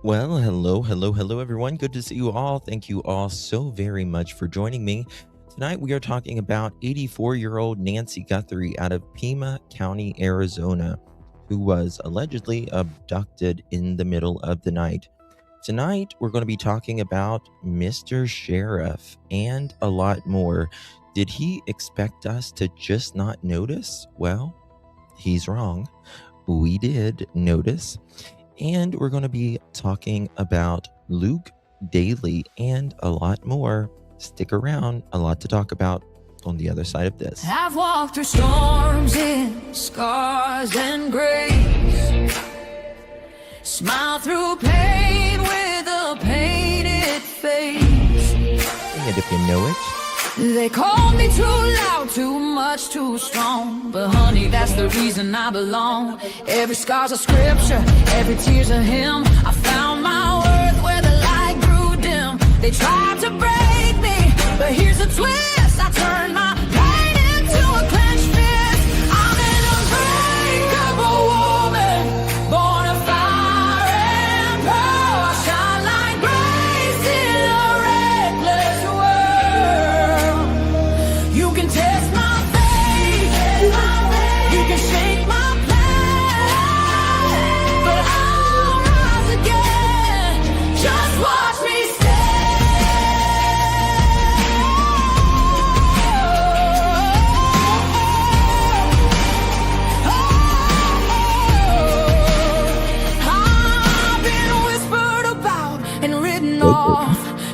Well, hello, everyone. Good to see you all. Thank you all so very much for joining me. Tonight, we are talking about 84-year-old Nancy Guthrie out of Pima County, Arizona, who was allegedly abducted in the middle of the night. Tonight, we're going to be talking about Mr. Sheriff and a lot more. Did he expect us to just not notice? Well, he's wrong. We did notice. And we're going to be talking about Luke Daly and a lot more. Stick around, a lot to talk about on the other side of this. I've walked through storms in scars and grace, smile through pain with a painted face. And if you know it, they called me too loud, too much, too strong. But honey, that's the reason I belong. Every scar's a scripture, every tear's a hymn. I found my worth where the light grew dim. They tried to break me, but here's a twist. I turned my pain into a clenched fist. I'm an unbreakable woman, born of fire and pearl. I shine like grace in a reckless world. You can test my faith, you can shake my plan, but I'll rise again. Just watch me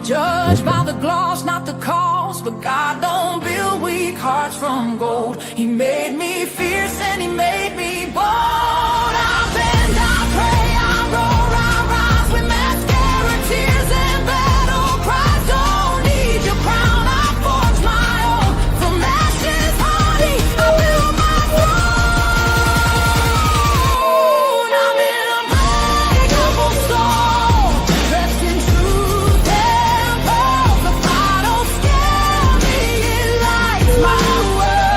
judged by the gloss, not the cause. But God don't build weak hearts from gold. He made me fierce and he made me bold. I bend, I pray, I roar, I rise with mascara, tears and battle cries. Don't need your crown, I forge my own. From ashes, honey, I build my throne. I'm an unbreakable soul, dressed in truth and pearls. The fire don't scare me, it lights my world.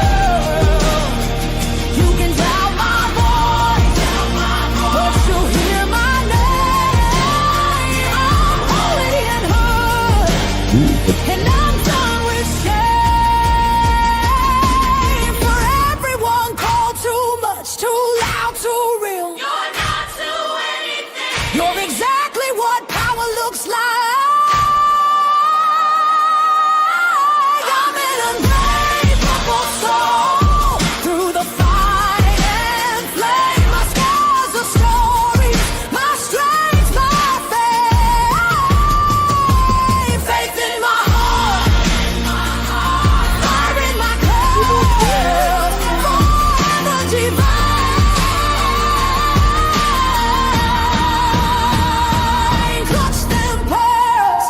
You can doubt my voice, but you'll hear my name. I'm holy and hood, and I'm done with shame. For everyone called too much, too loud, too real. You're not to anything. You're exactly what power looks like. I'm an unbreakable soul, through the fight and flame. My scars are stories, my strength, my faith. Faith in my heart, fire in my clothes, forever divine. Clutch them pearls.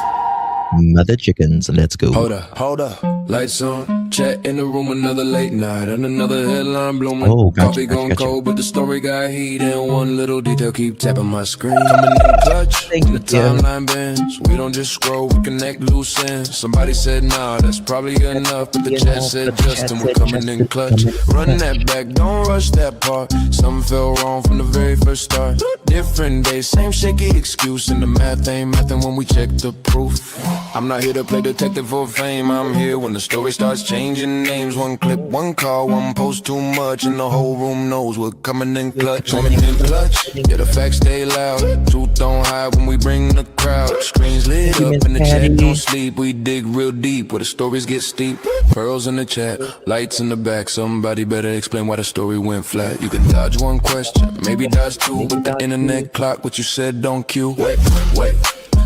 mother chickens, let's go. Hold up, lights on, chat in the room, another late night, and another headline blooming. Oh, gotcha, Coffee gotcha, gone gotcha. cold, but the story got heat, and one little detail keep tapping my screen. Coming in clutch, Thank you, the timeline bends. We don't just scroll, we connect loose ends. Somebody said, nah, that's probably enough, but the chat said, Justin, we're coming in clutch. Run that back, don't rush that part. Something fell wrong from the very first start. Different day, same shaky excuse, and the math ain't mathin' when we check the proof. I'm not here to play detective for fame. I'm here when the story starts changing names. One clip, one call, one post too much, and the whole room knows we're coming in clutch. Coming in clutch, yeah, the facts stay loud. Truth don't hide when we bring the crowd. Screens lit up and the chat don't sleep. We dig real deep where the stories get steep. Pearls in the chat, lights in the back. Somebody better explain why the story went flat. You can dodge one question, maybe dodge two, but the internet clock, what you said don't cue. Wait.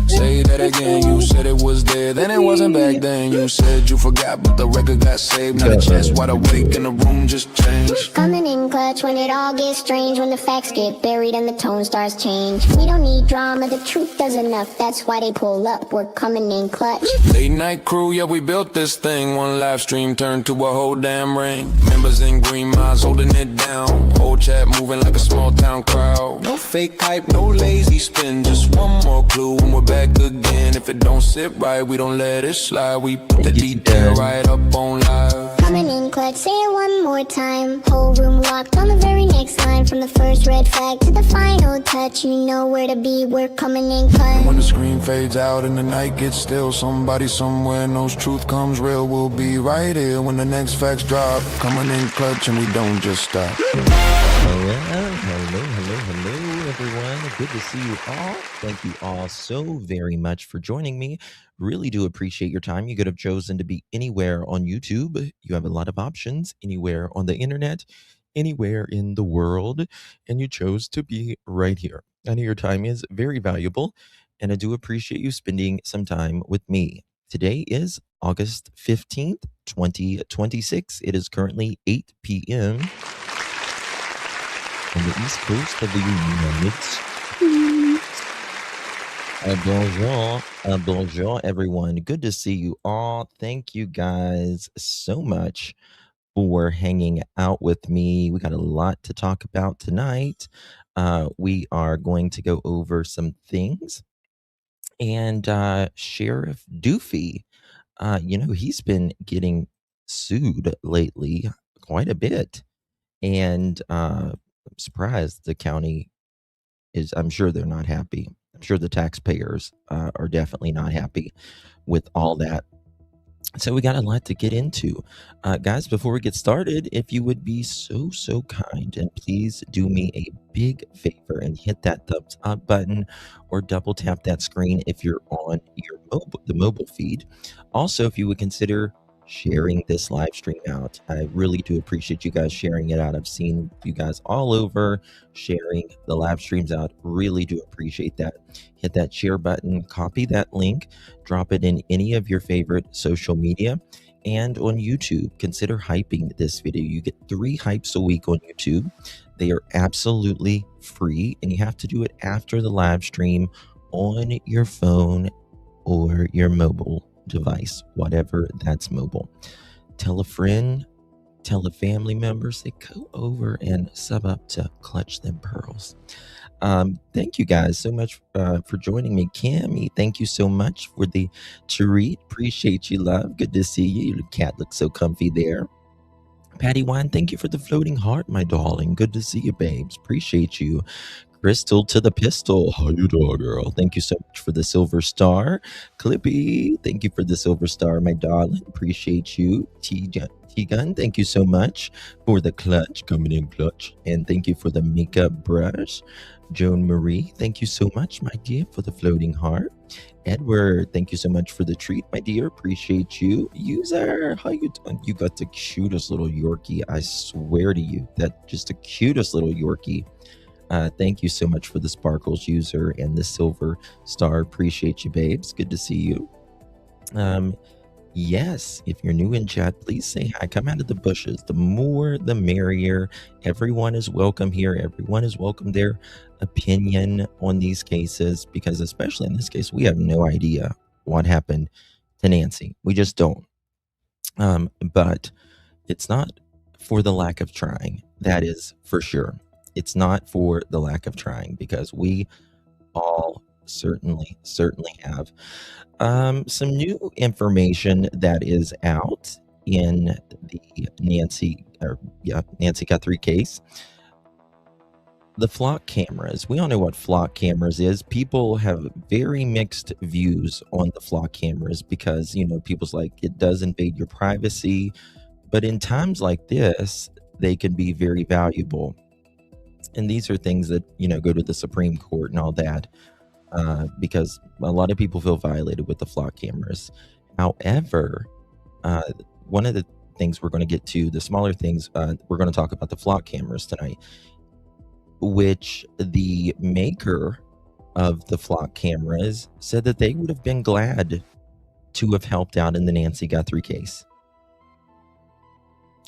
Say that again, you said it was there, then it wasn't back then. You said you forgot, but the record got saved. Now the chest wide awake and the room just changed. Coming in clutch when it all gets strange, when the facts get buried and the tone starts change. We don't need drama, the truth does enough, that's why they pull up, we're coming in clutch. Late night crew, yeah, we built this thing. One live stream turned to a whole damn ring. Members in green miles holding it down. Whole chat moving like a small town crowd. No fake hype, no lazy spin, just one more clue when we're back again. If it don't sit right, we don't let it slide. We put the detail right up on live. coming in clutch. Say it one more time. Whole room locked on the very next line. From the first red flag to the final touch, you know where to be, we're coming in clutch. When the screen fades out and the night gets still, somebody somewhere knows truth comes real. We'll be right here when the next facts drop. Coming in clutch and we don't just stop. Hello, everyone. Good to see you all. Thank you all so very much for joining me. Really do appreciate your time. You could have chosen to be anywhere on YouTube. You have a lot of options, anywhere on the internet, anywhere in the world, and you chose to be right here. I know your time is very valuable, and I do appreciate you spending some time with me. Today is August 15th, 2026. It is currently 8 p.m. on the East Coast of the United States. Bonjour, everyone. Good to see you all. Thank you guys so much for hanging out with me. We got a lot to talk about tonight. We are going to go over some things. And Sheriff Doofy, he's been getting sued lately quite a bit. And I'm surprised the county I'm sure they're not happy. I'm sure the taxpayers are definitely not happy with all that. So we got a lot to get into. Guys, before we get started, if you would be so kind and please do me a big favor and hit that thumbs up button or double tap that screen if you're on the mobile feed. Also, if you would consider sharing this live stream out. I really do appreciate you guys sharing it out. I've seen you guys all over sharing the live streams out. Really do appreciate that. Hit that share button, copy that link, drop it in any of your favorite social media, and on YouTube, consider hyping this video. You get 3 hypes a week on YouTube. They are absolutely free, and you have to do it after the live stream on your phone or your mobile device, whatever that's mobile. Tell a friend, tell a family member, say go over and sub up to Clutch Them Pearls. Thank you guys so much for joining me. Cammy, thank you so much for the treat. Appreciate you, love. Good to see you. Your cat looks so comfy there. Patty Wine, thank you for the floating heart, my darling. Good to see you, babes. Appreciate you. Crystal to the pistol. How you doing, girl? Thank you so much for the silver star. Clippy, thank you for the silver star, my darling. Appreciate you. T-Gun, thank you so much for the clutch, coming in clutch. And thank you for the makeup brush. Joan Marie, thank you so much, my dear, for the floating heart. Edward, thank you so much for the treat, my dear. Appreciate you. User, how you doing? You got the cutest little Yorkie. I swear to you, that just the cutest little Yorkie. Thank you so much for the sparkles, user, and the silver star. Appreciate you, babes. Good to see you. Yes, if you're new in chat, please say hi. Come out of the bushes. The more, the merrier. Everyone is welcome here. Everyone is welcome their opinion on these cases, because especially in this case, we have no idea what happened to Nancy. We just don't. But it's not for the lack of trying. That is for sure. It's not for the lack of trying, because we all certainly have some new information that is out in the Nancy Guthrie case. The flock cameras. We all know what flock cameras is. People have very mixed views on the flock cameras because, people's like, it does invade your privacy. But in times like this, they can be very valuable. And these are things that, go to the Supreme Court and all that, because a lot of people feel violated with the flock cameras. However, one of the things we're going to get to, the smaller things, we're going to talk about the flock cameras tonight, which the maker of the flock cameras said that they would have been glad to have helped out in the Nancy Guthrie case.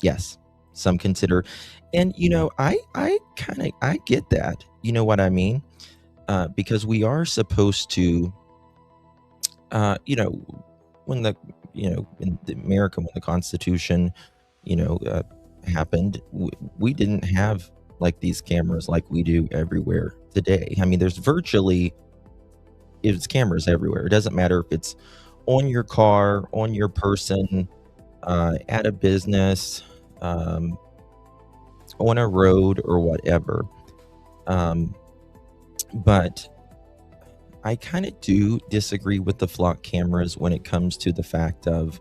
Yes, some consider, and I get that. You know what I mean? Because we are supposed to, when the, in America, when the Constitution, happened, we didn't have like these cameras like we do everywhere today. I mean, there's cameras everywhere. It doesn't matter if it's on your car, on your person, at a business, on a road or whatever. But I kind of do disagree with the flock cameras when it comes to the fact of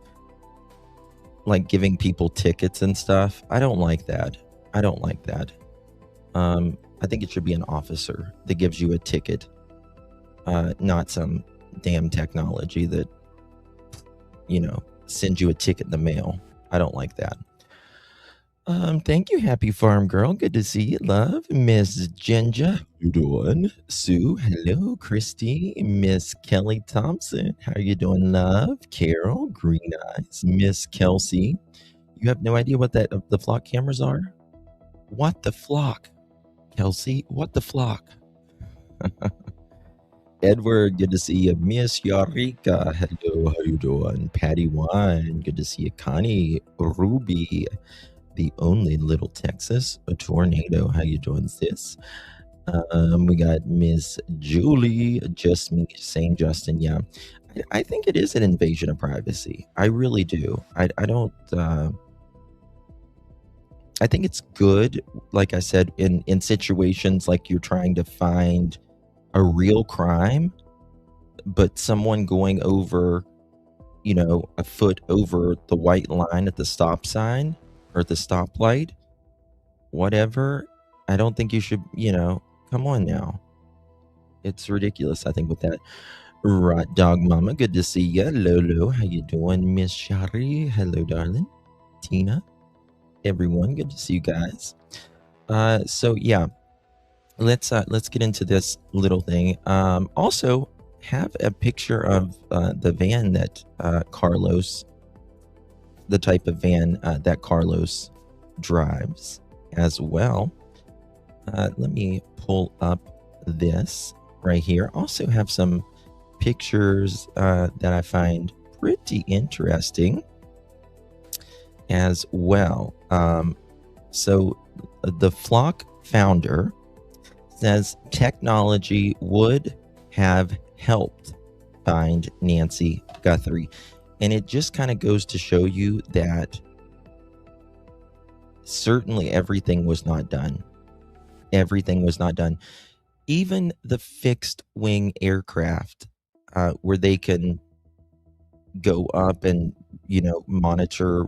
like giving people tickets and stuff. I don't like that. I don't like that. I think it should be an officer that gives you a ticket, not some damn technology that, sends you a ticket in the mail. I don't like that. Thank you, Happy Farm Girl. Good to see you, love. Miss Ginger, how you doing? Sue, hello. Christy, Miss Kelly Thompson, how are you doing, love? Carol, Green Eyes, Miss Kelsey. You have no idea what the flock cameras are? What the flock? Kelsey, what the flock? Edward, good to see you. Miss Yarika, hello, how you doing? Patty Wine, good to see you. Connie, Ruby, the only little Texas, a tornado, how you doing, sis? We got Miss Julie, just me saying Justin, yeah. I think it is an invasion of privacy. I really do. I don't, I think it's good, like I said, in situations like you're trying to find a real crime, but someone going over, a foot over the white line at the stop sign or at the stoplight, whatever. I don't think you should, come on now. It's ridiculous, I think, with that. Right, dog mama, good to see ya. Lolo, how you doing? Miss Shari, hello, darling. Tina, everyone, good to see you guys. So yeah, let's get into this little thing. Also have a picture of the van that Carlos, the type of van that Carlos drives as well. Let me pull up this right here. Also have some pictures that I find pretty interesting as well. So the Flock founder says technology would have helped find Nancy Guthrie. And it just kind of goes to show you that certainly everything was not done. Everything was not done. Even the fixed wing aircraft, where they can go up and, monitor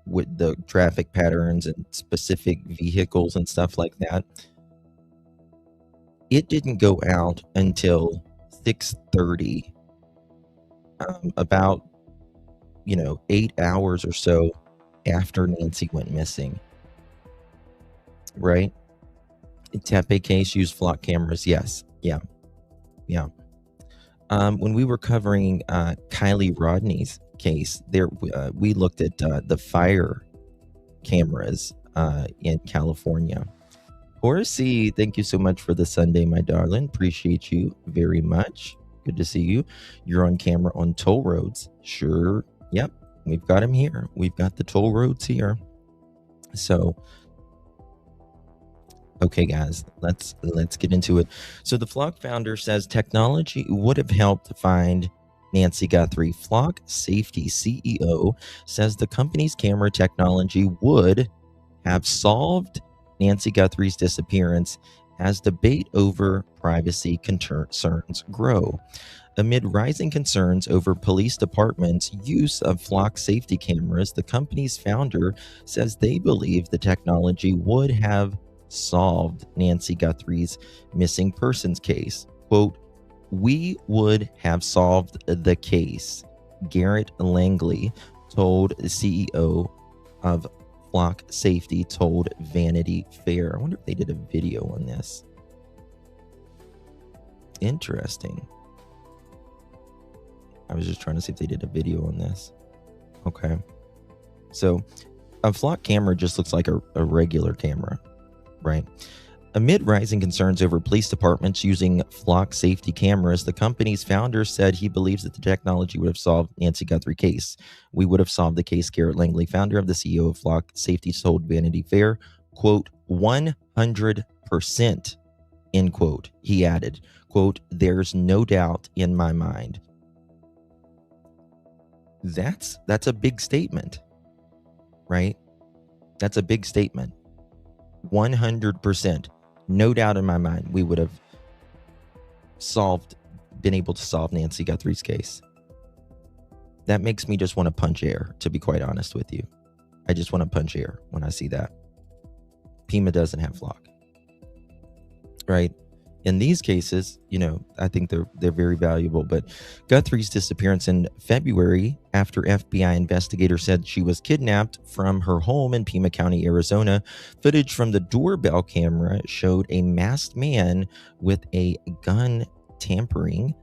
with the traffic patterns and specific vehicles and stuff like that. It didn't go out until 6:30, about 8 hours or so after Nancy went missing. Right? Tepe case used flock cameras. Yes. Yeah. When we were covering Kylie Rodney's case, there we looked at the fire cameras in California. Horsey, thank you so much for the Sunday, my darling. Appreciate you very much. Good to see you. You're on camera on toll roads. Sure. Yep. We've got them here. We've got the toll roads here. So, okay, guys, let's get into it. So the Flock founder says technology would have helped find Nancy Guthrie. Flock Safety CEO says the company's camera technology would have solved Nancy Guthrie's disappearance as debate over privacy concerns grow. Amid rising concerns over police departments' use of Flock safety cameras, the company's founder says they believe the technology would have solved Nancy Guthrie's missing persons case. Quote, "We would have solved the case," Garrett Langley told the CEO of Flock Safety told Vanity Fair. I wonder if they did a video on this. Interesting. I was just trying to see if they did a video on this. Okay. So a Flock camera just looks like a regular camera, right? Amid rising concerns over police departments using Flock safety cameras, the company's founder said he believes that the technology would have solved Nancy Guthrie case. "We would have solved the case," Garrett Langley, founder of the CEO of Flock Safety, told Vanity Fair. Quote, 100%, end quote. He added, quote, "There's no doubt in my mind." That's a big statement. right? That's a big statement. 100%. No doubt in my mind, we would have been able to solve Nancy Guthrie's case. That makes me just want to punch air, to be quite honest with you. I just want to punch air when I see that. Pima doesn't have flock, right? In these cases, I think they're very valuable. But Guthrie's disappearance in February, after FBI investigators said she was kidnapped from her home in Pima County, Arizona, footage from the doorbell camera showed a masked man with a gun tampering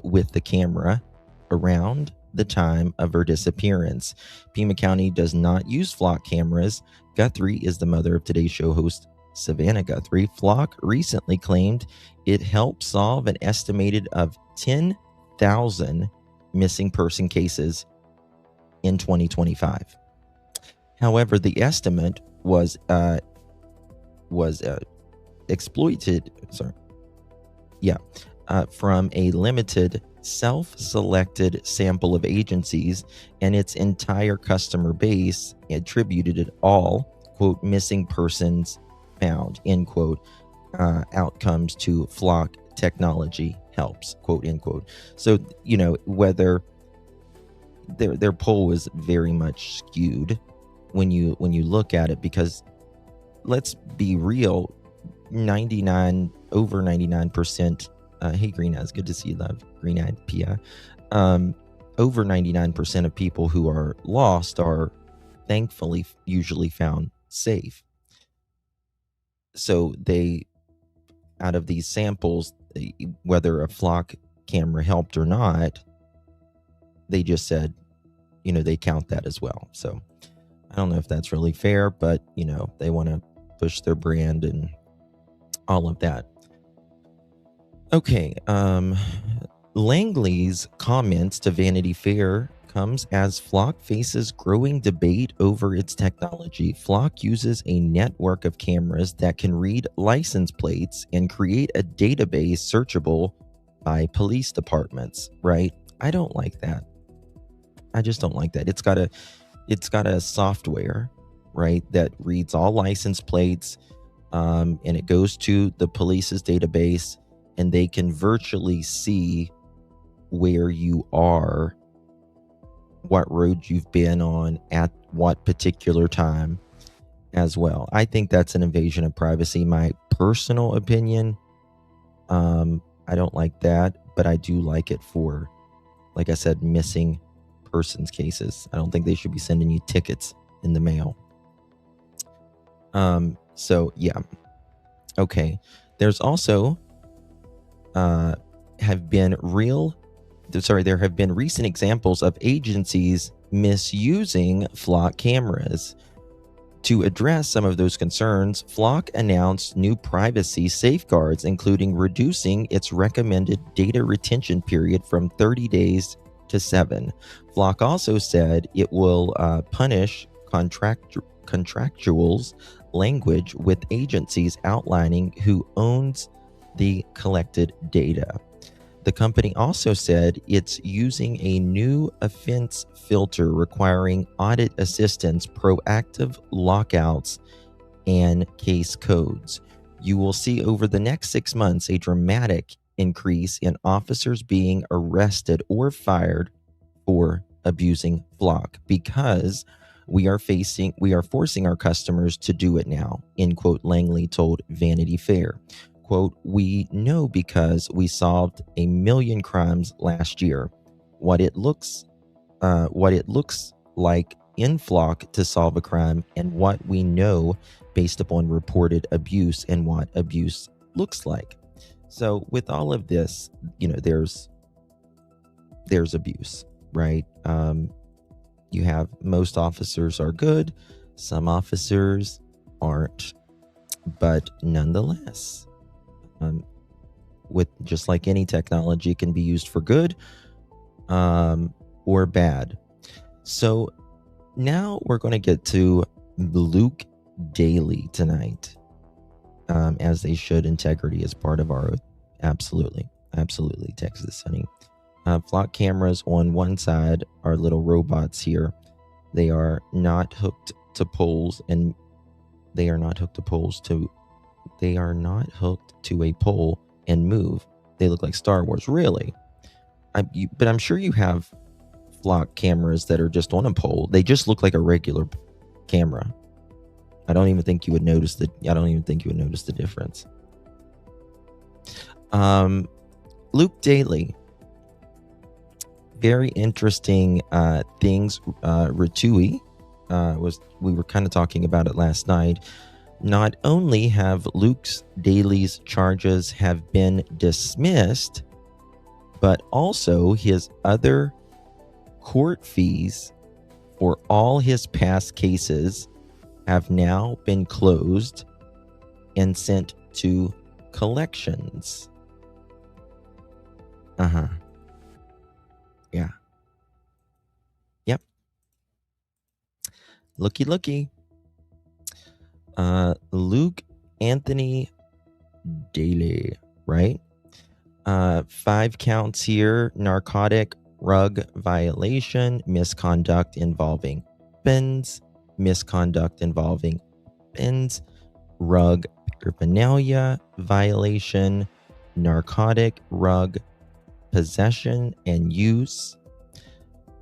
with the camera around the time of her disappearance. Pima County does not use flock cameras. Guthrie is the mother of today's show host Savannah Guthrie. Flock recently claimed it helped solve an estimated of 10,000 missing person cases in 2025. However, the estimate was exploited. From a limited self-selected sample of agencies, and its entire customer base attributed it all, quote, missing persons found, end quote, outcomes to flock technology helps, quote, end quote. So, whether their poll was very much skewed when you look at it, because let's be real, over 99%. Hey, Green Eyes, good to see you, love. Green Eyed Pia. Over 99% of people who are lost are thankfully usually found safe. So out of these samples, whether a flock camera helped or not, they just said, they count that as well. So I don't know if that's really fair, but, they want to push their brand and all of that. Okay, Langley's comments to Vanity Fair comes as Flock faces growing debate over its technology. Flock uses a network of cameras that can read license plates and create a database searchable by police departments, right? I don't like that. I just don't like that. It's got a software, right, that reads all license plates, and it goes to the police's database, and they can virtually see where you are, what road you've been on at what particular time as well. I think that's an invasion of privacy. My personal opinion, I don't like that, but I do like it for, like I said, missing persons cases. I don't think they should be sending you tickets in the mail. So yeah. Okay. There's also there have been recent examples of agencies misusing Flock cameras. To address some of those concerns, Flock announced new privacy safeguards, including reducing its recommended data retention period from 30 days to 7. Flock also said it will punish contractuals language with agencies outlining who owns the collected data. The company also said it's using a new offense filter requiring audit assistance, proactive lockouts, and case codes. You will see over the next 6 months a dramatic increase in officers being arrested or fired for abusing Flock because we are forcing our customers to do it now, end quote, Langley told Vanity Fair. Quote, we know because we solved 1 million crimes last year. What it looks like in Flock to solve a crime, and what we know based upon reported abuse and what abuse looks like. So with all of this, there's abuse, right? You have most officers are good, some officers aren't, but nonetheless, with just like any technology, can be used for good or bad. So now we're going to get to Luke Daly tonight, as they should. Integrity is part of our oath. Absolutely, Texas, honey. Flock cameras on one side are little robots here. They are not hooked to poles, and they are not hooked to poles they are not hooked to a pole and move. They look like Star Wars, really. But I'm sure you have flock cameras that are just on a pole. They just look like a regular camera. I don't even think you would notice the difference. Luke Daly. Very interesting things. Ritui we were kind of talking about it last night. Not only have Luke's Daly's charges have been dismissed, but also his other court fees for all his past cases have now been closed and sent to collections. Yeah. Yep. Looky. Luke Anthony Daly, right? 5 counts here: narcotic rug violation, misconduct involving weapons, misconduct involving weapons, rug paraphernalia violation, narcotic rug possession and use,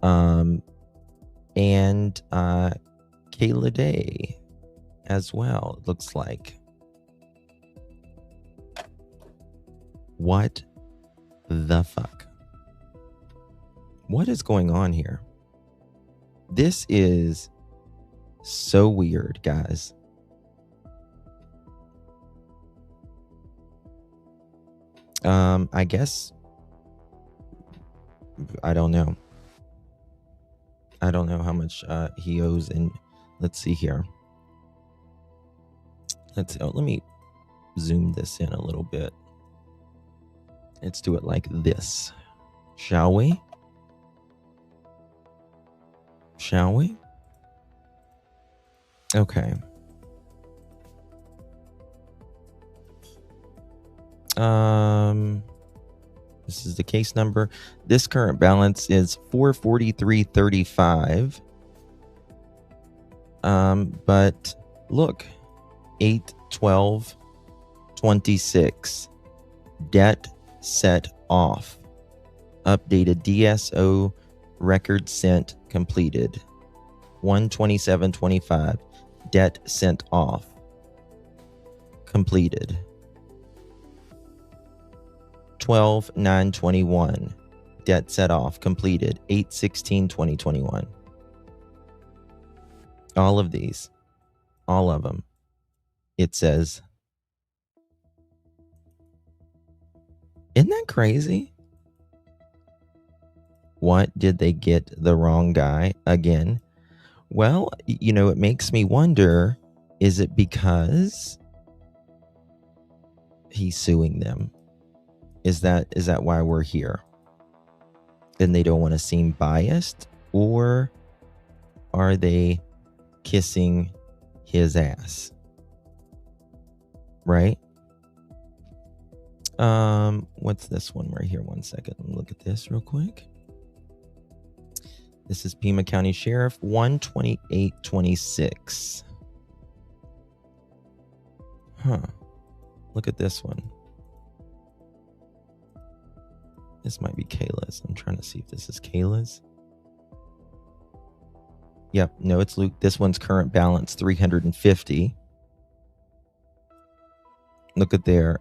and Kayla Day as well, it looks like. What the fuck? What is going on here? This is so weird, guys. I guess I don't know how much he owes. And let's see here. Let me zoom this in a little bit. Let's do it like this, shall we? Okay. This is the case number. This current balance is $443.35. But look, 8/12/26. Debt set off. Updated DSO record sent completed. 1/27/25. Debt sent off. Completed. 12/9/21. Debt set off. Completed. 8/16/2021. All of these. All of them. It says. Isn't that crazy? What, did they get the wrong guy again? Well, it makes me wonder, is it because he's suing them? Is that why we're here? And they don't want to seem biased? Or are they kissing his ass? Right? What's this one right here? One second. Let me look at this real quick. This is Pima County Sheriff 1/28/26. Look at this one. This might be Kayla's. I'm trying to see if this is Kayla's. Yep, no, it's Luke. This one's current balance $350. Look at there.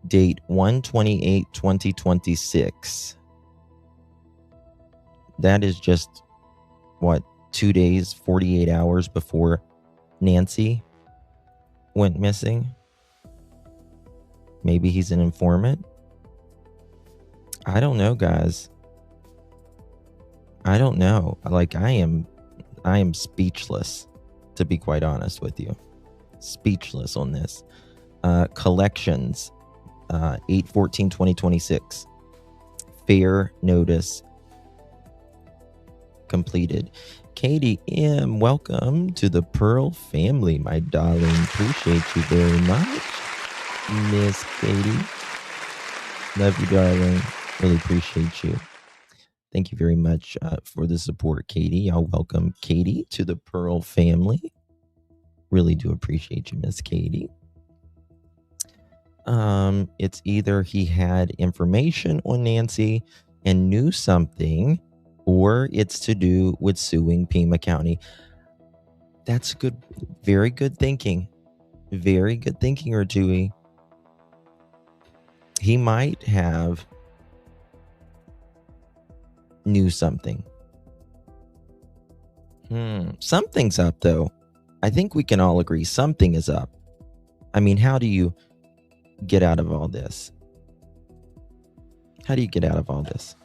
Date 1/28/2026. That is just, 2 days, 48 hours before Nancy went missing? Maybe he's an informant? I don't know, guys. I don't know. I am speechless, to be quite honest with you. Speechless on this. Collections, 8/14/2026. Fair notice completed. Katie M., welcome to the Pearl family, my darling. Appreciate you very much, Miss Katie. Love you, darling. Really appreciate you. Thank you very much for the support, Katie. I'll welcome Katie to the Pearl family. Really do appreciate you, Miss Katie. It's either he had information on Nancy and knew something, or it's to do with suing Pima County. That's good. Very good thinking. Very good thinking, Ratui. He might have knew something. Something's up, though. I think we can all agree something is up. I mean, how do you get out of all this? How do you get out of all this?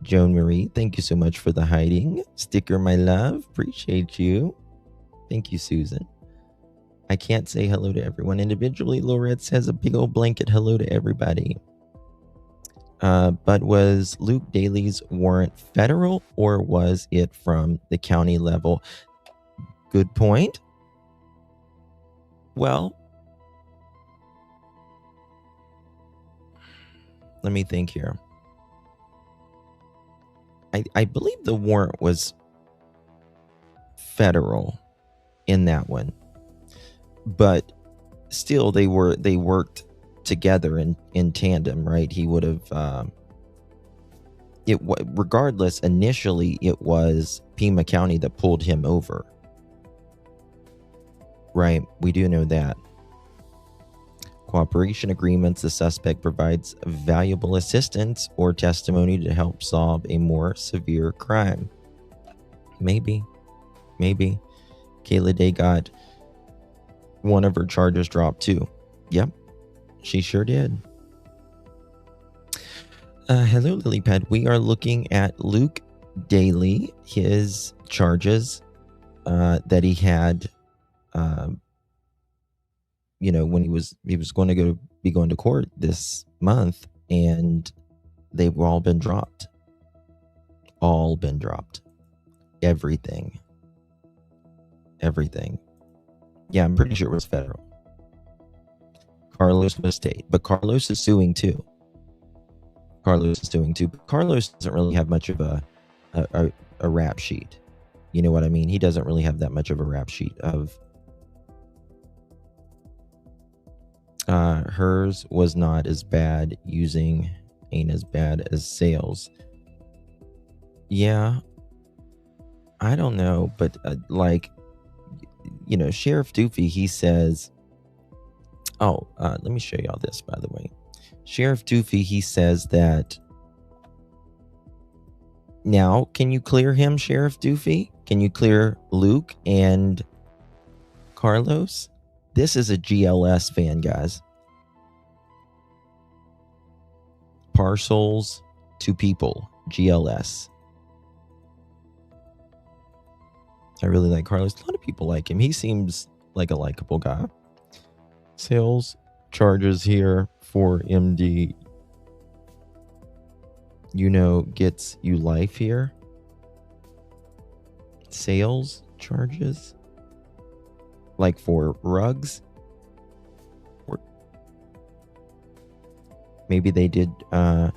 Joan Marie, thank you so much for the hiding sticker, my love. Appreciate you. Thank you, Susan. I can't say hello to everyone individually. Lorette says a big old blanket hello to everybody. But was Luke Daly's warrant federal, or was it from the county level? Good point. Well, let me think here. I believe the warrant was federal in that one, but still they worked together in tandem, right? He would have regardless. Initially, it was Pima County that pulled him over, right? We do know that. Cooperation agreements, the suspect provides valuable assistance or testimony to help solve a more severe crime. Maybe. Kayla Day got one of her charges dropped too. Yep, she sure did. Hello, Lilypad. We are looking at Luke Daly, his charges that he had when he was going to be going to court this month, and they've all been dropped. Everything. Yeah, I'm pretty sure it was federal. Carlos was state, but Carlos is suing too. Carlos doesn't really have much of a rap sheet. You know what I mean? He doesn't really have that much of a rap sheet of hers was not as bad, using ain't as bad as sales. Yeah, I don't know, but Sheriff Doofy, he says, let me show y'all this, by the way. Sheriff Doofy, he says that now, can you clear him, Sheriff Doofy? Can you clear Luke and Carlos? This is a GLS fan, guys. Parcels to people, GLS. I really like Carlos. A lot of people like him. He seems like a likable guy. Sales charges here for MD, gets you life here. Sales charges, like for rugs. Maybe they did. I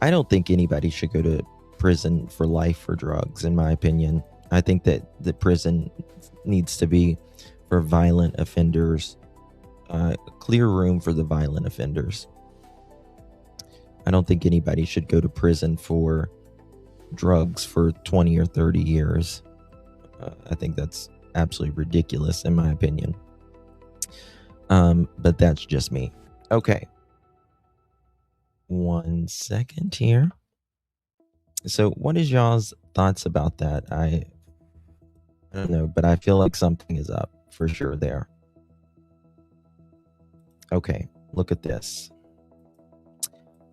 don't think anybody should go to prison for life for drugs, in my opinion. I think that the prison needs to be for violent offenders. Clear room for the violent offenders. I don't think anybody should go to prison for drugs for 20 or 30 years. I think that's absolutely ridiculous, in my opinion. But that's just me. Okay. 1 second here. So what is y'all's thoughts about that? I don't know, but I feel like something is up for sure there. Okay, look at this.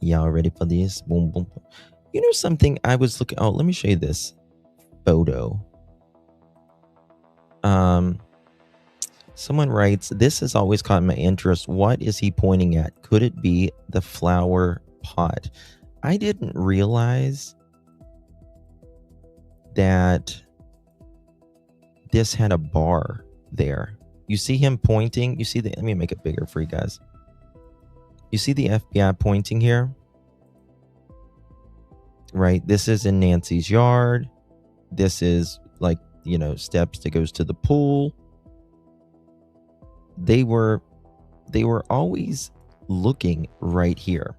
Y'all ready for this? Boom, boom, boom. You know something? I was looking. Oh, let me show you this photo. Someone writes, this has always caught my interest. What is he pointing at? Could it be the flower pot? I didn't realize that this had a bar there. You see him pointing. You see let me make it bigger for you guys. You see the FBI pointing here? right? This is in Nancy's yard. This is like, steps that goes to the pool. They were always looking right here,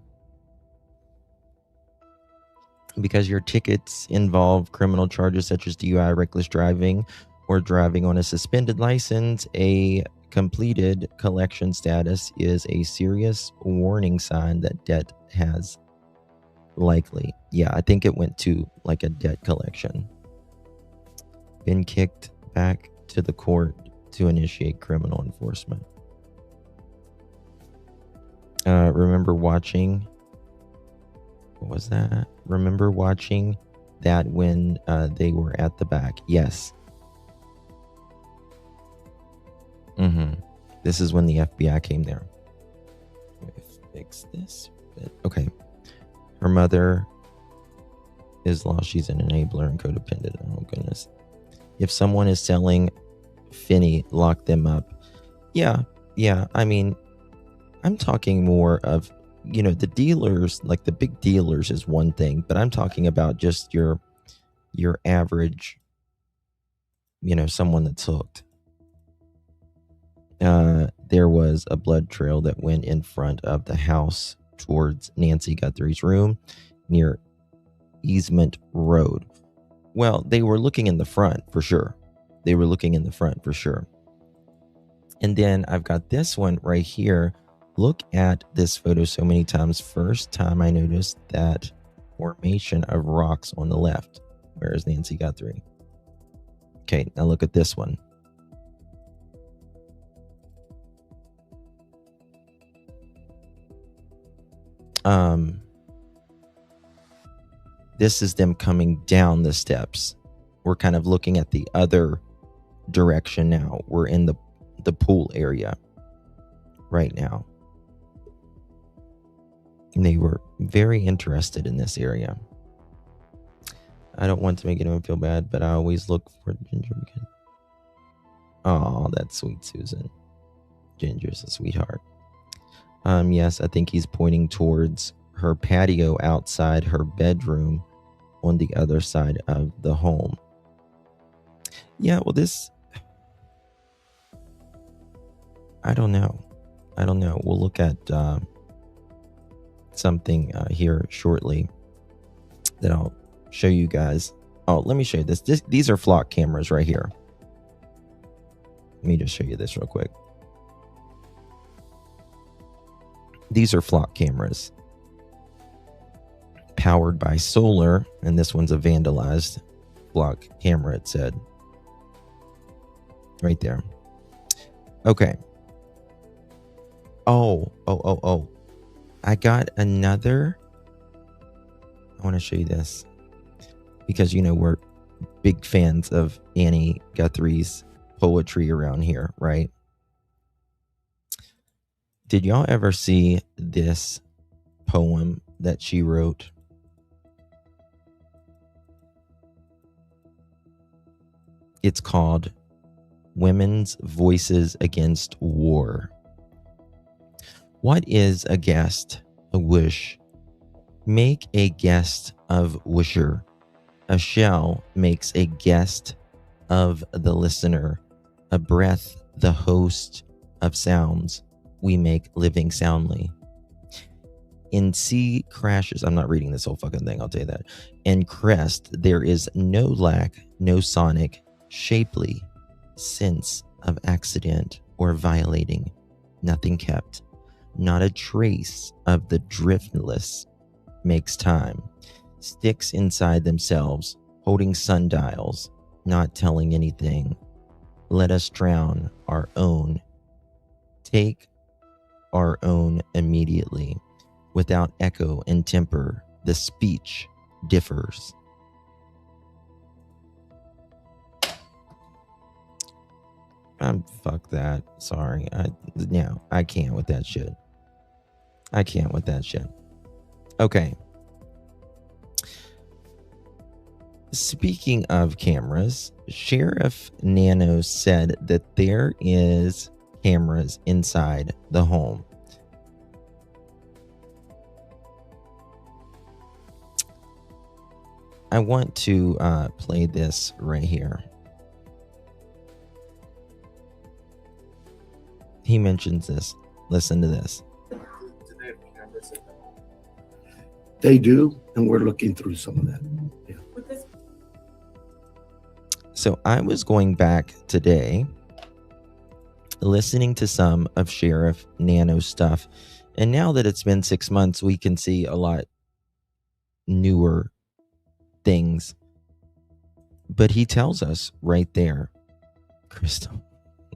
because your tickets involve criminal charges such as DUI, reckless driving, or driving on a suspended license. A completed collection status is a serious warning sign that debt has likely. Yeah, I think it went to like a debt collection. Been kicked back to the court to initiate criminal enforcement. Remember watching, what was that? Remember watching that when they were at the back? Yes. This is when the FBI came there. Let me fix this bit. Okay. Her mother is lost. She's an enabler and codependent. Oh, goodness. If someone is selling Finney, lock them up. Yeah. I mean, I'm talking more of, the dealers, like the big dealers is one thing, but I'm talking about just your average, someone that's hooked. There was a blood trail that went in front of the house towards Nancy Guthrie's room near Easement Road. Well, they were looking in the front for sure. And then I've got this one right here. Look at this photo so many times. First time I noticed that formation of rocks on the left. Where is Nancy Guthrie? Okay, now look at this one. This is them coming down the steps. We're kind of looking at the other direction now. We're in the pool area right now. And they were very interested in this area. I don't want to make anyone feel bad, but I always look for Ginger because... Oh, that's sweet Susan. Ginger's a sweetheart. Yes, I think he's pointing towards her patio outside her bedroom on the other side of the home. Yeah, well, this... I don't know. We'll look at something here shortly that I'll show you guys. Oh, let me show you this. These are flock cameras right here. Let me just show you this real quick. These are flock cameras powered by solar, and this one's a vandalized flock camera, it said. Right there. Okay. Oh. I got another. I want to show you this because, we're big fans of Annie Guthrie's poetry around here, right? Did y'all ever see this poem that she wrote? It's called Women's Voices Against War. What is a guest? A wish. Make a guest of wisher. A shell makes a guest of the listener. A breath, the host of sounds. We make living soundly. In sea crashes, I'm not reading this whole fucking thing, I'll tell you that. In crest, there is no lack, no sonic, shapely sense of accident or violating. Nothing kept. Not a trace of the driftless makes time. Sticks inside themselves, holding sundials, not telling anything. Let us drown our own. Take our own immediately. Without echo and temper, the speech differs. Fuck that. Sorry. I can't with that shit. Okay. Speaking of cameras, Sheriff Nano said that there is cameras inside the home. I want to play this right here. He mentions this. Listen to this. Do they have cameras at the home? They do, and we're looking through some of that. Yeah. So I was going back today, listening to some of Sheriff Nano's stuff, and now that it's been 6 months, we can see a lot newer things. But he tells us right there, Crystal,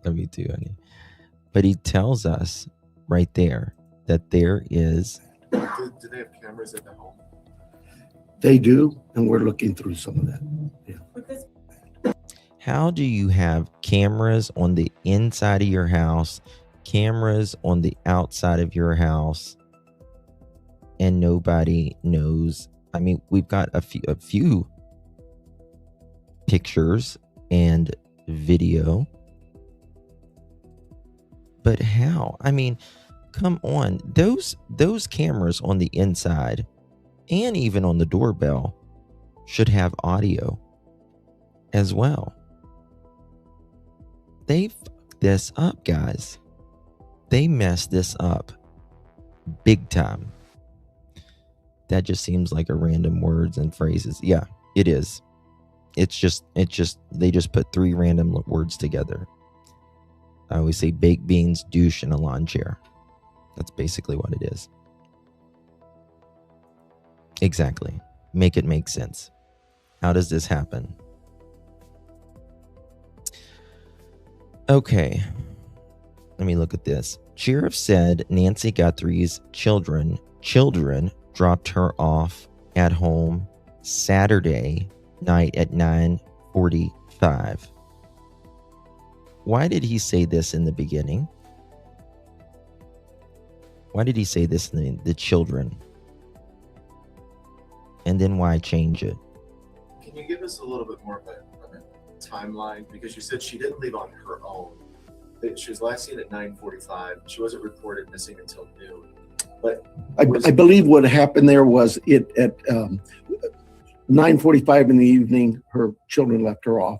love you too, honey. But he tells us right there that there is. Do they have cameras at the home? They do, and we're looking through some of that. Yeah. How do you have cameras on the inside of your house, cameras on the outside of your house, and nobody knows? I mean, we've got a few pictures and video, but how? I mean, come on. Those cameras on the inside and even on the doorbell should have audio as well. They fucked this up, guys. They messed this up big time. That just seems like a random words and phrases. Yeah, it is. They just put 3 random words together. I always say baked beans, douche, and a lawn chair. That's basically what it is. Exactly. Make it make sense. How does this happen? Okay. Let me look at this. Sheriff said Nancy Guthrie's children dropped her off at home Saturday night at 9:45. Why did he say this in the beginning? Why did he say this in the children? And then why change it? Can you give us a little bit more of a timeline? Because you said she didn't leave on her own. She was last seen at 9:45. She wasn't reported missing until noon. But I believe what happened there was at 9:45 in the evening, her children left her off.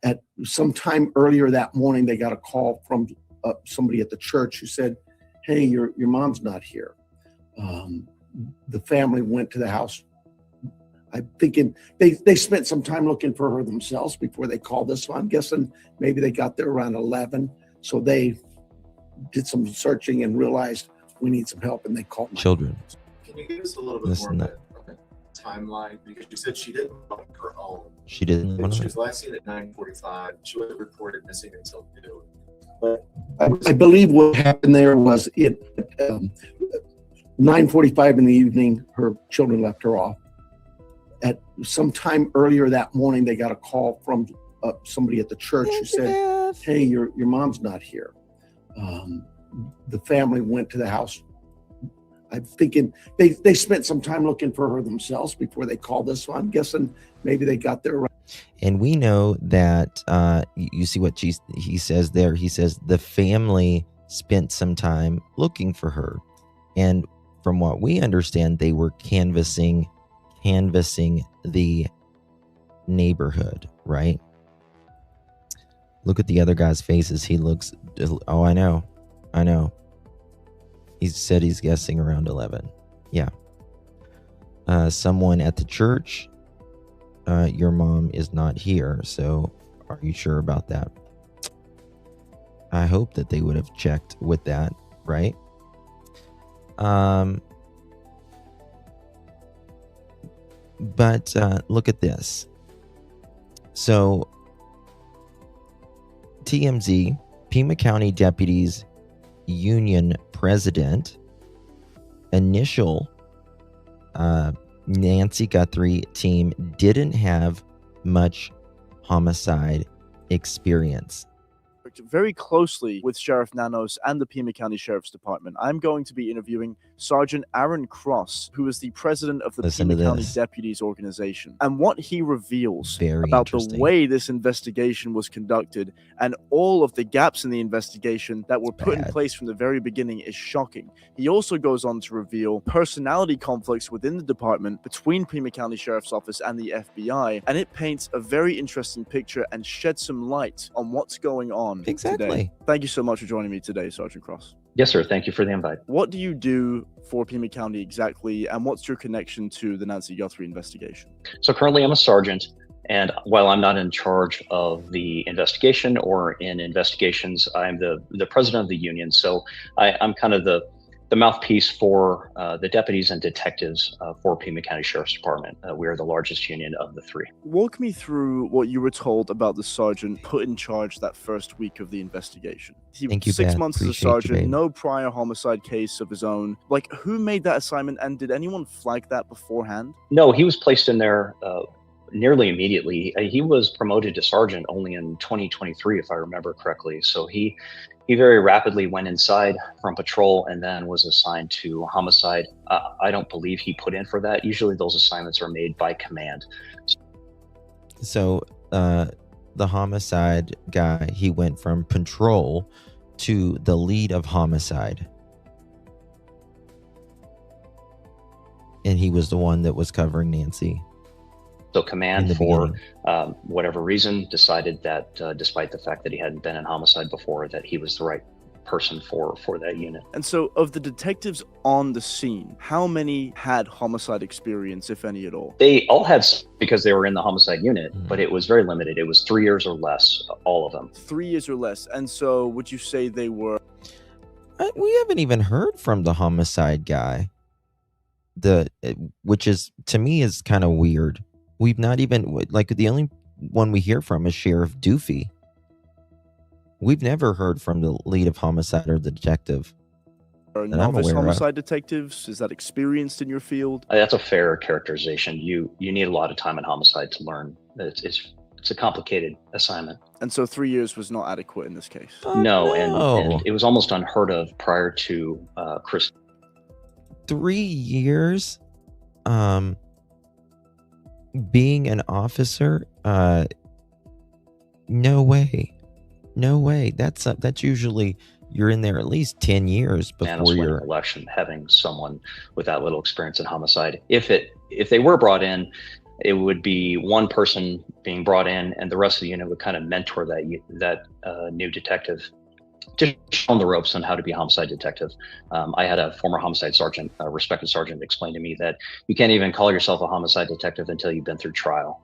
At some time earlier that morning, they got a call from somebody at the church who said, "Hey, your mom's not here." The family went to the house. I'm thinking they spent some time looking for her themselves before they called us. So I'm guessing maybe they got there around 11. So they did some searching and realized we need some help, and they called children. Can you give us a little bit more of a timeline? Because you said she didn't leave on her own. She didn't. She was last seen at 9:45. She wasn't reported missing until noon. But I believe what happened there was at 9:45 in the evening, her children left her off. At some time earlier that morning, they got a call from somebody at the church who said, "Hey, your mom's not here." The family went to the house. I'm thinking they spent some time looking for her themselves before they called us. So I'm guessing maybe they got there. And we know that you see what he says there. He says the family spent some time looking for her. And from what we understand, they were canvassing the neighborhood, right? Look at the other guy's faces. He looks, oh, I know. He said he's guessing around 11. Yeah. Someone at the church, your mom is not here. So are you sure about that? I hope that they would have checked with that, right? But look at this. So TMZ, Pima County Deputies Union President, initial Nancy Guthrie team didn't have much homicide experience. worked very closely with Sheriff Nanos and the Pima County Sheriff's Department. I'm going to be interviewing Sergeant Aaron Cross, who is the president of the Listen Pima to County this. Deputies Organization, and what he reveals Very about the interesting. way this investigation was conducted and all of the gaps in the investigation that were put in Bad. place from the very beginning is shocking. He also goes on to reveal personality conflicts within the department between Pima County Sheriff's Office and the FBI, and it paints a very interesting picture and sheds some light on what's going on Exactly. today. Thank you so much for joining me today, Sergeant Cross. Yes, sir. Thank you for the invite. What do you do for Pima County exactly, and what's your connection to the Nancy Guthrie investigation? So currently I'm a sergeant, and while I'm not in charge of the investigation or in investigations, I'm the president of the union. So I'm kind of the mouthpiece for the deputies and detectives for Pima County Sheriff's Department. We are the largest union of the three. Walk me through what you were told about the sergeant put in charge that first week of the investigation. He Thank you, 6 Pat. months as a Appreciate you, sergeant, babe. no prior homicide case of his own. Like, who made that assignment, and did anyone flag that beforehand? No, he was placed in there nearly immediately. He was promoted to sergeant only in 2023, if I remember correctly. So he very rapidly went inside from patrol and then was assigned to homicide. I don't believe he put in for that. Usually those assignments are made by command. So the homicide guy, he went from patrol to the lead of homicide. And he was the one that was covering Nancy. So In command, the for beginning. whatever reason, decided that despite the fact that he hadn't been in homicide before, that he was the right person for that unit. And so, of the detectives on the scene, how many had homicide experience, if any at all? They all had, because they were in the homicide unit, Mhm. but it was very limited. It was 3 years or less, all of them. 3 years or less. And so, would you say they were? We haven't even heard from the homicide guy. Which is, to me, is kind of weird. We've not even, like, the only one we hear from is Sheriff Doofy. We've never heard from the lead of homicide or the detective. Are I'm novice aware of. homicide detectives? Is that experienced in your field? That's a fair characterization. You need a lot of time in homicide to learn. It's a complicated assignment. And so 3 years was not adequate in this case. Oh, No, no. and it was almost unheard of prior to Chris. 3 years being an officer, no way. That's usually, you're in there at least 10 years before Nanos winning you're election, having someone with that little experience in homicide. If they were brought in, it would be one person being brought in, and the rest of the unit would kind of mentor that new detective, just show them the ropes on how to be a homicide detective. I had a former homicide sergeant, a respected sergeant, explain to me that you can't even call yourself a homicide detective until you've been through trial.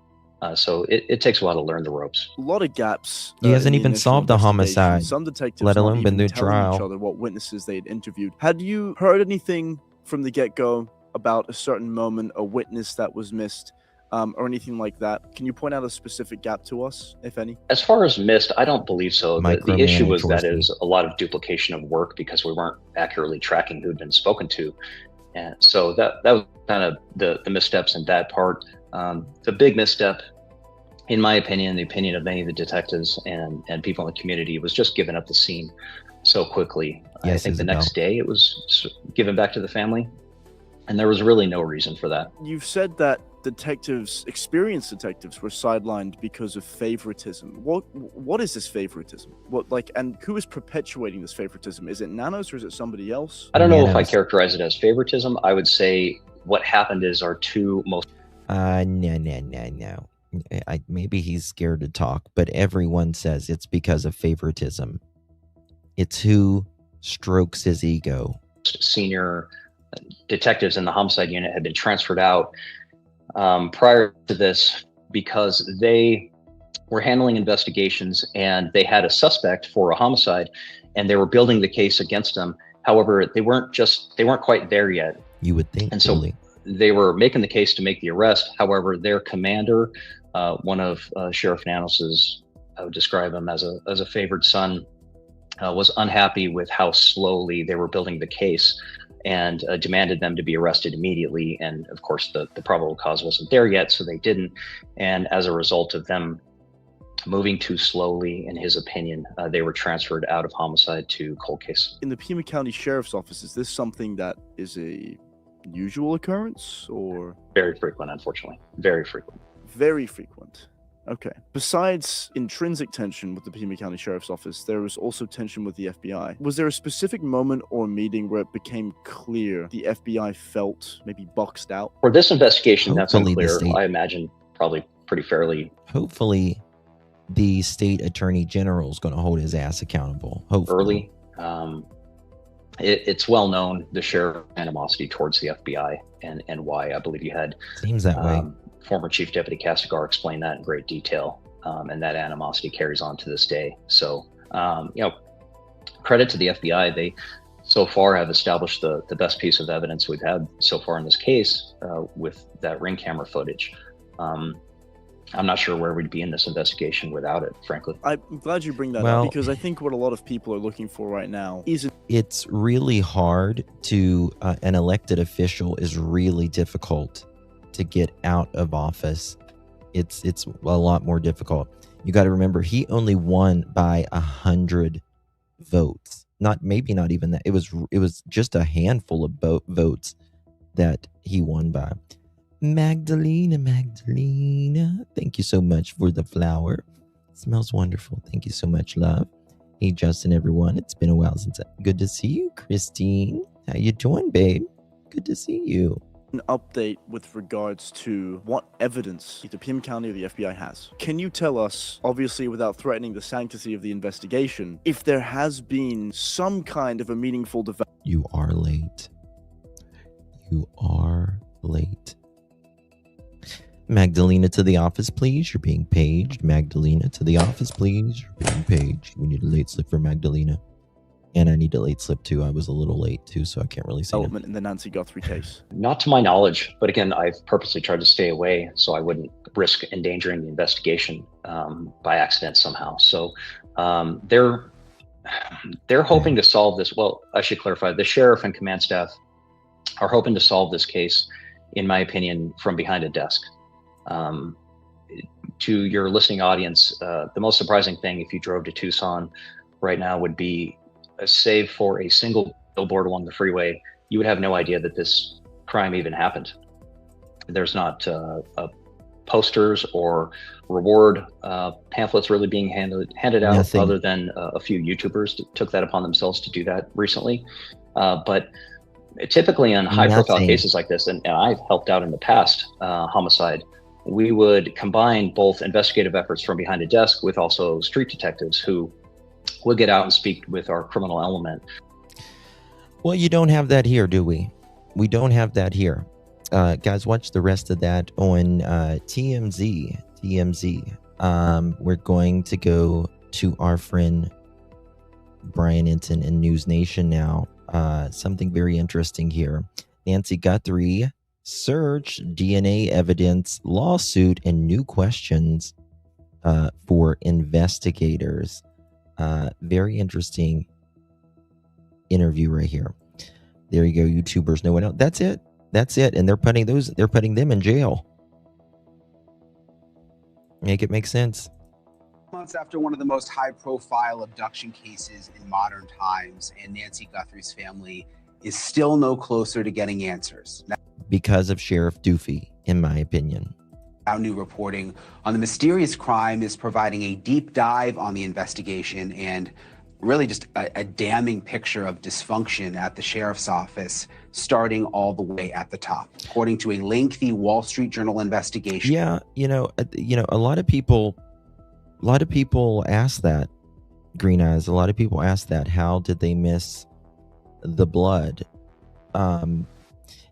So it takes a while to learn the ropes. A lot of gaps. He hasn't in the even initial solved the investigation. homicide, Some detectives let not alone been even through telling trial. each other what witnesses they had interviewed. Had you heard anything from the get-go about a certain moment, a witness that was missed, or anything like that? Can you point out a specific gap to us, if any? As far as missed, I don't believe so. The issue was that Micromanage it was a lot of duplication of work because we weren't accurately tracking who'd been spoken to. And so that was kind of the missteps in that part. The big misstep, in my opinion, the opinion of many of the detectives and people in the community, was just giving up the scene so quickly. I Yes, think the Isabel. next day it was given back to the family, and there was really no reason for that. You've said that experienced detectives, were sidelined because of favoritism. What is this favoritism? And who is perpetuating this favoritism? Is it Nanos or is it somebody else? I don't know if I Nanos. characterize it as favoritism. I would say what happened is our two most No. Maybe he's scared to talk, but everyone says it's because of favoritism. It's who strokes his ego. senior detectives in the homicide unit had been transferred out prior to this because they were handling investigations and they had a suspect for a homicide and they were building the case against him. However, they weren't quite there yet. You would think. And so Julie. they were making the case to make the arrest. However, their commander, one of Sheriff Nanos's, I would describe him as a favored son, was unhappy with how slowly they were building the case and demanded them to be arrested immediately. And of course, the probable cause wasn't there yet, so they didn't. And as a result of them moving too slowly, in his opinion. They were transferred out of homicide to cold case. In the Pima County Sheriff's Office, is this something that is a usual occurrence or? Very frequent, unfortunately. Very frequent. Very frequent. Okay. Besides intrinsic tension with the Pima County Sheriff's Office, there was also tension with the FBI. Was there a specific moment or meeting where it became clear the FBI felt maybe boxed out? For this investigation, that's Hopefully the unclear. state- I imagine probably pretty fairly Hopefully, the state attorney general is going to hold his ass accountable. Hopefully. early. It's well known, the sheriff's animosity towards the FBI and why. I believe you had Seems that way. former Chief Deputy Castigar explain that in great detail, and that animosity carries on to this day. So, credit to the FBI. They so far have established the best piece of evidence we've had so far in this case with that ring camera footage. I'm not sure where we'd be in this investigation without it, frankly. I'm glad you bring that Well- up because I think what a lot of people are looking for right now is It's really hard to, an elected official is really difficult to get out of office. It's a lot more difficult. You got to remember, he only won by 100 votes. Maybe not even that. It was just a handful of votes that he won by. Magdalena, thank you so much for the flower. It smells wonderful. Thank you so much, love. Hey, Justin, everyone. It's been a while since good to see you, Christine. How you doing, babe? Good to see you. an update with regards to what evidence either Pima County or the FBI has. Can you tell us, obviously without threatening the sanctity of the investigation, if there has been some kind of a meaningful development? You are late. You are late. Magdalena to the office, please. You're being paged. Magdalena to the office, please. You're being paged. We need a late slip for Magdalena. And I need a late slip too. I was a little late too, so I can't really see it. Development in the Nancy Guthrie case. Not to my knowledge, but again, I've purposely tried to stay away so I wouldn't risk endangering the investigation by accident somehow. So they're hoping to solve this. Well, I should clarify, the sheriff and command staff are hoping to solve this case, in my opinion, from behind a desk. To your listening audience, the most surprising thing if you drove to Tucson right now would be, save for a single billboard along the freeway, you would have no idea that this crime even happened. There's not posters or reward pamphlets really being handed out. Nothing. Other than a few YouTubers that took that upon themselves to do that recently. But typically in high profile Nothing. cases like this, and I've helped out in the past, homicide, we would combine both investigative efforts from behind a desk with also street detectives who would get out and speak with our criminal element. Well, you don't have that here, do we? We don't have that here. Guys, watch the rest of that on TMZ. We're going to go to our friend Brian Enton in News Nation now. Something very interesting here. Nancy Guthrie, search DNA evidence, lawsuit, and new questions for investigators. Very interesting interview right here. There you go, YouTubers. No one else. That's it. And they're putting them in jail. Make it make sense. Months after one of the most high-profile abduction cases in modern times, and Nancy Guthrie's family is still no closer to getting answers. Because of Sheriff Doofy, in my opinion. Now, new reporting on the mysterious crime is providing a deep dive on the investigation and really just a damning picture of dysfunction at the sheriff's office, starting all the way at the top. According to a lengthy Wall Street Journal investigation. Yeah, a lot of people ask that, Green Eyes. A lot of people ask that. How did they miss the blood? And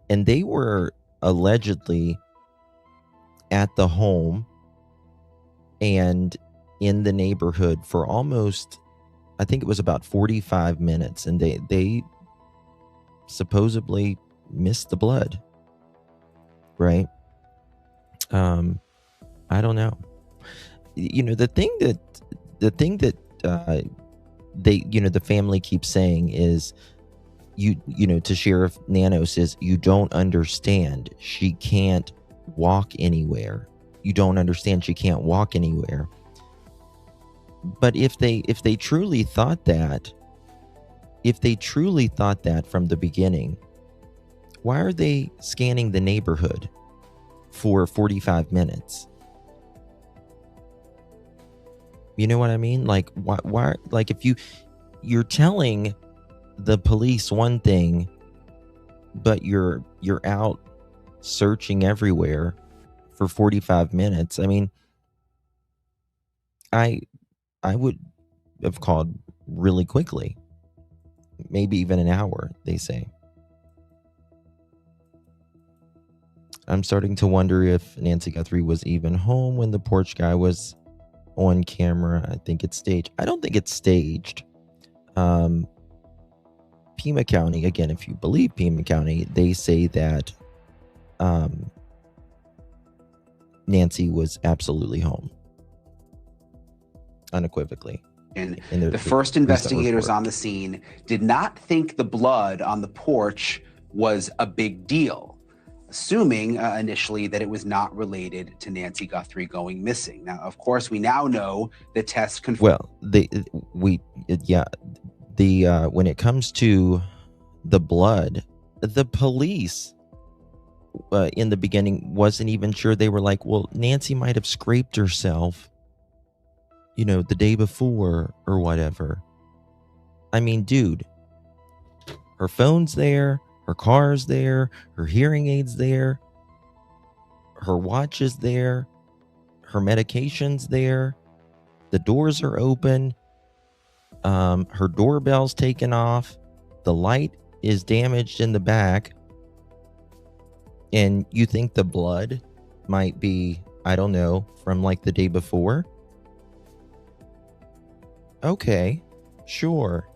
they were allegedly at the home and in the neighborhood for almost, I think it was about 45 minutes, and they supposedly missed the blood, right? I don't know. The thing that they, the family keeps saying is, to Sheriff Nanos is, you don't understand. She can't walk anywhere. You don't understand. She can't walk anywhere. But if they truly thought that, from the beginning, why are they scanning the neighborhood for 45 minutes? You know what I mean? Like, why like, if you're telling the police one thing, but you're out searching everywhere for 45 minutes. I mean, I would have called really quickly. Maybe even an hour, they say. I'm starting to wonder if Nancy Guthrie was even home when the porch guy was on camera. I think it's staged. I don't think it's staged. Pima County, again, if you believe Pima County, they say that Nancy was absolutely home. Unequivocally. And the first investigators on the scene did not think the blood on the porch was a big deal, assuming initially that it was not related to Nancy Guthrie going missing. Now, of course, we now know the test confirmed. Well, when it comes to the blood, the police in the beginning wasn't even sure. They were like, well, Nancy might have scraped herself, the day before or whatever. I mean, dude, her phone's there, her car's there, her hearing aid's there, her watch is there, her medication's there, the doors are open, her doorbell's taken off, the light is damaged in the back, and you think the blood might be, I don't know, from like the day before? Okay, sure.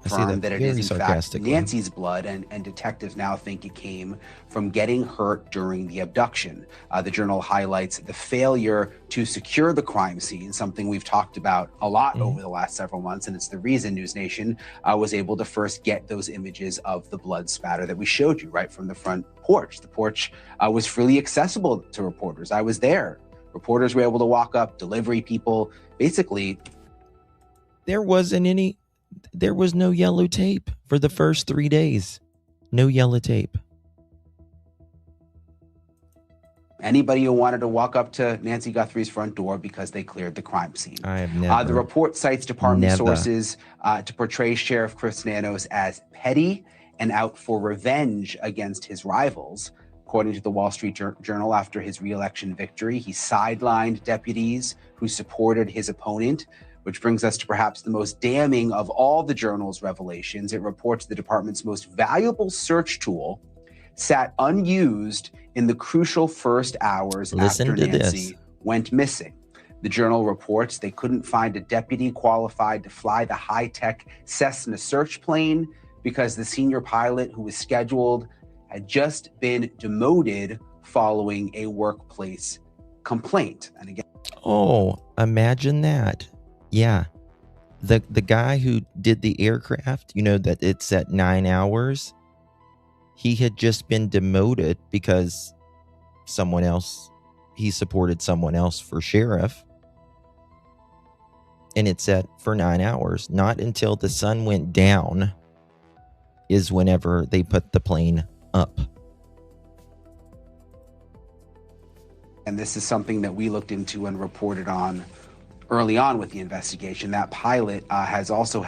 Confirmed that it is in fact Nancy's blood, and detectives now think it came from getting hurt during the abduction. The journal highlights the failure to secure the crime scene, something we've talked about a lot over the last several months, and it's the reason News Nation was able to first get those images of the blood spatter that we showed you right from the front porch. The porch was freely accessible to reporters. I was there. Reporters were able to walk up, delivery people, basically. There was no yellow tape for the first 3 days. No yellow tape. Anybody who wanted to walk up to Nancy Guthrie's front door because they cleared the crime scene. I have never. The report cites department sources to portray Sheriff Chris Nanos as petty and out for revenge against his rivals. According to the Wall Street Journal, after his re-election victory, he sidelined deputies who supported his opponent, which brings us to perhaps the most damning of all the journal's revelations. It reports the department's most valuable search tool sat unused in the crucial first hours after Nancy went missing. The journal reports they couldn't find a deputy qualified to fly the high-tech Cessna search plane because the senior pilot who was scheduled had just been demoted following a workplace complaint. And again, imagine that. Yeah. The guy who did the aircraft, that it's at 9 hours, he had just been demoted because he supported someone else for sheriff. And it's set for 9 hours. Not until the sun went down is whenever they put the plane up. And this is something that we looked into and reported on early on with the investigation. That pilot had also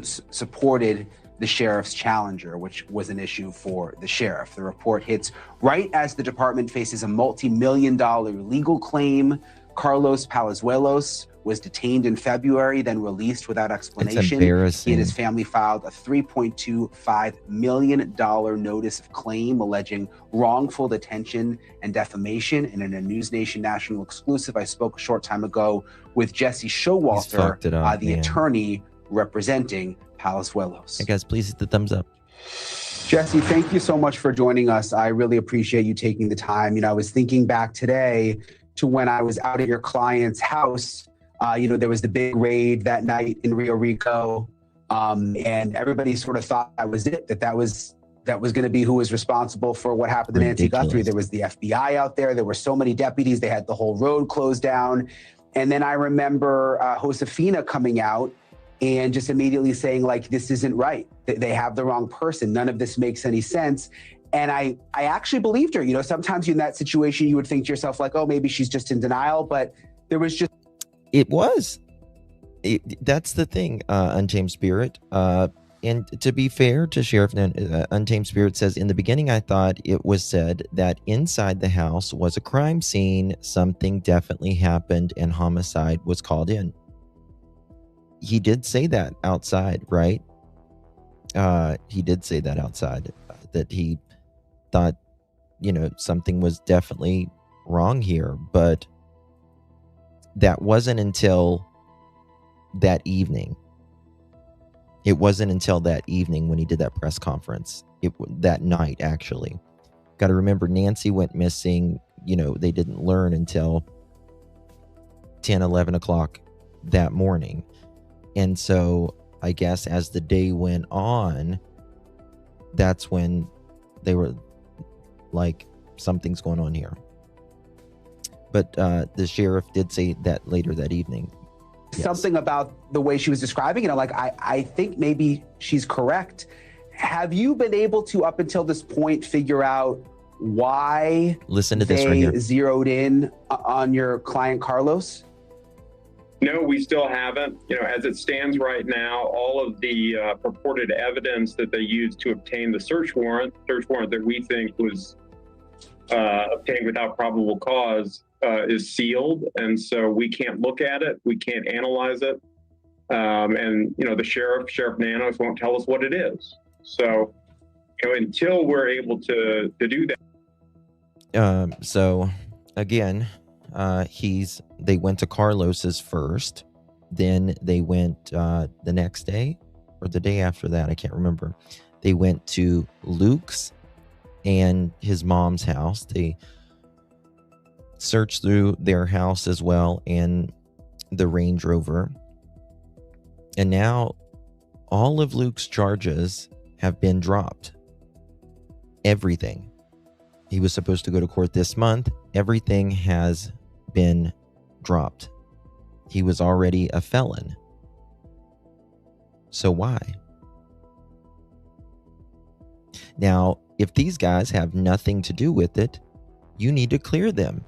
supported the sheriff's Challenger, which was an issue for the sheriff. The report hits right as the department faces a multi-million-dollar legal claim. Carlos Palazuelos was detained in February, then released without explanation. It's embarrassing. He and his family filed a $3.25 million notice of claim alleging wrongful detention and defamation. And in a News Nation national exclusive, I spoke a short time ago with Jesse Showalter, the attorney representing Palazuelos. Hey guys, please hit the thumbs up. Jesse, thank you so much for joining us. I really appreciate you taking the time. I was thinking back today to when I was out at your client's house. There was the big raid that night in Rio Rico, and everybody sort of thought that was it, that was going to be who was responsible for what happened to Nancy Guthrie. There was the FBI out there. There were so many deputies. They had the whole road closed down. And then I remember Josefina coming out and just immediately saying, like, this isn't right. They have the wrong person. None of this makes any sense. And I actually believed her. You know, sometimes in that situation, you would think to yourself, like, oh, maybe she's just in denial. But there was just... That's the thing, Untamed Spirit. And to be fair to Sheriff Untamed Spirit says, in the beginning, I thought it was said that inside the house was a crime scene. Something definitely happened and homicide was called in. He did say that outside, right? He did say that outside, that he thought, you know, something was definitely wrong here. But that wasn't until that evening. It wasn't until that evening when he did that press conference. That night, actually. Got to remember, Nancy went missing. You know, they didn't learn until 10, 11 o'clock that morning. And so I guess as the day went on, that's when they were like, something's going on here. But the sheriff did say that later that evening. Yes. Something about the way she was describing it. I'm like, I think maybe she's correct. Have you been able to, up until this point, figure out why Listen to this right here. Zeroed in on your client, Carlos? No, we still haven't. You know, as it stands right now, all of the purported evidence that they used to obtain the search warrant that we think was obtained without probable cause, is sealed, and so we can't look at it, we can't analyze it, and you know, the Sheriff Nanos won't tell us what it is. So, you know, until we're able to do that. So again, they went to Carlos's first, then they went the next day or the day after that, I can't remember. They went to Luke's and his mom's house. They searched through their house as well and the Range Rover. And now all of Luke's charges have been dropped. Everything. He was supposed to go to court this month. Everything has been dropped. He was already a felon. So why? Now, if these guys have nothing to do with it, you need to clear them.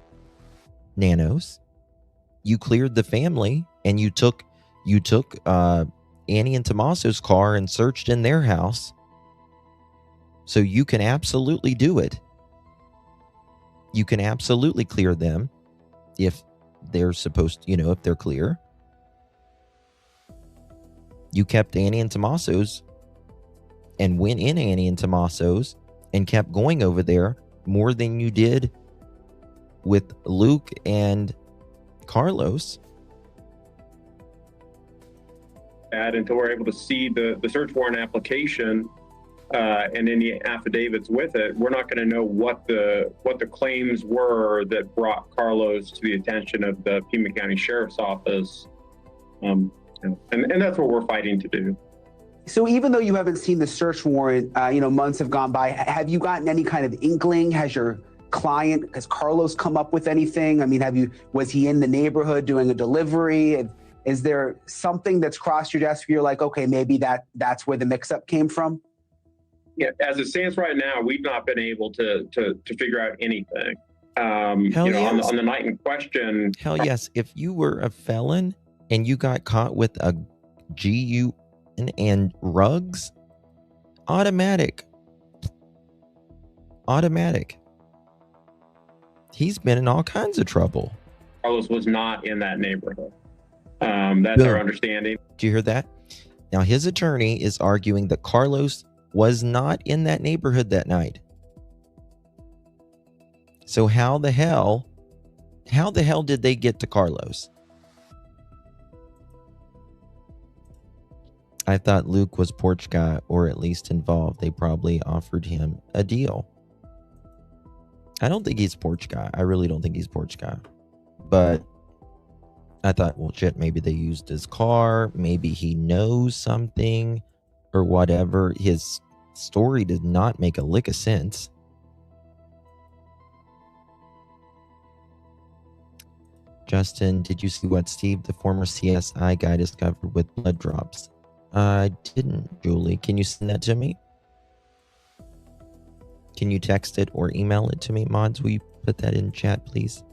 Nanos, you cleared the family and you took Annie and Tommaso's car and searched in their house. So you can absolutely do it. You can absolutely clear them if they're supposed to, you know, if they're clear. You kept Annie and Tommaso's and went in Annie and Tommaso's and kept going over there more than you did with Luke and Carlos. Until we're able to see the search warrant application and any affidavits with it, we're not going to know what the claims were that brought Carlos to the attention of the Pima County Sheriff's Office. And that's what we're fighting to do. So even though you haven't seen the search warrant, you know, months have gone by, have you gotten any kind of inkling? Has your client, has Carlos come up with anything? I mean, was he in the neighborhood doing a delivery? Is there something that's crossed your desk where you're like, okay, maybe that's where the mix-up came from? Yeah, as it stands right now, we've not been able to figure out anything. Hell you know, yes. on the night in question. Hell yes. If you were a felon and you got caught with a GU and rugs, automatic. He's been in all kinds of trouble. Carlos was not in that neighborhood. That's our understanding. Do you hear that? Now his attorney is arguing that Carlos was not in that neighborhood that night. So how the hell did they get to Carlos? I thought Luke was porch guy, or at least involved. They probably offered him a deal. I don't think he's porch guy. I really don't think he's porch guy. But I thought, well, shit, maybe they used his car. Maybe he knows something or whatever. His story did not make a lick of sense. Justin, did you see what Steve, the former CSI guy, discovered with blood drops? I didn't, Julie. Can you send that to me? Can you text it or email it to me, mods? Will you put that in chat, please?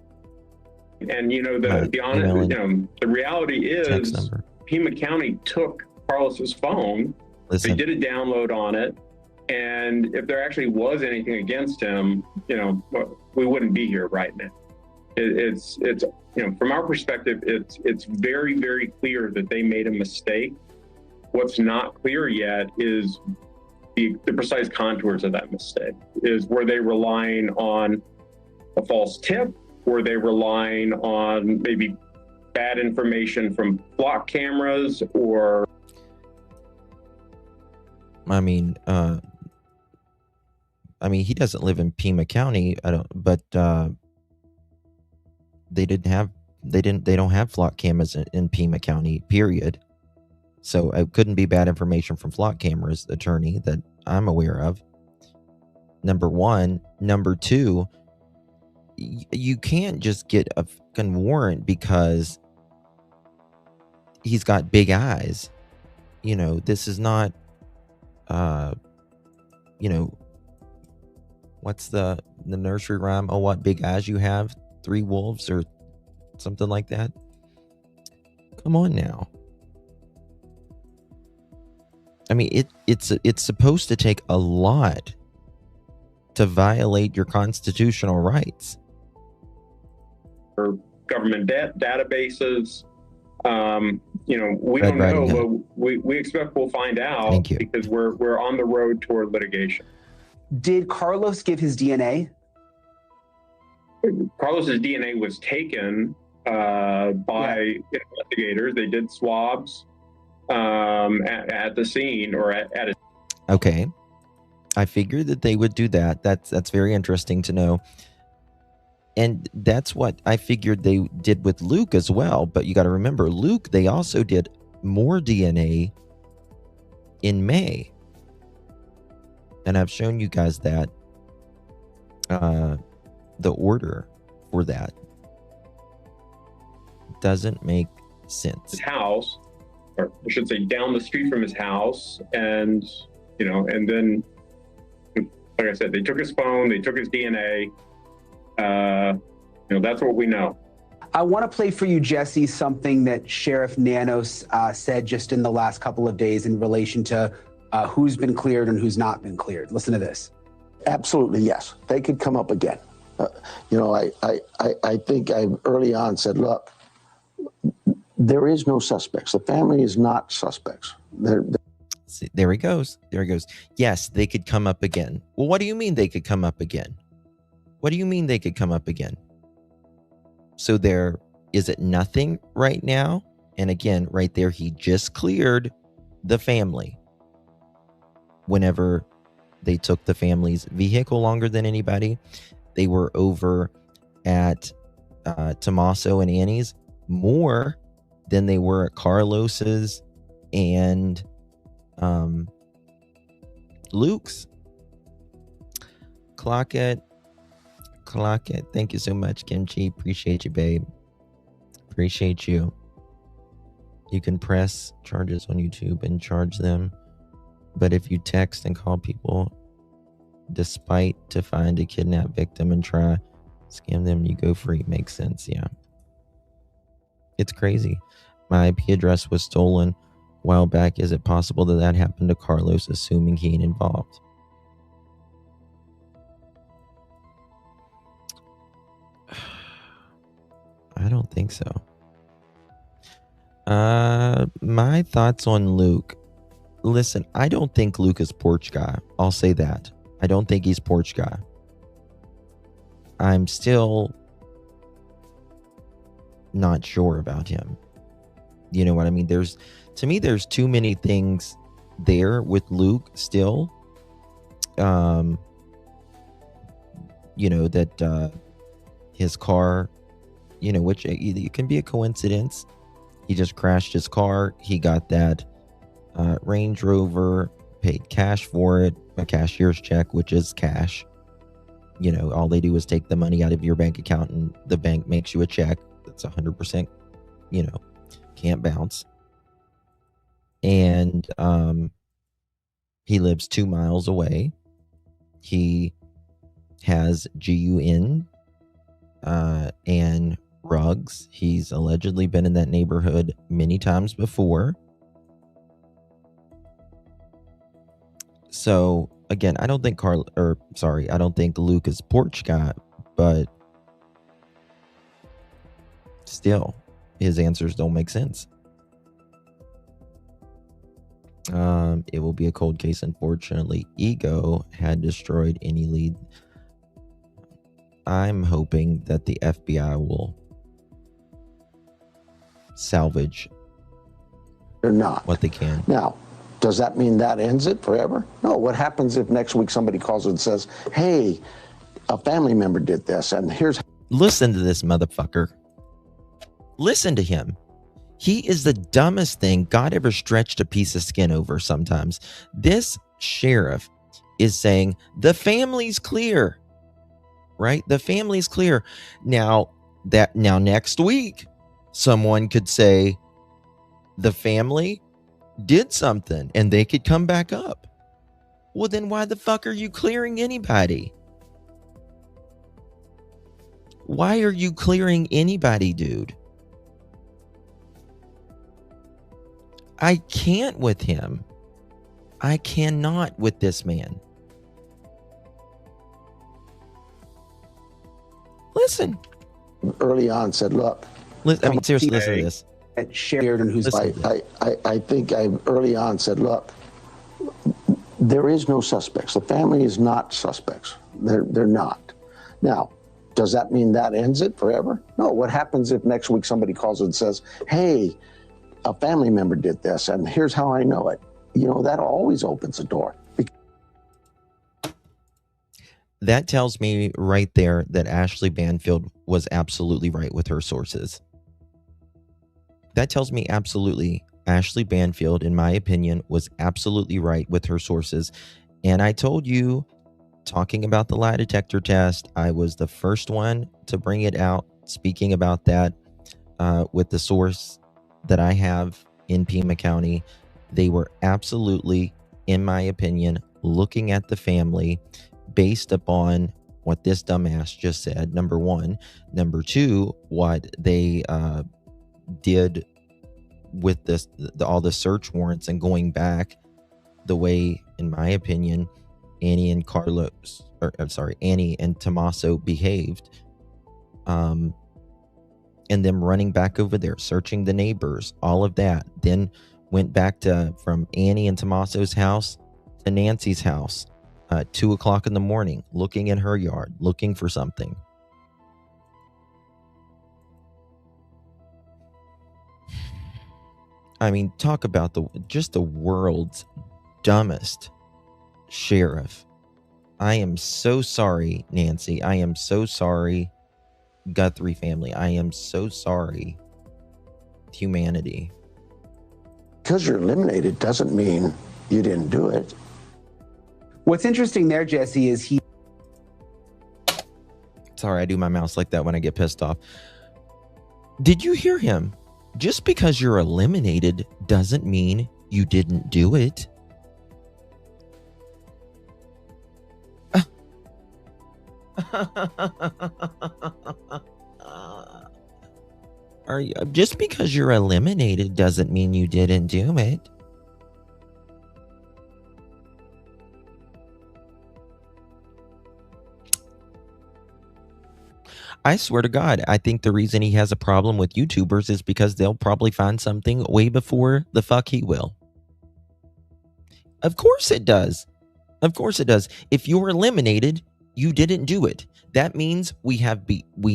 And the reality is, Pima County took Carlos's phone. Listen. They did a download on it, and if there actually was anything against him, we wouldn't be here right now. It's from our perspective, it's very, very clear that they made a mistake. What's not clear yet is the precise contours of that mistake. Were they relying on a false tip? Were they relying on maybe bad information from flock cameras? Or I mean, he doesn't live in Pima County. But they don't have flock cameras in Pima County, period. So it couldn't be bad information from flock cameras, attorney, that I'm aware of. Number one. Number two, you can't just get a fucking warrant because he's got big eyes. This is not, what's the nursery rhyme? Oh, what big eyes you have? 3 wolves or something like that. Come on now. I mean, it's supposed to take a lot to violate your constitutional rights. Or government databases. We don't know, but we expect we'll find out because we're on the road toward litigation. Did Carlos give his DNA? Carlos's DNA was taken by investigators. They did swabs at the scene or at a... Okay. I figured that they would do that. That's very interesting to know. And that's what I figured they did with Luke as well. But you got to remember, Luke, they also did more DNA in May. And I've shown you guys that, the order for that doesn't make sense. His house, or I should say down the street from his house. And, and then, like I said, they took his phone, they took his DNA. That's what we know. I want to play for you, Jesse, something that Sheriff Nanos said just in the last couple of days in relation to who's been cleared and who's not been cleared. Listen to this. Absolutely, yes. They could come up again. I think I early on said, look, there is no suspects. The family is not suspects. See, there he goes. Yes, they could come up again. Well, what do you mean they could come up again? What do you mean they could come up again? So is it nothing right now? And again, right there, he just cleared the family. Whenever they took the family's vehicle longer than anybody, they were over at Tommaso and Annie's more than they were at Carlos's and Luke's. Clock it. Thank you so much, Kimchi. Appreciate you, babe. Appreciate you. You can press charges on YouTube and charge them. But if you text and call people despite to find a kidnapped victim and try scam them, you go free. Makes sense, yeah. It's crazy. My IP address was stolen a while back. Is it possible that happened to Carlos, assuming he ain't involved? I don't think so. My thoughts on Luke. Listen, I don't think Luke is porch guy. I'll say that. I don't think he's porch guy. I'm still not sure about him. You know what I mean? To me, there's too many things there with Luke still. That his car, which it can be a coincidence. He just crashed his car. He got that Range Rover, paid cash for it, a cashier's check, which is cash. All they do is take the money out of your bank account and the bank makes you a check that's 100%, can't bounce. And he lives 2 miles away. He has GUN and rugs. He's allegedly been in that neighborhood many times before. So again, I don't think I don't think Luke is porch guy, but still, his answers don't make sense. It will be a cold case. Unfortunately, ego had destroyed any lead. I'm hoping that the FBI will salvage They're not. what they can. Now, does that mean that ends it forever? No. What happens if next week somebody calls and says, hey, a family member did this, and here's... Listen to this motherfucker. Listen to him. He is the dumbest thing God ever stretched a piece of skin over sometimes. This sheriff is saying, the family's clear. Right? The family's clear. Now next week, someone could say the family did something and they could come back up. Well, then why the fuck are you clearing anybody? Why are you clearing anybody, dude? I can't with him. I cannot with this man. Listen. Early on said, look. I mean, seriously, listen to this. Sheridan, who's I think I early on said, look, there is no suspects. The family is not suspects. They're not. Now, does that mean that ends it forever? No. What happens if next week somebody calls and says, hey, a family member did this, and here's how I know it? That always opens a door. That tells me right there that Ashley Banfield was absolutely right with her sources. That tells me absolutely Ashley Banfield, in my opinion, was absolutely right with her sources. And I told you, talking about the lie detector test, I was the first one to bring it out, speaking about that with the source that I have in Pima County. They were absolutely, in my opinion, looking at the family based upon what this dumbass just said, number one. Number two, what they did with all the search warrants and going back the way, in my opinion, Annie and Tommaso behaved. And them running back over there, searching the neighbors, all of that. Then went back from Annie and Tommaso's house to Nancy's house, 2 o'clock in the morning, looking in her yard, looking for something. I mean, talk about the world's dumbest sheriff. I am so sorry, Nancy. I am so sorry, Guthrie family. I am so sorry, humanity. Because you're eliminated doesn't mean you didn't do it. What's interesting there, Jesse, is Sorry, I do my mouse like that when I get pissed off. Did you hear him? Just because you're eliminated doesn't mean you didn't do it. Just because you're eliminated doesn't mean you didn't do it. I swear to God, I think the reason he has a problem with YouTubers is because they'll probably find something way before the fuck he will. Of course it does. Of course it does. If you're eliminated, you didn't do it. That means we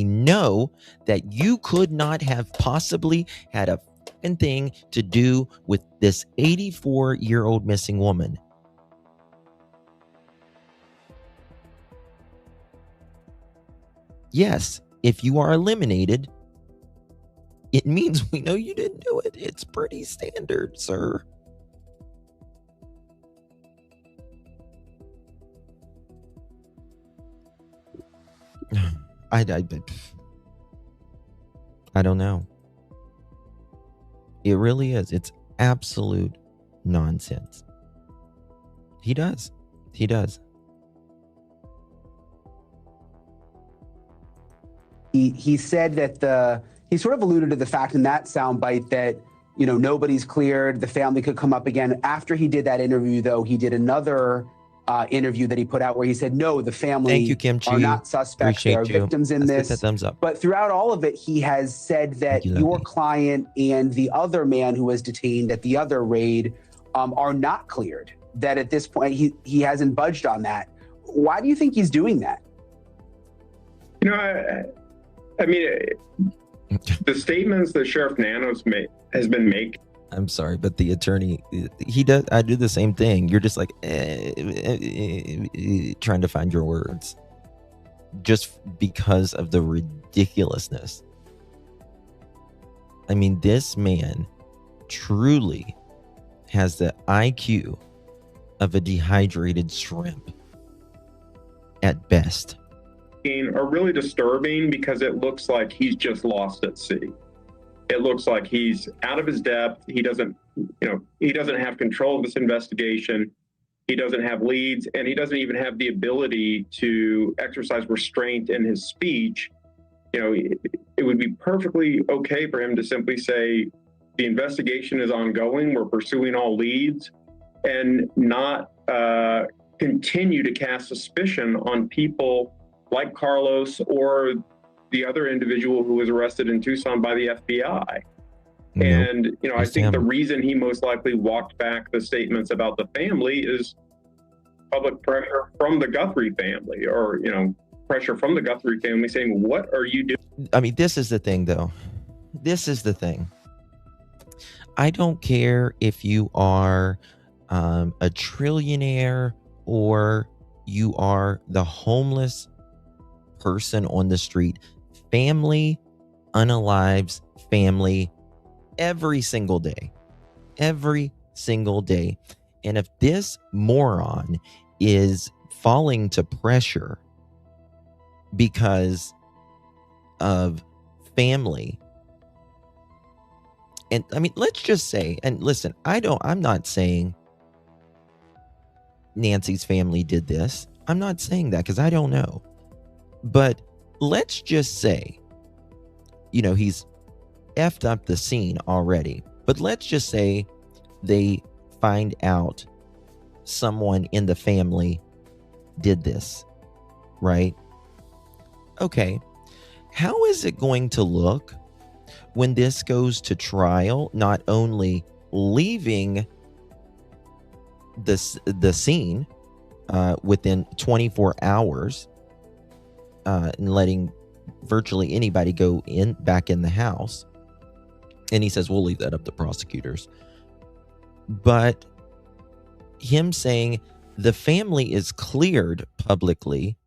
know that you could not have possibly had a fucking thing to do with this 84-year-old missing woman. Yes, if you are eliminated, it means we know you didn't do it. It's pretty standard, sir. I don't know. It really is. It's absolute nonsense. He does. He does. He said that he sort of alluded to the fact in that soundbite that, you know, nobody's cleared, the family could come up again. After he did that interview, though, he did another interview that he put out where he said, no, the family Thank you, Kimchi. are not suspects. They are Appreciate you. victims in Let's get this. that thumbs up. But throughout all of it, he has said that you, your Lucky. client and the other man who was detained at the other raid are not cleared. That at this point, he hasn't budged on that. Why do you think he's doing that? You know, I mean, the statements that Sheriff Nanos has been making. I'm sorry, but the attorney, he does. I do the same thing. You're just like trying to find your words, just because of the ridiculousness. I mean, this man truly has the IQ of a dehydrated shrimp at best. Are really disturbing because it looks like he's just lost at sea. It looks like he's out of his depth. He doesn't have control of this investigation. He doesn't have leads, and he doesn't even have the ability to exercise restraint in his speech. You know, it would be perfectly okay for him to simply say, the investigation is ongoing, we're pursuing all leads, and not continue to cast suspicion on people like Carlos or the other individual who was arrested in Tucson by the FBI. Nope. And, you know, I think him. the reason he most likely walked back the statements about the family is public pressure from the Guthrie family, or, you know, pressure from the Guthrie family saying, what are you doing? I mean, this is the thing, though. This is the thing. I don't care if you are a trillionaire or you are the homeless person on the street. Family unalives family every single day. Every single day. And if this moron is falling to pressure because of family, and I mean, let's just say, and listen, I'm not saying Nancy's family did this. I'm not saying that because I don't know. But let's just say, you know, he's effed up the scene already. But let's just say they find out someone in the family did this, right? Okay. How is it going to look when this goes to trial, not only leaving the scene within 24 hours, and letting virtually anybody go back in the house. And he says, we'll leave that up to prosecutors. But him saying the family is cleared publicly,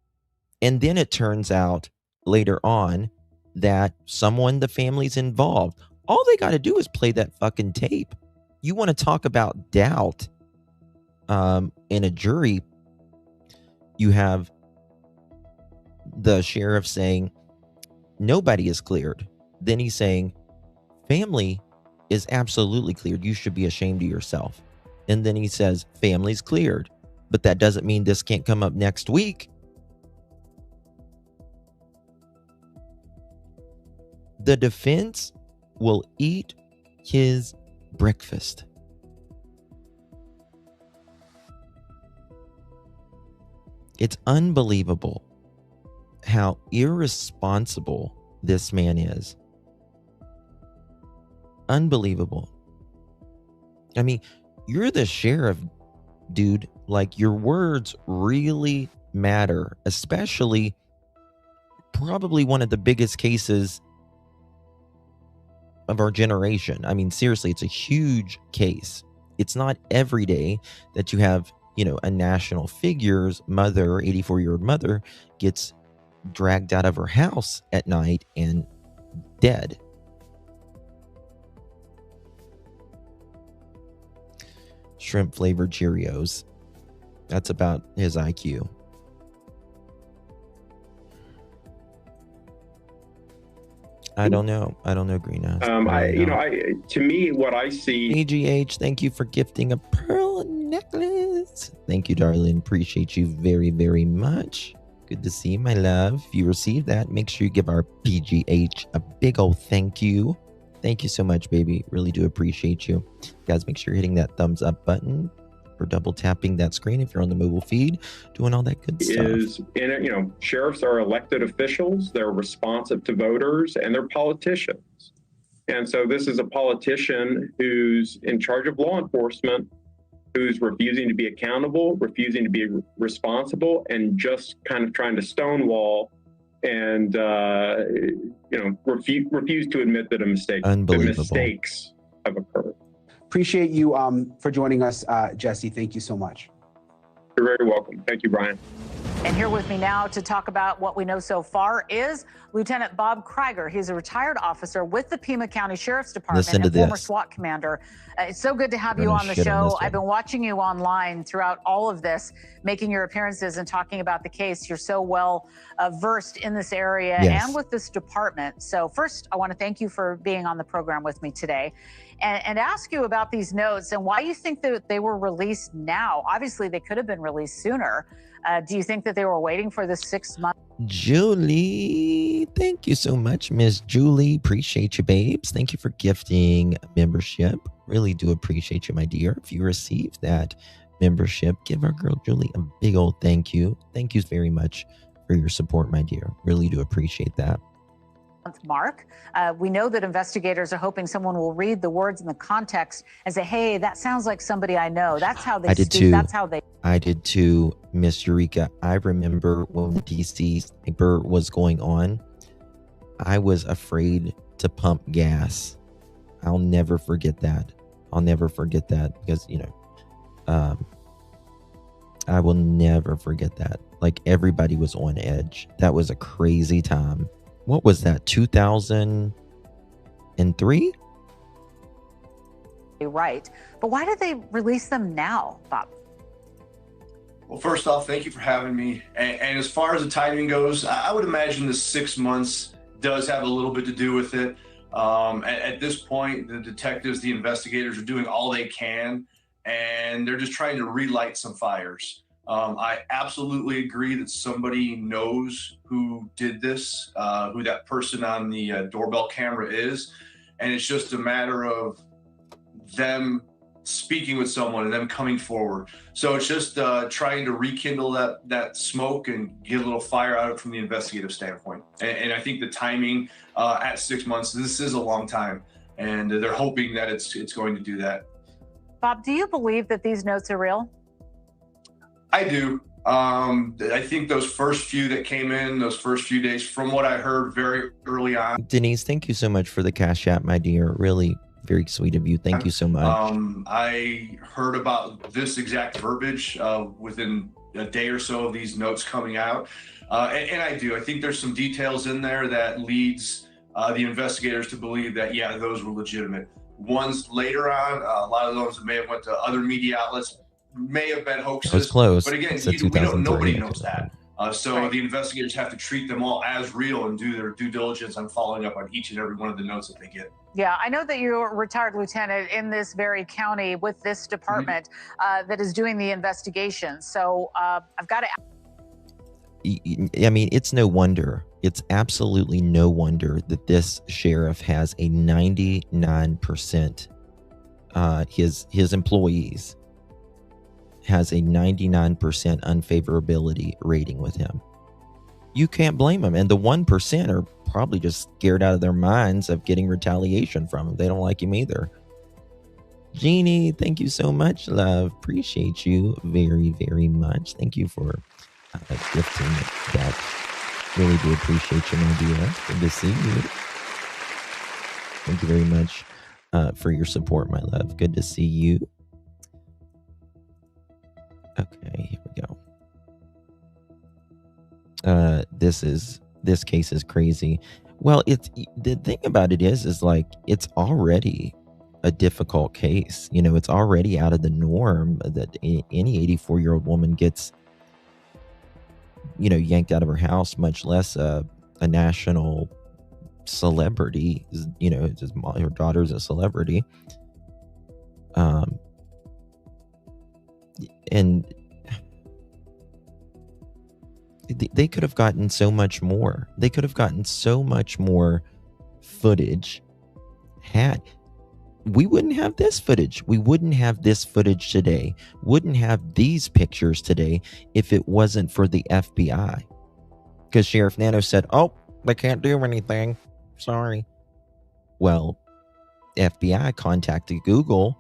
and then it turns out later on that someone, the family's involved. All they got to do is play that fucking tape. You want to talk about doubt in a jury? You have the sheriff saying nobody is cleared. Then he's saying family is absolutely cleared. You should be ashamed of yourself. And then he says family's cleared, but that doesn't mean this can't come up next week. The defense will eat his breakfast. It's unbelievable how irresponsible this man is. Unbelievable. I mean, you're the sheriff, dude. Like, your words really matter, especially probably one of the biggest cases of our generation. I mean, seriously, it's a huge case. It's not every day that you have, you know, a national figure's mother, 84-year-old mother, gets dragged out of her house at night and dead. Shrimp flavored Cheerios. That's about his IQ. I don't know. I don't know, Greenhouse. To me, what I see. AGH, thank you for gifting a pearl necklace. Thank you, darling. Appreciate you very, very much. Good to see you, my love. If you received that, make sure you give our PGH a big old thank you. Thank you so much, baby. Really do appreciate you. Guys, make sure you're hitting that thumbs up button or double tapping that screen if you're on the mobile feed, doing all that good stuff. Sheriffs are elected officials. They're responsive to voters, and they're politicians. And so this is a politician who's in charge of law enforcement, who's refusing to be accountable, refusing to be responsible, and just kind of trying to stonewall and refuse to admit that the mistakes have occurred. Appreciate you for joining us, Jesse. Thank you so much. You're very welcome. Thank you, Brian. And here with me now to talk about what we know so far is Lieutenant Bob Krieger. He's a retired officer with the Pima County Sheriff's Department and former SWAT commander. It's so good to have you on the show. I've been watching you online throughout all of this, making your appearances and talking about the case. You're so well versed in this area and with this department. So first, I want to thank you for being on the program with me today and ask you about these notes and why you think that they were released now. Obviously, they could have been released sooner. Do you think that they were waiting for the 6 months? Julie, thank you so much, Miss Julie. Appreciate you, babes. Thank you for gifting membership. Really do appreciate you, my dear. If you received that membership, give our girl Julie a big old thank you. Thank you very much for your support, my dear. Really do appreciate that. Mark. We know that investigators are hoping someone will read the words in the context and say, hey, that sounds like somebody I know. That's how they speak. That's how they. I did too, Miss Eureka. I remember when the DC sniper was going on, I was afraid to pump gas. I'll never forget that. Because, I will never forget that. Like, everybody was on edge. That was a crazy time. What was that, 2003? Right. But why did they release them now, Bob? Well, first off, thank you for having me. And as far as the timing goes, I would imagine the 6 months does have a little bit to do with it. At this point, the detectives, the investigators are doing all they can, and they're just trying to relight some fires. I absolutely agree that somebody knows who did this, who that person on the doorbell camera is. And it's just a matter of them speaking with someone and them coming forward. So it's just trying to rekindle that smoke and get a little fire out of it from the investigative standpoint. And I think the timing at 6 months, this is a long time. And they're hoping that it's going to do that. Bob, do you believe that these notes are real? I do. I think those first few that came in, those first few days, from what I heard very early on. Denise, thank you so much for the Cash App, my dear. Really very sweet of you. Thank you so much. I heard about this exact verbiage within a day or so of these notes coming out. And I do. I think there's some details in there that leads the investigators to believe that, yeah, those were legitimate. Ones later on, a lot of those that may have went to other media outlets, may have been hoaxes. That was close. But again, nobody knows that. So the investigators have to treat them all as real and do their due diligence on following up on each and every one of the notes that they get. Yeah, I know that you're a retired lieutenant in this very county with this department that is doing the investigation. So I've got to. I mean, it's no wonder. It's absolutely no wonder that this sheriff has a 99%. His employees has a 99% unfavorability rating with him. You can't blame him. And the 1% are probably just scared out of their minds of getting retaliation from him. They don't like him either. Jeannie, thank you so much, love. Appreciate you very, very much. Thank you for gifting that. Really do appreciate you, my dear. Good to see you. Thank you very much for your support, my love. Good to see you. Okay, here we go. This case is crazy. Well, the thing about it is like it's already a difficult case. You know, it's already out of the norm that any 84-year-old woman gets, yanked out of her house, much less a national celebrity, you know, her daughter's a celebrity. And they could have gotten so much more. They could have gotten so much more footage. We wouldn't have this footage. We wouldn't have this footage today. Wouldn't have these pictures today if it wasn't for the FBI. Because Sheriff Nano said, oh, they can't do anything. Sorry. Well, FBI contacted Google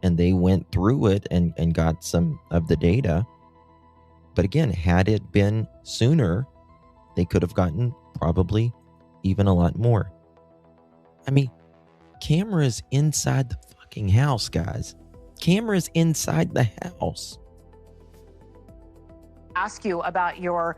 and they went through it and got some of the data. But again, had it been sooner, they could have gotten probably even a lot more. I mean, cameras inside the fucking house, guys. Cameras inside the house. Ask you about your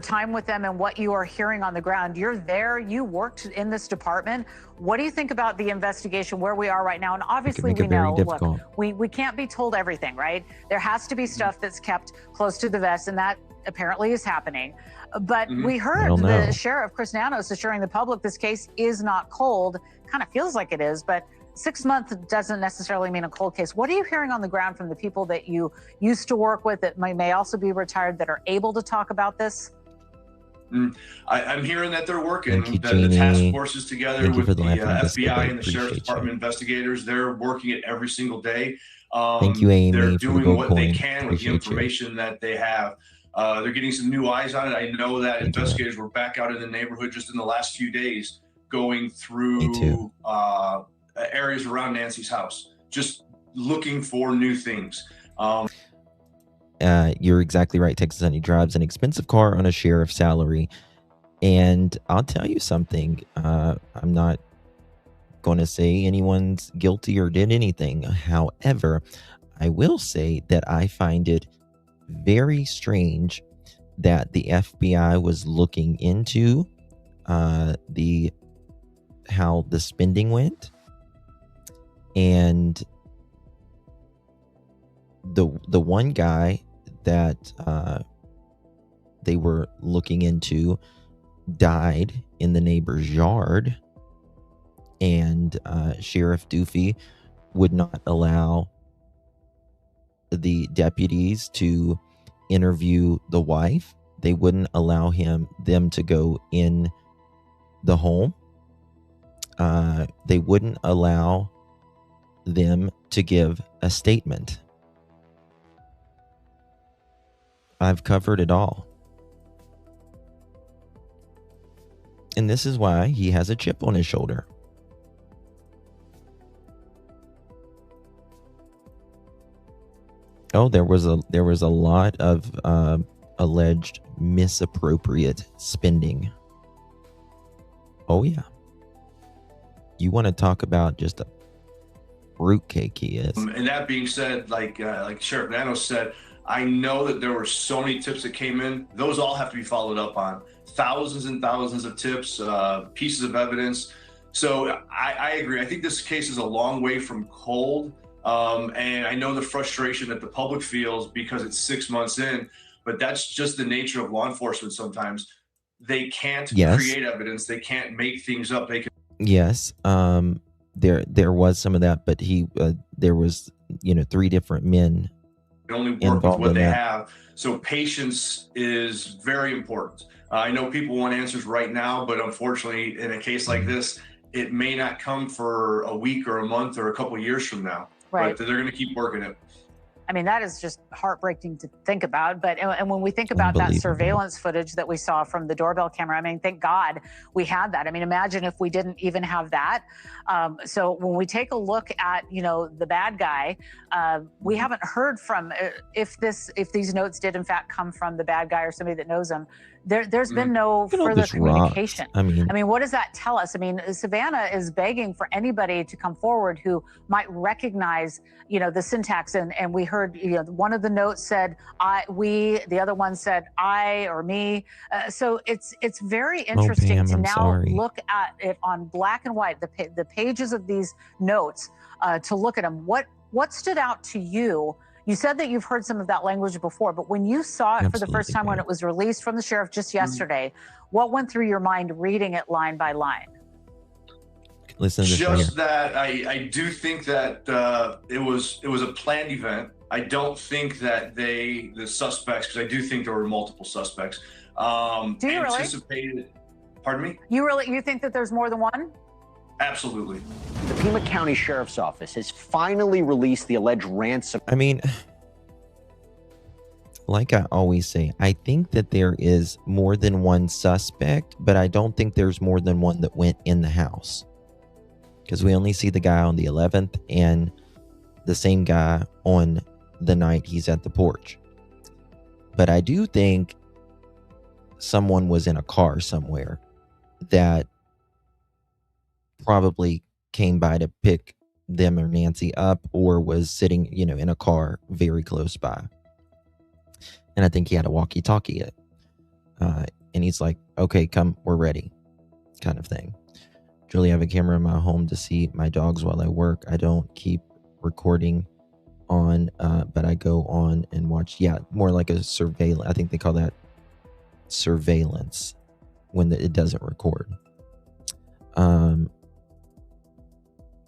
time with them and what you are hearing on the ground. You're there. You worked in this department. What do you think about the investigation where we are right now? And obviously we know, look, we can't be told everything, right? There has to be stuff that's kept close to the vest, and that apparently is happening. But we heard the sheriff, Chris Nanos, assuring the public this case is not cold. Kind of feels like it is, but 6 months doesn't necessarily mean a cold case. What are you hearing on the ground from the people that you used to work with that may also be retired that are able to talk about this? I'm hearing that they're working. The task forces together with the FBI and the Sheriff's Department investigators. They're working it every single day. Thank you, Amy. They're doing what they can with the information that they have. They're getting some new eyes on it. I know that investigators were back out in the neighborhood just in the last few days going through areas around Nancy's house, just looking for new things. You're exactly right. Texas Honey drives an expensive car on a sheriff's salary. And I'll tell you something. I'm not going to say anyone's guilty or did anything. However, I will say that I find it very strange that the FBI was looking into how the spending went. And the one guy that they were looking into died in the neighbor's yard, and Sheriff Doofy would not allow the deputies to interview the wife. They wouldn't allow them to go in the home. They wouldn't allow them to give a statement. I've covered it all. And this is why he has a chip on his shoulder. Oh, there was a lot of alleged misappropriate spending. Oh yeah. You want to talk about just a fruitcake he is. And that being said, like Sheriff Nanos said, I know that there were so many tips that came in. Those all have to be followed up on. Thousands and thousands of tips, pieces of evidence. So I agree. I think this case is a long way from cold. And I know the frustration that the public feels because it's 6 months in, but that's just the nature of law enforcement sometimes. They can't create evidence. They can't make things up. They can. Yes. There was some of that, but there was 3 different men only work with what they have. So patience is very important. I know people want answers right now, but unfortunately, in a case like this, it may not come for a week or a month or a couple of years from now. Right. But they're going to keep working it. I mean, that is just heartbreaking to think about. But and when we think about that surveillance footage that we saw from the doorbell camera, I mean, thank God we had that. I mean, imagine if we didn't even have that. So when we take a look at, the bad guy, we haven't heard from if these notes did in fact come from the bad guy or somebody that knows him. There's been no further communication. I mean, what does that tell us? I mean, Savannah is begging for anybody to come forward who might recognize, the syntax. And we heard, one of the notes said, we, the other one said, I or me. So it's very interesting to now look at it on black and white, the pages of these notes, to look at them. What stood out to you? You said that you've heard some of that language before, but when you saw it for the first time when it was released from the sheriff just yesterday, what went through your mind reading it line by line? Listen to this right here. Just that I do think that it was a planned event. I don't think that the suspects, because I do think there were multiple suspects, Do you anticipated. really? Pardon me? You think that there's more than one? Absolutely. The Pima County Sheriff's Office has finally released the alleged ransom. I mean, like I always say, I think that there is more than one suspect, but I don't think there's more than one that went in the house. Because we only see the guy on the 11th and the same guy on the night he's at the porch. But I do think someone was in a car somewhere that probably came by to pick them or Nancy up, or was sitting, in a car very close by. And I think he had a walkie-talkie and he's like, okay, come, we're ready, kind of thing. Julie, I have a camera in my home to see my dogs while I work. I don't keep recording on, but I go on and watch. Yeah, more like a surveillance. I think they call that surveillance when it doesn't record.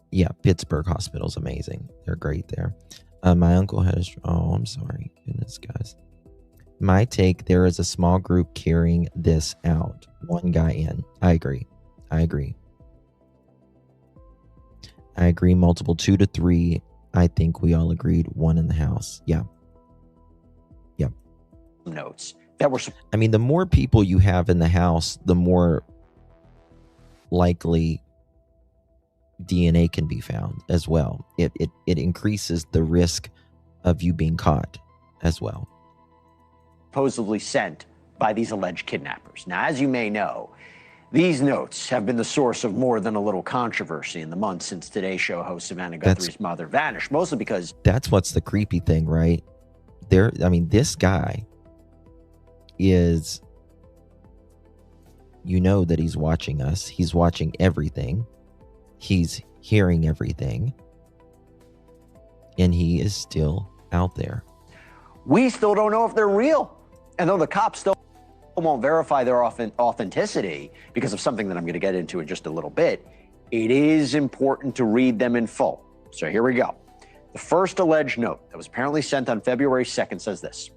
Yeah, Pittsburgh Hospital's amazing. They're great there. My uncle had I'm sorry. Goodness, guys. My take, there is a small group carrying this out. One guy in. I agree. Multiple 2 to 3. I think we all agreed 1 in the house. Yeah. Notes that were. I mean, the more people you have in the house, the more likely DNA can be found as well. It increases the risk of you being caught as well. Supposedly sent by these alleged kidnappers. Now, as you may know, these notes have been the source of more than a little controversy in the months since Today Show host Savannah Guthrie's mother vanished, mostly because... That's what's the creepy thing, right? This guy is... that he's watching us. He's watching everything. He's hearing everything. And he is still out there. We still don't know if they're real. And though the cops still won't verify their authenticity because of something that I'm going to get into in just a little bit, it is important to read them in full. So here we go. The first alleged note that was apparently sent on February 2nd says this.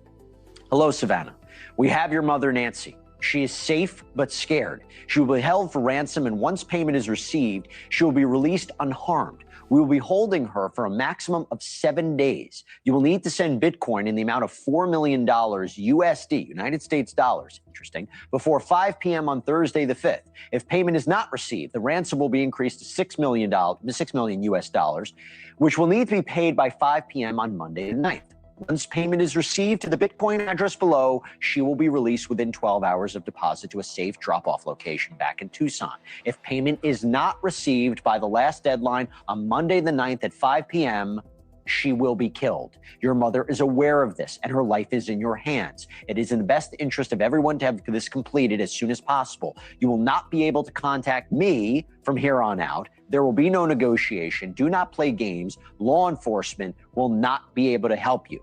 Hello, Savannah. We have your mother, Nancy. She is safe but scared. She will be held for ransom, and once payment is received, she will be released unharmed. We will be holding her for a maximum of 7 days. You will need to send Bitcoin in the amount of $4 million USD, United States dollars, interesting, before 5 p.m. on Thursday the 5th. If payment is not received, the ransom will be increased to $6 million US dollars, which will need to be paid by 5 p.m. on Monday the 9th. Once payment is received to the Bitcoin address below, she will be released within 12 hours of deposit to a safe drop-off location back in Tucson. If payment is not received by the last deadline on Monday the 9th at 5 p.m., she will be killed. Your mother is aware of this, and her life is in your hands. It is in the best interest of everyone to have this completed as soon as possible. You will not be able to contact me from here on out. There will be no negotiation. Do not play games. Law enforcement will not be able to help you.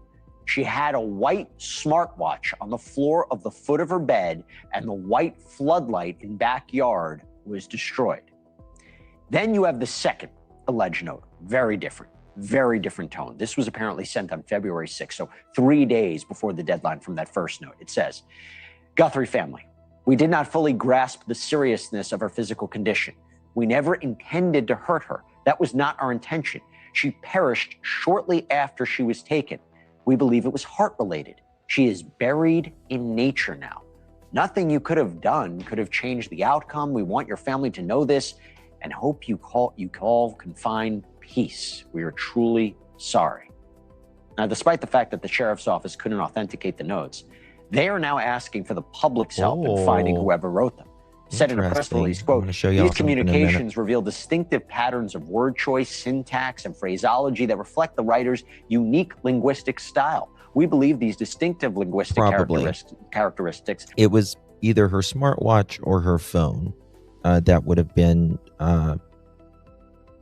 She had a white smartwatch on the floor of the foot of her bed, and the white floodlight in backyard was destroyed. Then you have the second alleged note. Very different tone. This was apparently sent on February 6th, so 3 days before the deadline from that first note. It says, Guthrie family, we did not fully grasp the seriousness of her physical condition. We never intended to hurt her. That was not our intention. She perished shortly after she was taken. We believe it was heart-related. She is buried in nature now. Nothing you could have done could have changed the outcome. We want your family to know this and hope you can find peace. We are truly sorry. Now, despite the fact that the sheriff's office couldn't authenticate the notes, they are now asking for the public's help in finding whoever wrote them. Said in a press release, quote, these communications reveal distinctive patterns of word choice, syntax, and phraseology that reflect the writer's unique linguistic style. We believe these distinctive linguistic characteristics. It was either her smartwatch or her phone that would have been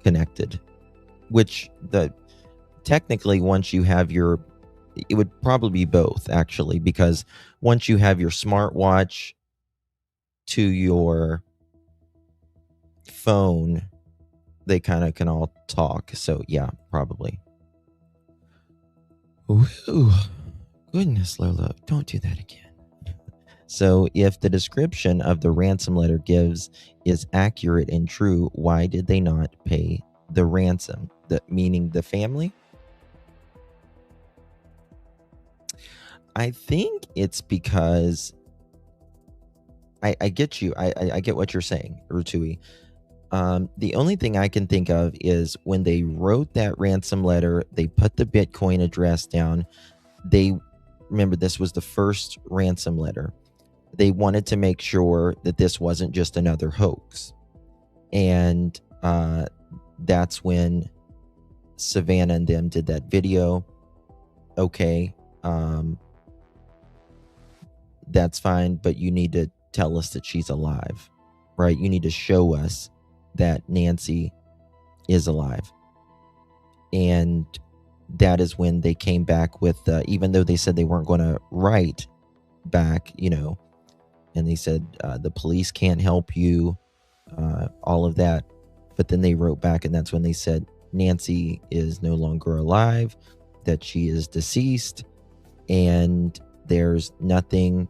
connected, which technically once you have it would probably be both, actually, because once you have your smartwatch to your phone, they kind of can all talk. So yeah, probably. Ooh, goodness, Lola, don't do that again. So if the description of the ransom letter gives is accurate and true, why did they not pay the ransom? Meaning the family? I think it's because I get you. I get what you're saying, Rutui. The only thing I can think of is when they wrote that ransom letter, they put the Bitcoin address down. Remember, this was the first ransom letter. They wanted to make sure that this wasn't just another hoax. And that's when Savannah and them did that video. Okay, that's fine, but you need to tell us that she's alive, right? You need to show us that Nancy is alive. And that is when they came back with, even though they said they weren't going to write back, and they said the police can't help you, all of that. But then they wrote back, and that's when they said Nancy is no longer alive, that she is deceased, and there's nothing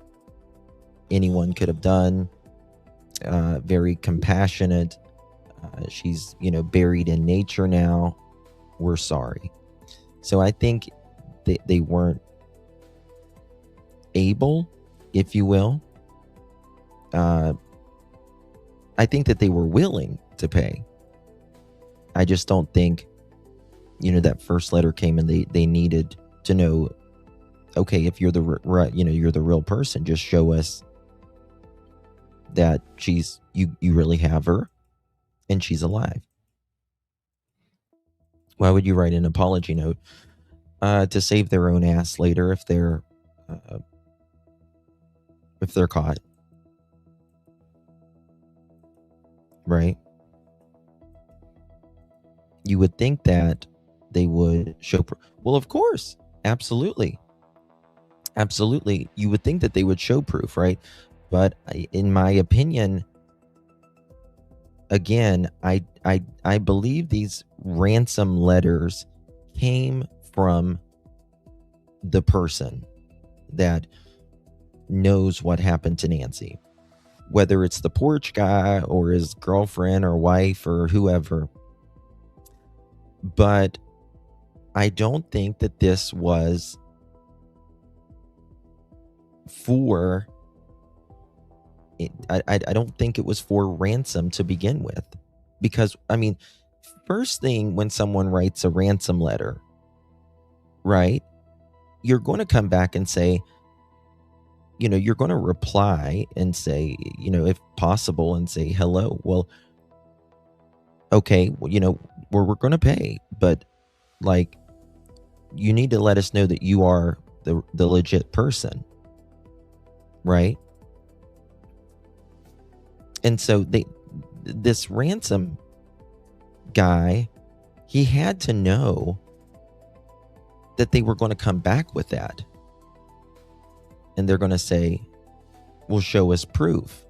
anyone could have done. Very compassionate. She's, buried in nature now. We're sorry. So I think they weren't able, if you will. I think that they were willing to pay. I just don't think, that first letter came and they needed to know, okay, if you're you're the real person, just show us that you really have her and she's alive. Why would you write an apology note? To save their own ass later if they're caught. Right? You would think that they would show well, of course. Absolutely. You would think that they would show proof, right? But in my opinion, again, I believe these ransom letters came from the person that knows what happened to Nancy. Whether it's the porch guy or his girlfriend or wife or whoever. But I don't think that this was for... I don't think it was for ransom to begin with. Because, first thing when someone writes a ransom letter, right, you're going to come back and say, you're going to reply and say, if possible, and say, hello. Well, okay, we're going to pay, but you need to let us know that you are the legit person, right? And so this ransom guy, he had to know that they were going to come back with that. And they're going to say, well, show us proof.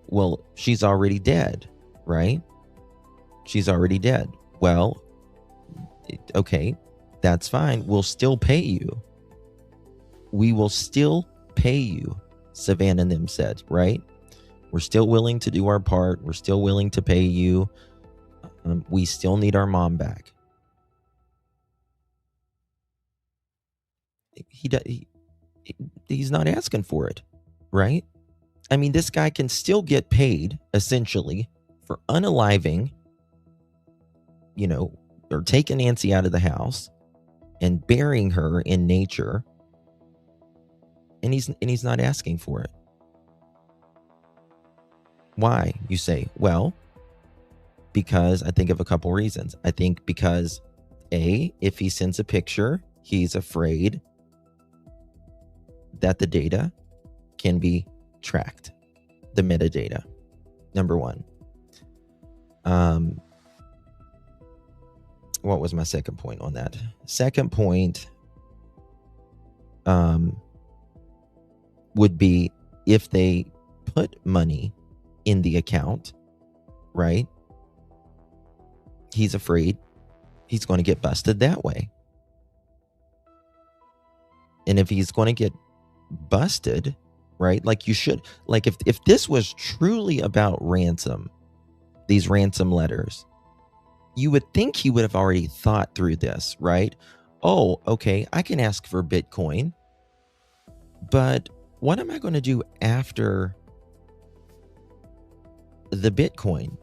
Well, she's already dead, right? She's already dead. Well, okay, that's fine. We'll still pay you. We will still pay you, Savannah and them said, right? We're still willing to do our part. We're still willing to pay you. We still need our mom back. He's not asking for it, right? This guy can still get paid, essentially, for unaliving, or taking Nancy out of the house and burying her in nature. And he's not asking for it. Why, you say? Well, because I think of a couple reasons. I think because, A, if he sends a picture, he's afraid that the data can be tracked. The metadata, number one. What was my second point on that? Second point would be if they put money in the account, right? he's afraid he's going to get busted that way. And if he's going to get busted, right? Like, you should, like, if this was truly about ransom, these ransom letters, you would think he would have already thought through this, right? Oh, okay, I can ask for Bitcoin, but what am I going to do after the Bitcoin?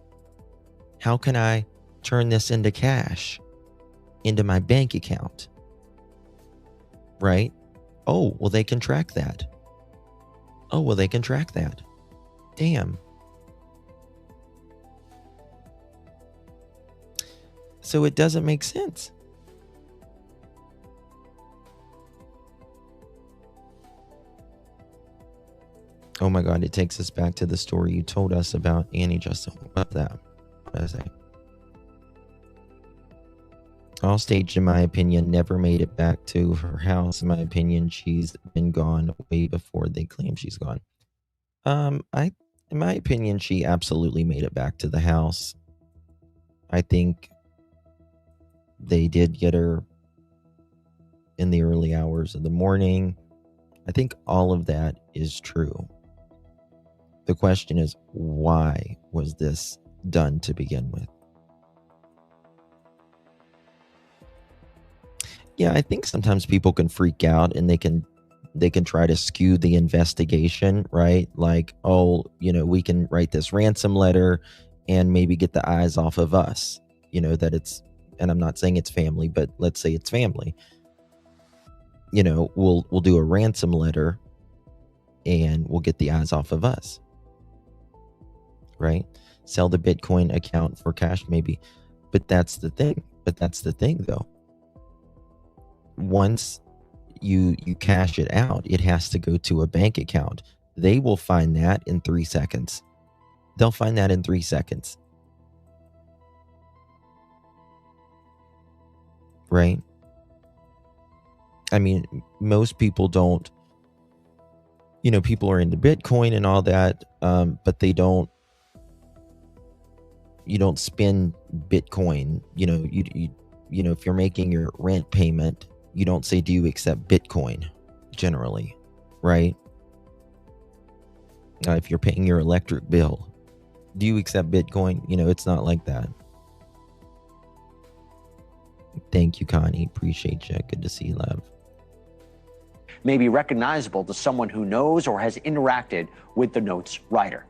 How can I turn this into cash, into my bank account? Right? Oh, well, they can track that. Oh, well, they can track that. Damn. So it doesn't make sense. Oh my God, it takes us back to the story you told us about Annie Justin. What that? What did I say? All staged, in my opinion, never made it back to her house. In my opinion, she's been gone way before they claim she's gone. In my opinion, she absolutely made it back to the house. I think they did get her in the early hours of the morning. I think all of that is true. The question is, why was this done to begin with? Yeah, I think sometimes people can freak out and they can try to skew the investigation, right? Like, oh, we can write this ransom letter and maybe get the eyes off of us, that it's, and I'm not saying it's family, but let's say it's family. We'll do a ransom letter and we'll get the eyes off of us, right? Sell the Bitcoin account for cash, maybe. But that's the thing though. Once you cash it out, it has to go to a bank account. They will find that in 3 seconds. They'll find that in 3 seconds. Right? I mean, most people don't, people are into Bitcoin and all that, but they don't, you don't spend Bitcoin. If you're making your rent payment, you don't say, do you accept Bitcoin? Generally, right? If you're paying your electric bill, do you accept Bitcoin? It's not like that. Thank you, Connie. Appreciate you. Good to see you, love. May be recognizable to someone who knows or has interacted with the note's writer.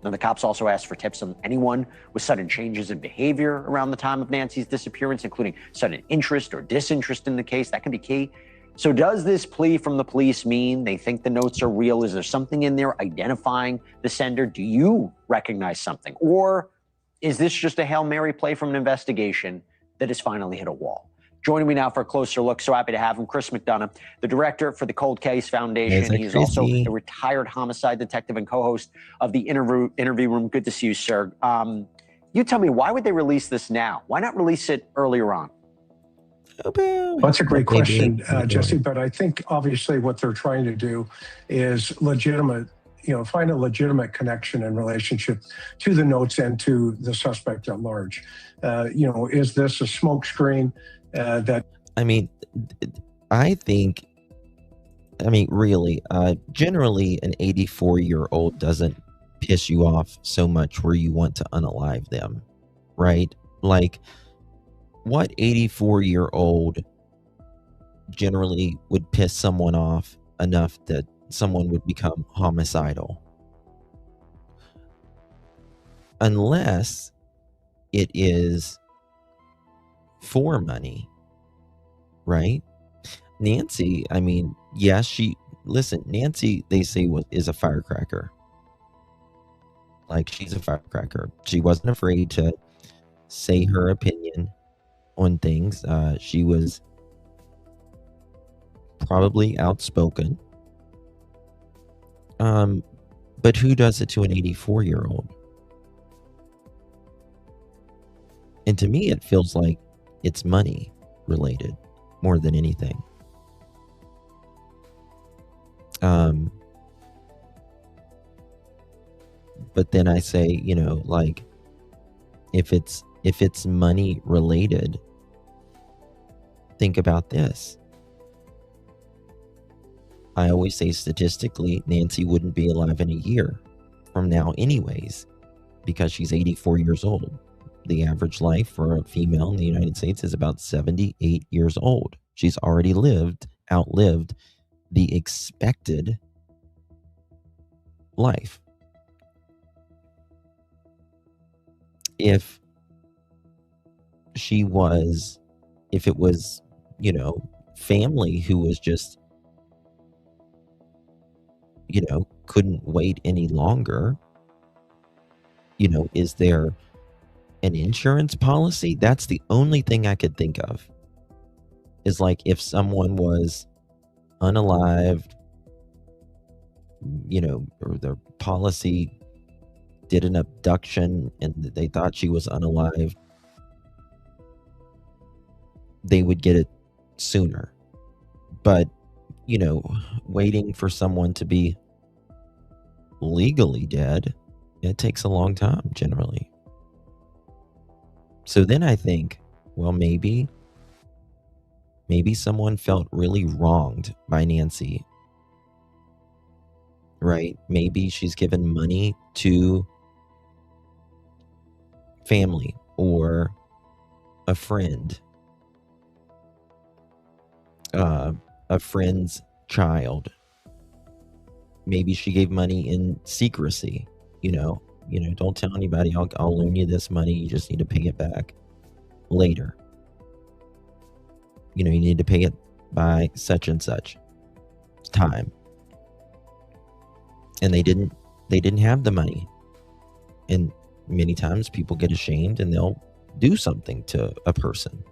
Now, the cops also asked for tips on anyone with sudden changes in behavior around the time of Nancy's disappearance, including sudden interest or disinterest in the case. That can be key. So does this plea from the police mean they think the notes are real? Is there something in there identifying the sender? Do you recognize something? Or is this just a Hail Mary play from an investigation that has finally hit a wall? Joining me now for a closer look, so happy to have him, Chris McDonough, the director for the Cold Case Foundation. He's also a retired homicide detective and co-host of the Interview Room. Good to see you, sir. You tell me, why would they release this now? Why not release it earlier on? Well, that's a great question, Jesse, but I think obviously what they're trying to do is find a legitimate connection and relationship to the notes and to the suspect at large. Is this a smokescreen? Really, generally an 84-year-old doesn't piss you off so much where you want to unalive them, right? Like, what 84-year-old generally would piss someone off enough that someone would become homicidal? Unless it is for money, right? Nancy, Nancy, they say, is a firecracker. Like, she's a firecracker. She wasn't afraid to say her opinion on things. She was probably outspoken. But who does it to an 84-year-old? And to me, it feels like it's money related more than anything. But then I say, if it's if it's money related, think about this. I always say statistically, Nancy wouldn't be alive in a year from now anyways, because she's 84 years old. The average life for a female in the United States is about 78 years old. She's already outlived the expected life. If it was, family who was just, couldn't wait any longer, is there an insurance policy? That's the only thing I could think of, is like if someone was unalived, or their policy did an abduction and they thought she was unalived, they would get it sooner. But, waiting for someone to be legally dead, it takes a long time generally. So then I think, well, maybe someone felt really wronged by Nancy, right? Maybe she's given money to family or a friend, a friend's child. Maybe she gave money in secrecy, don't tell anybody, I'll loan you this money, you just need to pay it back later. You need to pay it by such and such time. And they didn't have the money. And many times people get ashamed and they'll do something to a person.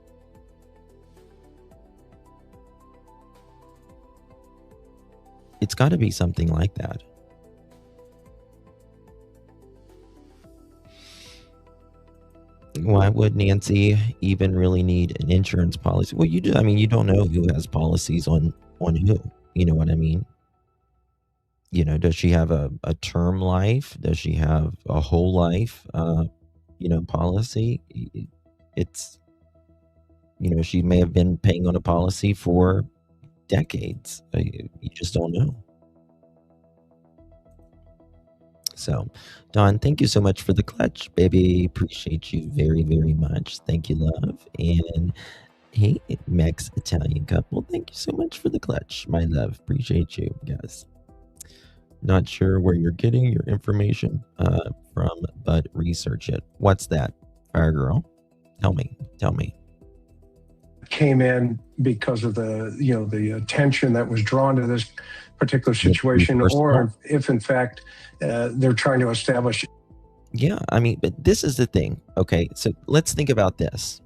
It's got to be something like that. Why would Nancy even really need an insurance policy? Well, you do. I mean, you don't know who has policies on who. You know what I mean? Does she have a term life? Does she have a whole life, policy? It's, she may have been paying on a policy for decades. You just don't know. So, Don, thank you so much for the clutch, baby. Appreciate you very, very much. Thank you, love. And hey, Max Italian couple, thank you so much for the clutch, my love. Appreciate you, guys. Not sure where you're getting your information from, but research it. What's that, Fire Girl? Tell me. Came in because of the attention that was drawn to this particular situation, or if in fact they're trying to establish. Yeah, I mean, but this is the thing. Okay, so let's think about this.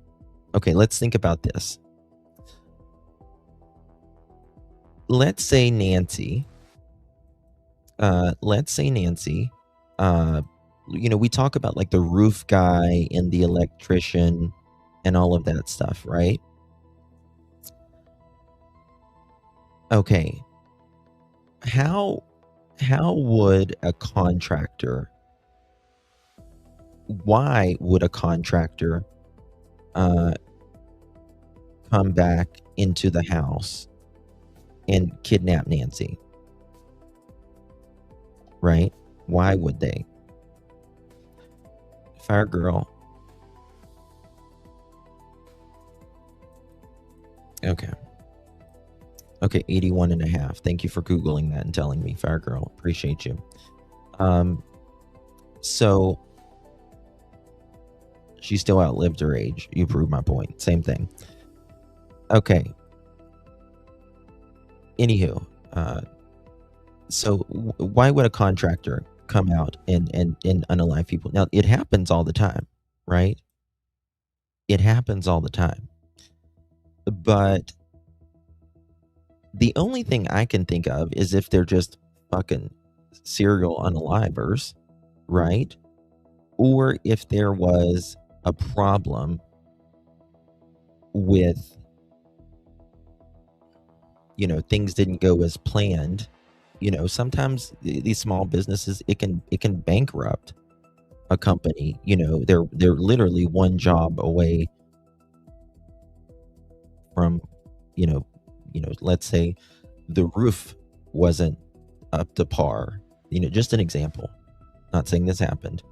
Let's say Nancy. We talk about like the roof guy and the electrician and all of that stuff, right? Okay. How would a contractor, why would a contractor come back into the house and kidnap Nancy? Right? Why would they? Fire Girl. Okay, 81.5. Thank you for Googling that and telling me, Fire Girl. Appreciate you. So she still outlived her age. You proved my point. Same thing. Okay. Anywho, so why would a contractor come out and unalive people? Now, it happens all the time, right? It happens all the time. But the only thing I can think of is if they're just fucking serial unalivers, right? Or if there was a problem with, things didn't go as planned. Sometimes these small businesses, it can bankrupt, a company. They're literally one job away from, let's say the roof wasn't up to par. Just an example. Not saying this happened.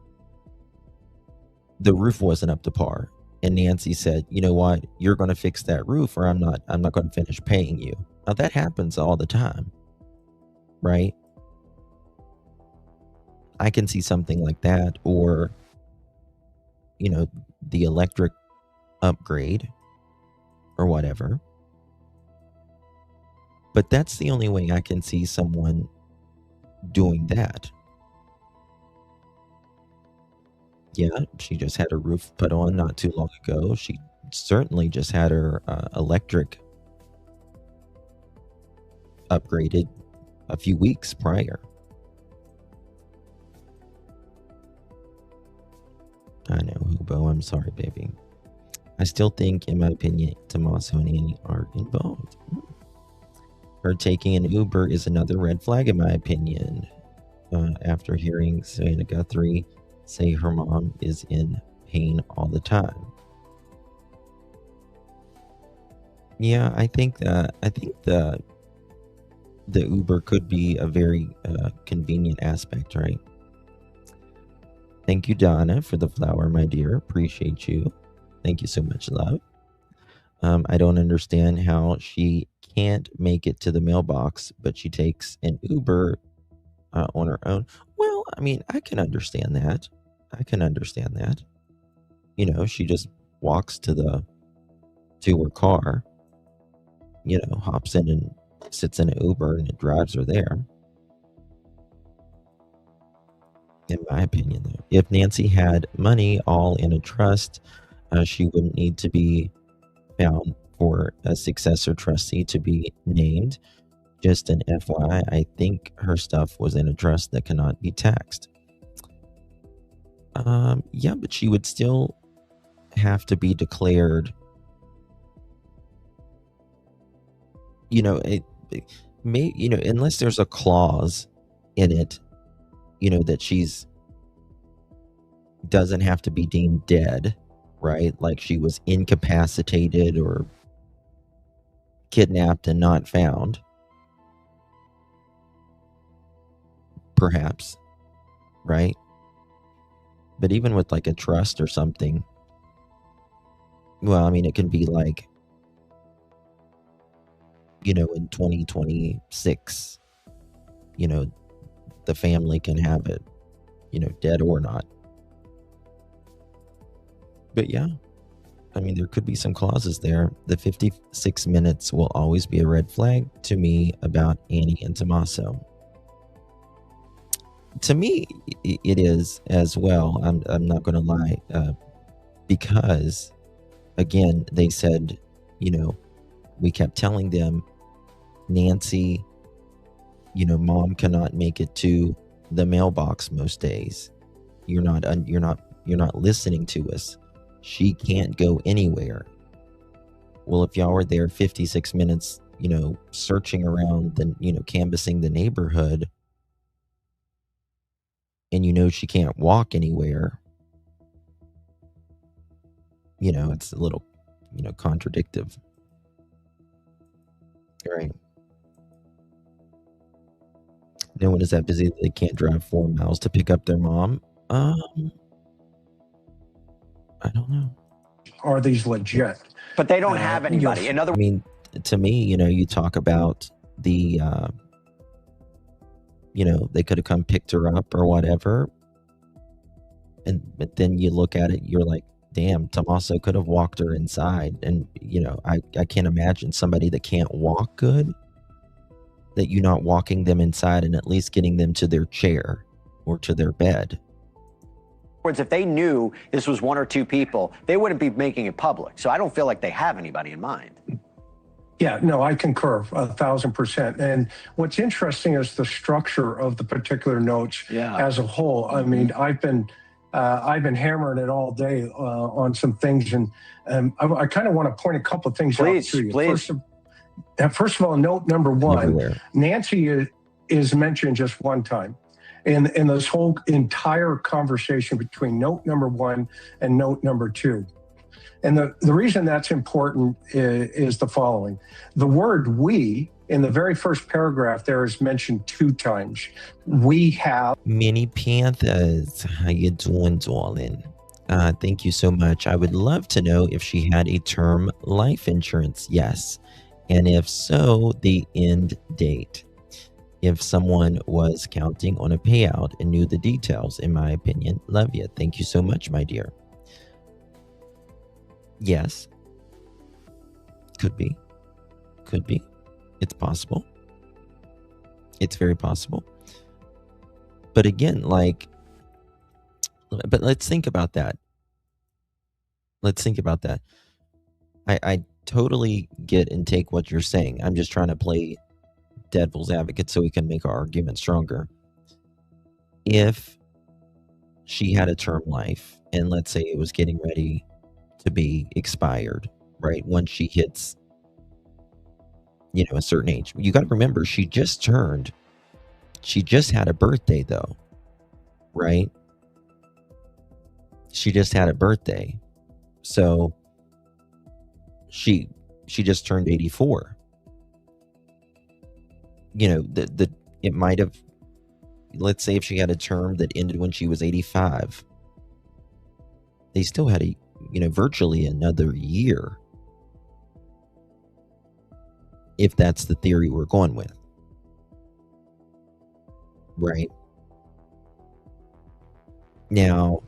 The roof wasn't up to par, and Nancy said, "You know what? You're going to fix that roof, or I'm not going to finish paying you." Now that happens all the time, right? I can see something like that, or the electric upgrade or whatever. But that's the only way I can see someone doing that. Yeah, she just had her roof put on not too long ago. She certainly just had her electric upgraded a few weeks prior. I know, Hubo. I'm sorry, baby. I still think, in my opinion, Tommaso and Annie are involved. Her taking an Uber is another red flag, in my opinion. After hearing Savannah Guthrie say her mom is in pain all the time. Yeah, I think the Uber could be a very convenient aspect, right? Thank you, Donna, for the flower, my dear. Appreciate you. Thank you so much, love. I don't understand how she can't make it to the mailbox, but she takes an Uber on her own. Well, I mean, I can understand that. She just walks to her car, hops in and sits in an Uber, and it drives her there. In my opinion, though, if Nancy had money all in a trust, she wouldn't need to be found for a successor trustee to be named. Just an FYI, I think her stuff was in a trust that cannot be taxed. Yeah, but she would still have to be declared. It may, unless there's a clause in it, that she's doesn't have to be deemed dead, right? Like she was incapacitated or kidnapped and not found. Perhaps, right? But even with like a trust or something, well, I mean, it can be like, in 2026, the family can have it, dead or not. But yeah, I mean, there could be some clauses there. The 56 minutes will always be a red flag to me about Annie and Tommaso. To me, it is as well. I'm not going to lie, because again, they said, we kept telling them, Nancy, mom cannot make it to the mailbox most days. You're not listening to us. She can't go anywhere. Well, if y'all were there 56 minutes, searching around, then, canvassing the neighborhood, and she can't walk anywhere, it's a little, contradictive. Right. No one is that busy that they can't drive 4 miles to pick up their mom. I don't know. Are these legit? But they don't have anybody. In other I mean, to me, you talk about the, they could have come picked her up or whatever. But then you look at it, you're like, damn, Tommaso could have walked her inside. And, I can't imagine somebody that can't walk good, that you're not walking them inside and at least getting them to their chair or to their bed. Words, if they knew this was 1 or 2 people, they wouldn't be making it public. So I don't feel like they have anybody in mind. Yeah, no, I concur 1,000%. And what's interesting is the structure of the particular notes as a whole. I mean, I've been hammering it all day on some things, and I kind of want to point a couple of things out to you. Please. First of all, note number 1, Everywhere. Nancy is mentioned just one time. in this whole entire conversation between note number 1 and note number 2. And the reason that's important is the following. The word we in the very first paragraph there is mentioned 2 times. We have. Mini Panthers, how you doing, darling? Thank you so much. I would love to know if she had a term life insurance. Yes. And if so, the end date. If someone was counting on a payout and knew the details, in my opinion. Love you. Thank you so much, my dear. Yes. Could be. Could be. It's possible. It's very possible. But again, but let's think about that. Let's think about that. I totally get and take what you're saying. I'm just trying to play devil's advocate so we can make our argument stronger. If she had a term life and let's say it was getting ready to be expired, right? Once she hits, a certain age. You got to remember, she just had a birthday though, right? She just had a birthday. So she just turned 84. It might have, let's say if she had a term that ended when she was 85, they still had virtually another year, if that's the theory we're going with, right? Now,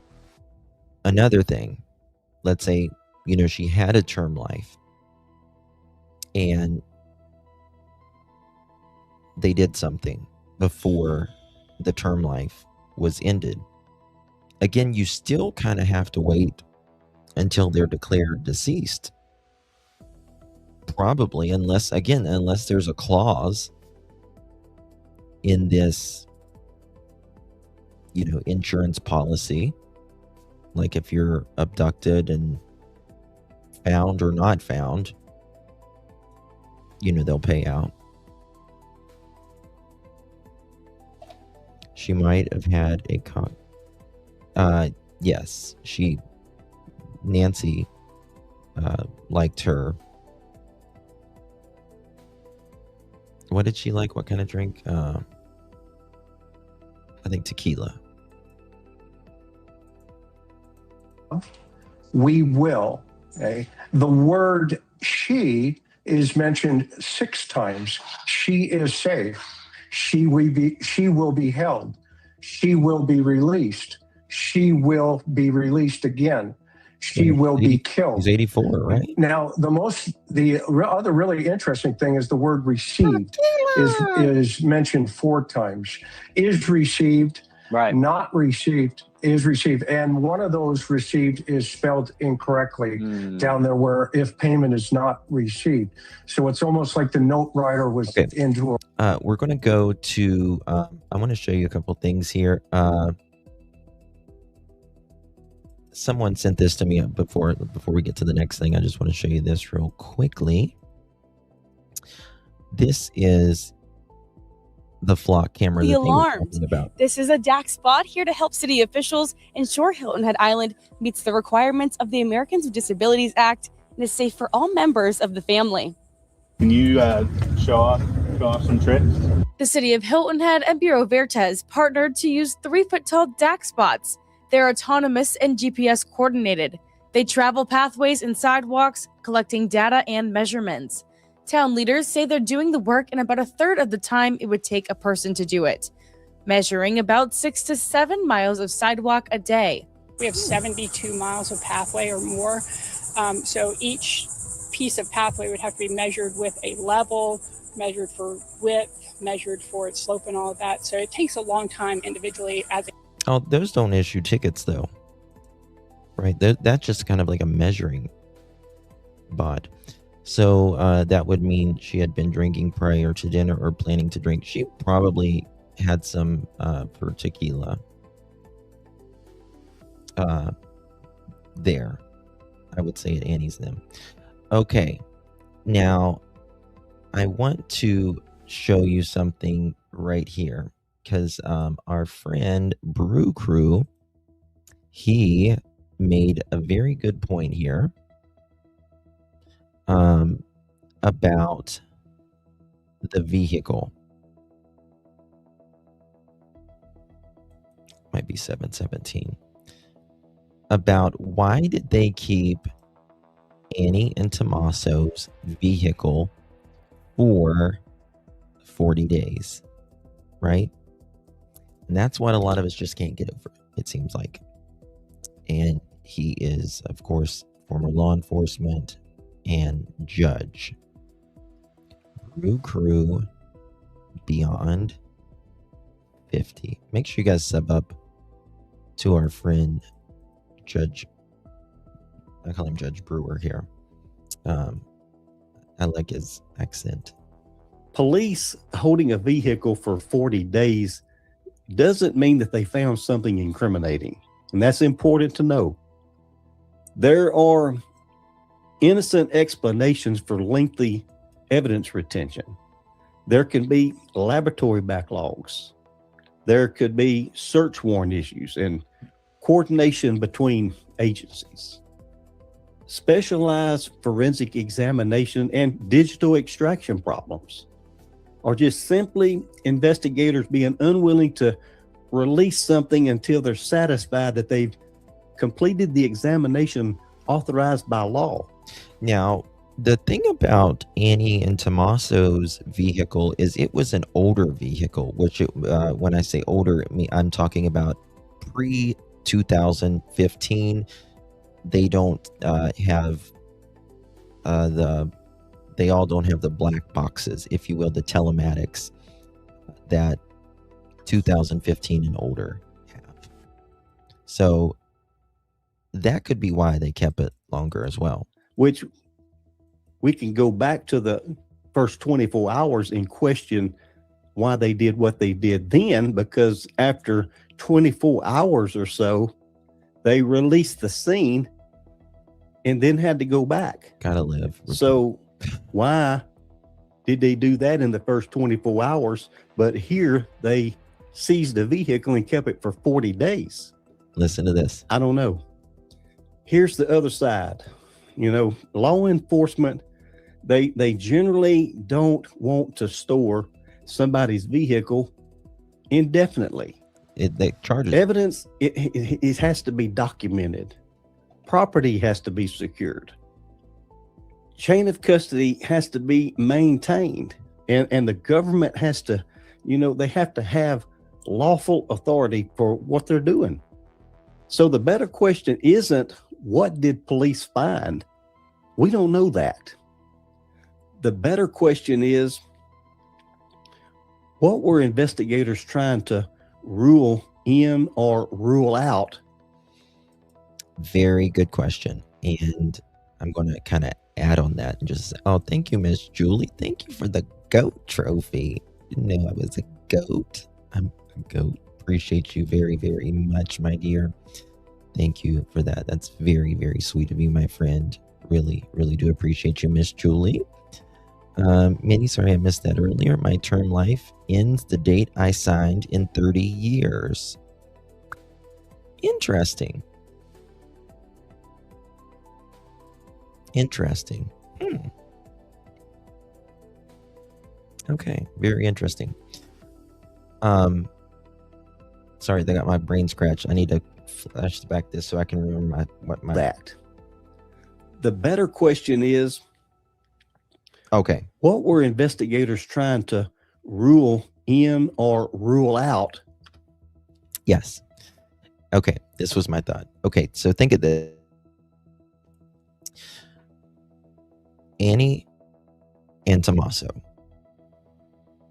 another thing, let's say, she had a term life and they did something before the term life was ended. Again, you still kind of have to wait until they're declared deceased. Probably, unless there's a clause in this, insurance policy, like if you're abducted and found or not found, they'll pay out. She might have had a yes, Nancy liked her. What did she like? What kind of drink? I think tequila. We will. Okay. The word she is mentioned 6 times. She is safe. She will be held. She will be released. She will be released again. She will be killed. He's 84, right? Now, the other really interesting thing is the word received is mentioned 4 times. Is received, right? Not received, is received. And one of those received is spelled incorrectly down there where if payment is not received. So it's almost like the note writer was into a... We're going to go to, I want to show you a couple things here. Someone sent this to me before we get to the next thing. I just want to show you this real quickly. This is the flock camera. Be that they were alarmed. talking about. This is a DAC spot here to help city officials ensure Hilton Head Island meets the requirements of the Americans with Disabilities Act and is safe for all members of the family. Can you show off some tricks? The city of Hilton Head and Bureau Veritas partnered to use 3-foot-tall DAC spots. They're autonomous and GPS coordinated. They travel pathways and sidewalks, collecting data and measurements. Town leaders say they're doing the work in about 1/3 of the time it would take a person to do it, measuring about 6 to 7 miles of sidewalk a day. We have 72 miles of pathway or more. So each piece of pathway would have to be measured with a level, measured for width, measured for its slope and all of that. So it takes a long time individually as a... Oh, those don't issue tickets though, right? That's just kind of like a measuring bot. So that would mean she had been drinking prior to dinner or planning to drink. She probably had some for tequila there. I would say at Annie's then. Okay, now I want to show you something right here. because our friend Brew Crew, he made a very good point here about the vehicle. Might be 717. About why did they keep Annie and Tommaso's vehicle for 40 days, right? And that's what a lot of us just can't get over, it seems like. And he is, of course, former law enforcement and judge. Brew Crew Beyond 50. Make sure you guys sub up to our friend Judge. I call him Judge Brewer here. I like his accent. Police holding a vehicle for 40 days doesn't mean that they found something incriminating. And that's important to know. There are innocent explanations for lengthy evidence retention. There can be laboratory backlogs. There could be search warrant issues and coordination between agencies. Specialized forensic examination and digital extraction problems are just simply investigators being unwilling to release something until they're satisfied that they've completed the examination authorized by law. Now, the thing about Annie and Tommaso's vehicle is it was an older vehicle, which when I say older, I'm talking about pre-2015. They don't have they all don't have the black boxes, if you will, the telematics that 2015 and older have. So that could be why they kept it longer as well. Which we can go back to the first 24 hours and question why they did what they did then, because after 24 hours or so, they released the scene and then had to go back. Gotta live. So why did they do that in the first 24 hours? But here they seized the vehicle and kept it for 40 days. Listen to this. I don't know. Here's the other side. You know, law enforcement, they generally don't want to store somebody's vehicle indefinitely. They charge evidence. It has to be documented. Property has to be secured. Chain of custody has to be maintained, and the government has to, you know, they have to have lawful authority for what they're doing. So the better question isn't, what did police find? We don't know that. The better question is, what were investigators trying to rule in or rule out? Very good question. And I'm going to kind of add on that and just say, oh, thank you, Miss Julie. Thank you for the GOAT trophy. Didn't know I was a GOAT. I'm a GOAT. Appreciate you very, very much, my dear. Thank you for that. That's very, very sweet of you, my friend. Really, really do appreciate you, Miss Julie. Minnie, sorry I missed that earlier. My term life ends the date I signed in 30 years. Interesting. Interesting. Okay, very interesting. Sorry, they got my brain scratched. I need to flash back this so I can remember my that. The better question is, okay, what were investigators trying to rule in or rule out? Yes. Okay, this was my thought. Okay, so think of this. Annie and Tommaso.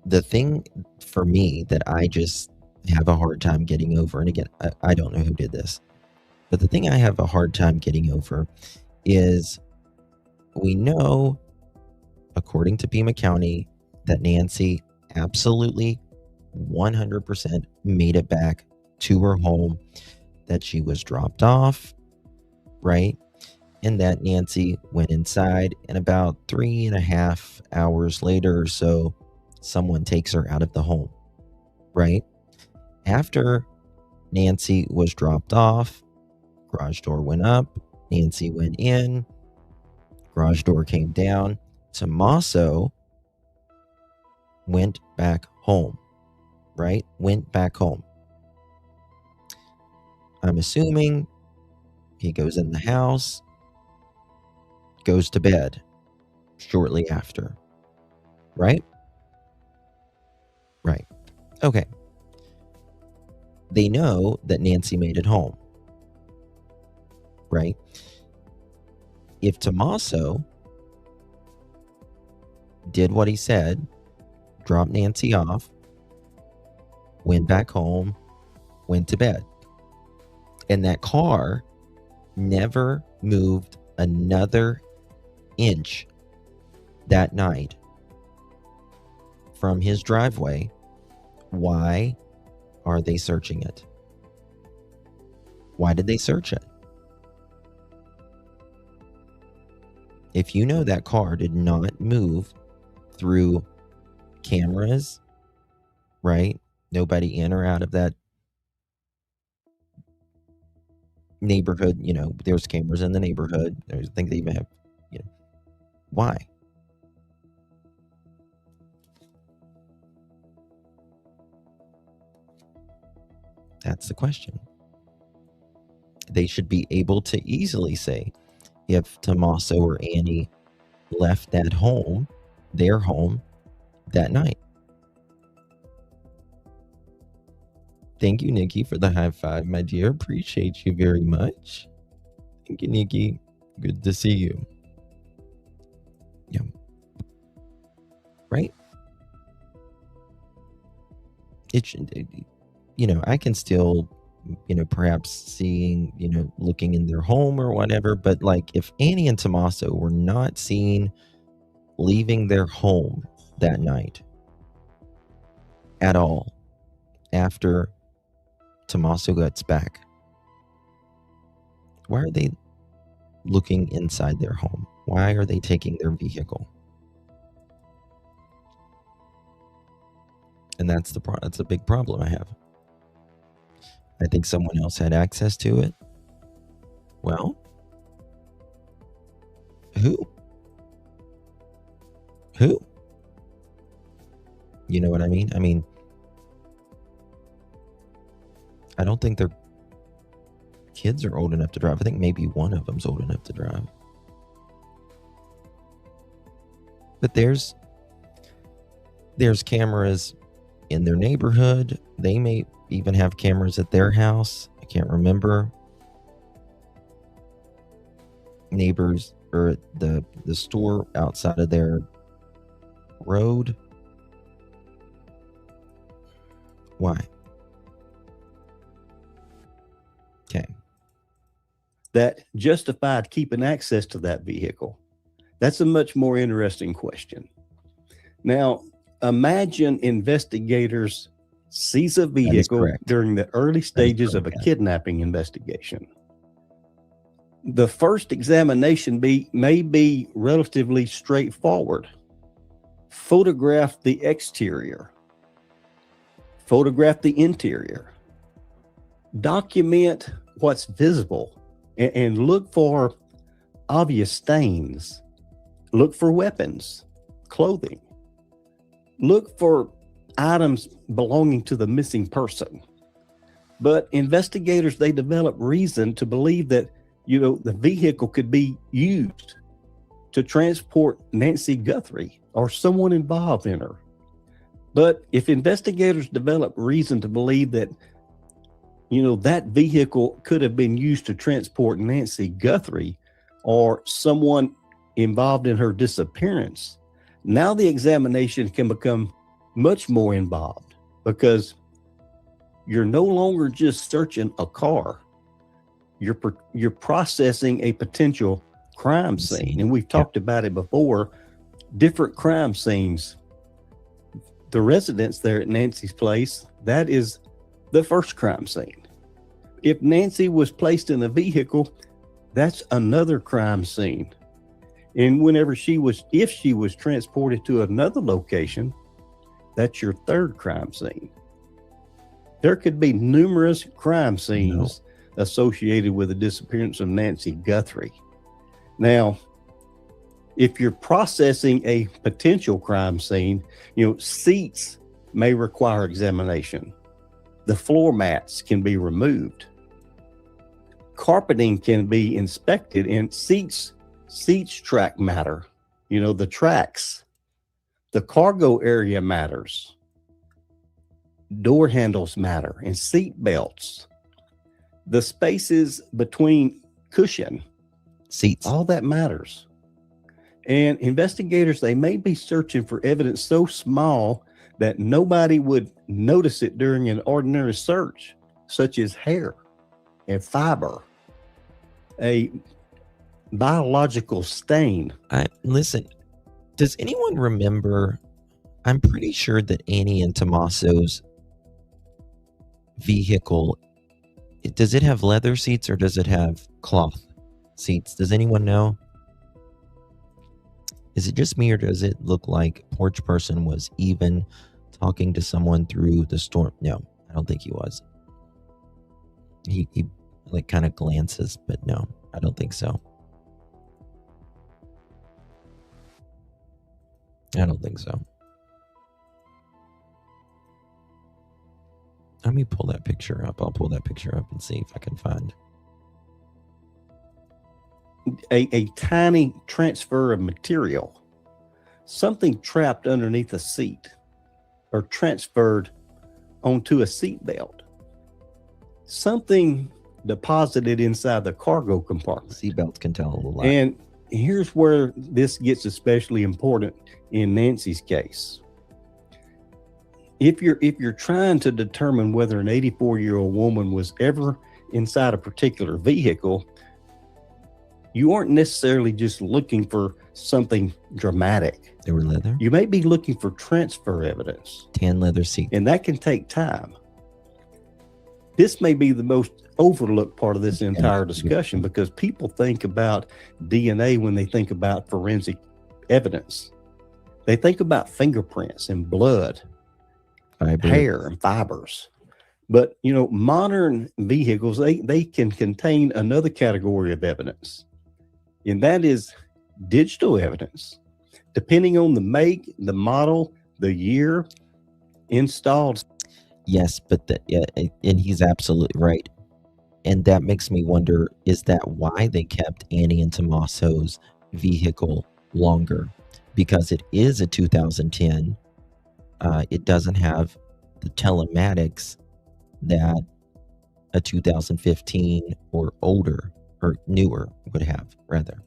The thing for me that I just have a hard time getting over, and again, I don't know who did this, but the thing I have a hard time getting over is we know, according to Pima County, that Nancy absolutely 100% made it back to her home, that she was dropped off, right? And that Nancy went inside, and about 3.5 hours later or so, someone takes her out of the home, right? After Nancy was dropped off, garage door went up, Nancy went in, garage door came down. Tommaso went back home, right? Went back home. I'm assuming he goes in the house, goes to bed shortly after, right? Right. Okay. They know that Nancy made it home, right? If Tommaso did what he said, dropped Nancy off, went back home, went to bed, and that car never moved another inch that night from his driveway, why are they searching it? Why did they search it? If you know that car did not move through cameras, right? Nobody in or out of that neighborhood, there's cameras in the neighborhood. I think they even have, why? That's the question. They should be able to easily say if Tommaso or Annie left that home, their home, that night. Thank you, Nikki, for the high five, my dear. Appreciate you very much. Thank you, Nikki. Good to see you. Yeah. Right? It should, I can still, perhaps seeing, looking in their home or whatever, but like if Annie and Tommaso were not seen leaving their home that night at all after Tommaso gets back, why are they looking inside their home? Why are they taking their vehicle? And that's a big problem I have. I think someone else had access to it. Well, who? You know what I mean? I don't think their kids are old enough to drive. I think maybe one of them's old enough to drive. But there's cameras in their neighborhood. They may even have cameras at their house. I can't remember. Neighbors or the store outside of their road. Why? Okay. That justified keeping access to that vehicle? That's a much more interesting question. Now, imagine investigators seize a vehicle during the early stages of a kidnapping investigation. The first examination may be relatively straightforward. Photograph the exterior. Photograph the interior. Document what's visible and look for obvious stains. Look for weapons, clothing. Look for items belonging to the missing person. But investigators, they develop reason to believe that, the vehicle could be used to transport Nancy Guthrie or someone involved in her. But if investigators develop reason to believe that, that vehicle could have been used to transport Nancy Guthrie or someone involved in her disappearance, now the examination can become much more involved because you're no longer just searching a car. You're processing a potential crime scene. And we've talked about it before, different crime scenes. The residence there at Nancy's place, that is the first crime scene. If Nancy was placed in a vehicle, that's another crime scene. And if she was transported to another location, that's your third crime scene. There could be numerous crime scenes associated with the disappearance of Nancy Guthrie. Now, if you're processing a potential crime scene, seats may require examination. The floor mats can be removed. Carpeting can be inspected, and seats track matter. The tracks. The cargo area matters. Door handles matter, and seat belts. The spaces between cushion, seats, all that matters. And investigators, they may be searching for evidence so small that nobody would notice it during an ordinary search, such as hair and fiber, a biological stain. Listen, does anyone remember? I'm pretty sure that Annie and Tommaso's vehicle, does it have leather seats or does it have cloth seats? Does anyone know? Is it just me, or does it look like Porch Person was even talking to someone through the storm? No, I don't think he was. He like kind of glances, but no, I don't think so. I don't think so. Let me pull that picture up. I'll pull that picture up and see if I can find a tiny transfer of material, something trapped underneath a seat or transferred onto a seat belt, something deposited inside the cargo compartment. Seat belts can tell a lot. And here's where this gets especially important in Nancy's case. If you're trying to determine whether an 84-year-old woman was ever inside a particular vehicle, you aren't necessarily just looking for something dramatic. They were leather. You may be looking for transfer evidence. Tan leather seat. And that can take time. This may be the most overlooked part of this entire discussion, because people think about DNA when they think about forensic evidence. They think about fingerprints and blood, hair and fibers. But, modern vehicles, they can contain another category of evidence, and that is digital evidence. Depending on the make, the model, the year, installed. Yes, but and he's absolutely right. And that makes me wonder, is that why they kept Annie and Tommaso's vehicle longer? Because it is a 2010. It doesn't have the telematics that a 2015 or older or newer would have, rather.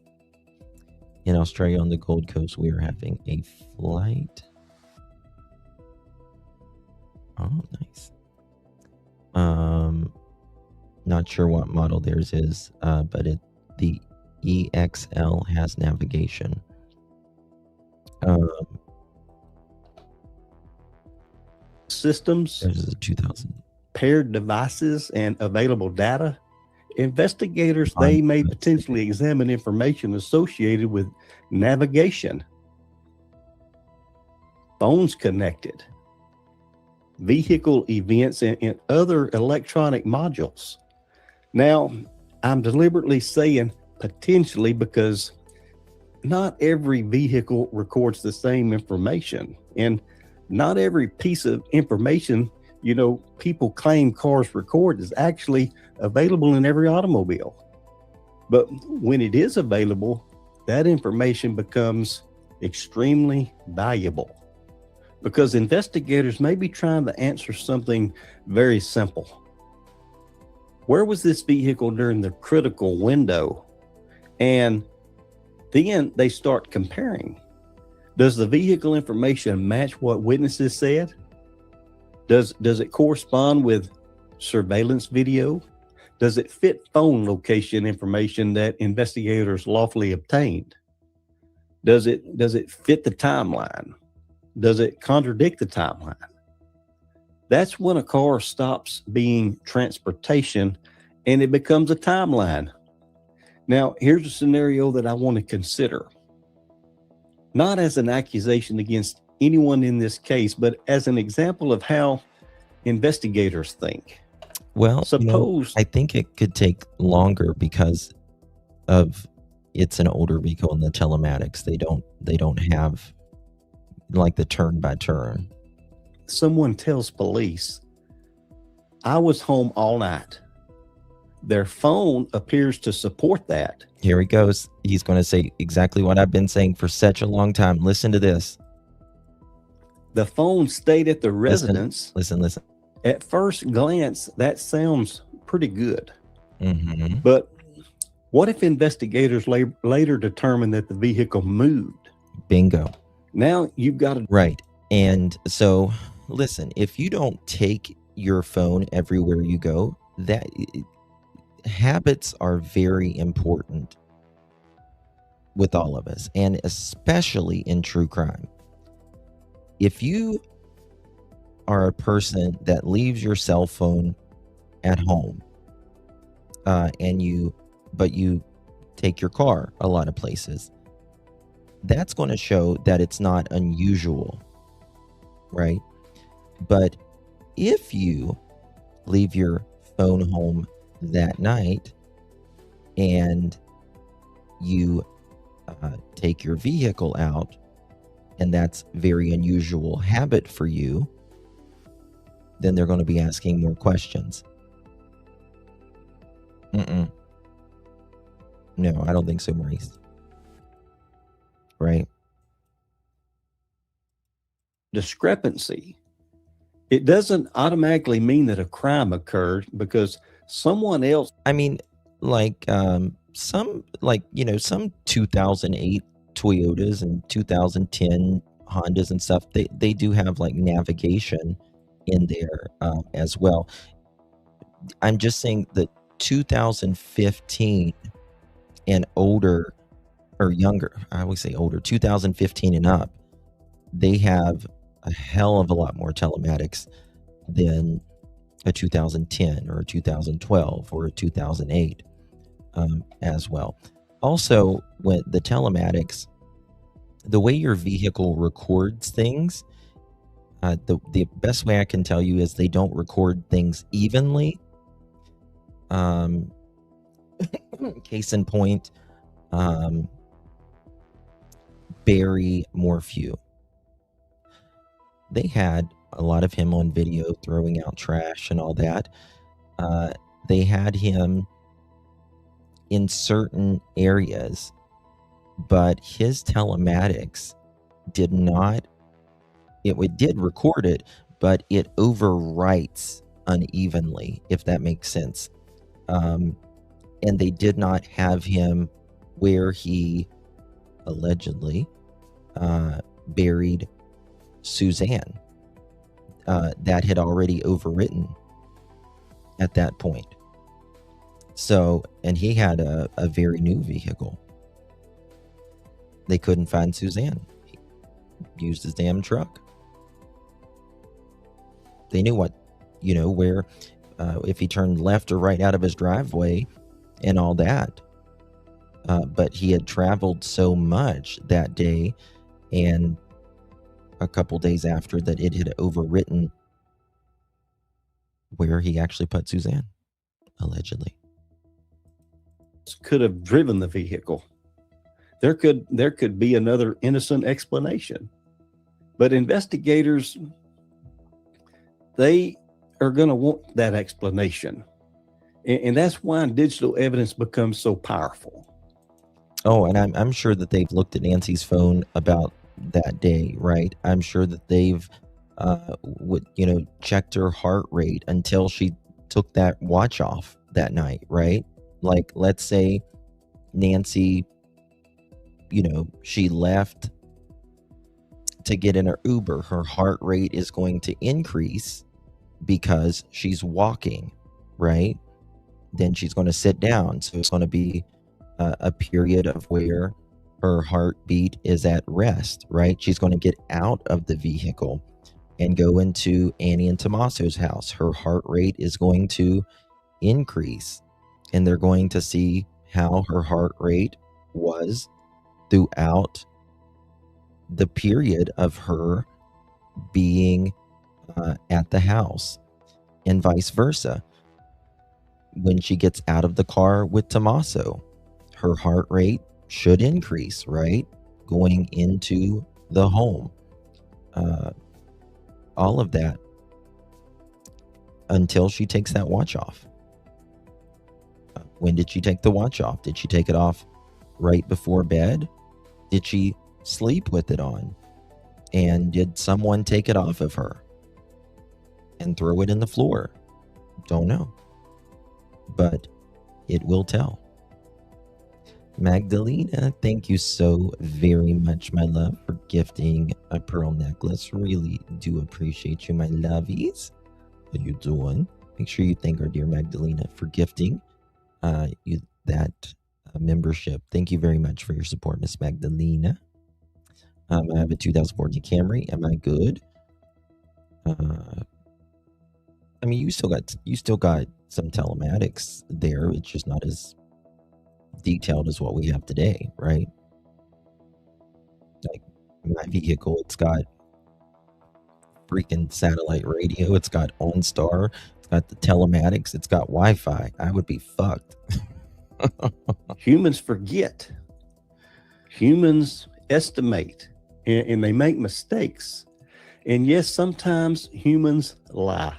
In Australia, on the Gold Coast, we are having a flight. Oh, nice. Not sure what model theirs is, but the EXL has navigation. Systems, this is a 2000. Paired devices and available data. Investigators, they may potentially examine information associated with navigation, phones connected, vehicle events, and other electronic modules. Now, I'm deliberately saying potentially because not every vehicle records the same information, and not every piece of information people claim cars record is actually available in every automobile. But when it is available, that information becomes extremely valuable, because investigators may be trying to answer something very simple. Where was this vehicle during the critical window? And then they start comparing. Does the vehicle information match what witnesses said? Does it correspond with surveillance video? Does it fit phone location information that investigators lawfully obtained? Does it fit the timeline? Does it contradict the timeline? That's when a car stops being transportation and it becomes a timeline. Now, here's a scenario that I want to consider. Not as an accusation against anyone in this case, but as an example of how investigators think? Well, suppose I think it could take longer because of it's an older vehicle and the telematics. They don't have like the turn by turn. Someone tells police, I was home all night. Their phone appears to support that. Here he goes. He's going to say exactly what I've been saying for such a long time. Listen to this. The phone stayed at the residence. Listen. At first glance, that sounds pretty good. Mm-hmm. But what if investigators later determine that the vehicle moved? Bingo. Now you've got to... Right. And so, listen, if you don't take your phone everywhere you go, that habits are very important with all of us, and especially in true crime. If you are a person that leaves your cell phone at home, but you take your car a lot of places, that's going to show that it's not unusual, right? But if you leave your phone home that night and you take your vehicle out, and that's very unusual habit for you, then they're going to be asking more questions. No, I don't think so, Maurice. Right? Discrepancy. It doesn't automatically mean that a crime occurred because someone else... I mean, like some 2008 Toyotas and 2010 Hondas and stuff, they do have like navigation in there as well. I'm just saying that 2015 and older, or younger, I would say older, 2015 and up, they have a hell of a lot more telematics than a 2010 or a 2012 or a 2008 as well. Also, with the telematics, the way your vehicle records things, the best way I can tell you is they don't record things evenly. Case in point, Barry Morphew. They had a lot of him on video throwing out trash and all that. They had him in certain areas, but his telematics did not, it did record it, but it overwrites unevenly, if that makes sense. And they did not have him where he allegedly buried Suzanne. That had already overwritten at that point. So, and he had a very new vehicle. They couldn't find Suzanne. He used his damn truck. They knew what, where, if he turned left or right out of his driveway and all that. But he had traveled so much that day and a couple days after that, it had overwritten where he actually put Suzanne, allegedly. Could have driven the vehicle. There could be another innocent explanation, but investigators, they are going to want that explanation, and that's why digital evidence becomes so powerful. Oh, and I'm sure that they've looked at Nancy's phone about that day, right? I'm sure that they've checked her heart rate until she took that watch off that night, right? Like, let's say Nancy, she left to get in her Uber. Her heart rate is going to increase because she's walking, right? Then she's going to sit down. So it's going to be a period of where her heartbeat is at rest, right? She's going to get out of the vehicle and go into Annie and Tommaso's house. Her heart rate is going to increase, and they're going to see how her heart rate was throughout the period of her being at the house. and vice versa. When she gets out of the car with Tommaso, her heart rate should increase, right? Going into the home. All of that until she takes that watch off. When did she take the watch off? Did she take it off right before bed? Did she sleep with it on? And did someone take it off of her and throw it in the floor? Don't know. But it will tell. Magdalena, thank you so very much, my love, for gifting a pearl necklace. Really do appreciate you, my lovies. How you doing? Make sure you thank our dear Magdalena for gifting you that membership. Thank you very much for your support, Miss Magdalena. I have a 2014 Camry. Am I good? I mean, you still got some telematics there. It's just not as detailed as what we have today, right? Like my vehicle, it's got freaking satellite radio, it's got OnStar, it's got the telematics, it's got Wi-Fi. I would be fucked. Humans forget. Humans estimate, and they make mistakes. And yes, sometimes humans lie.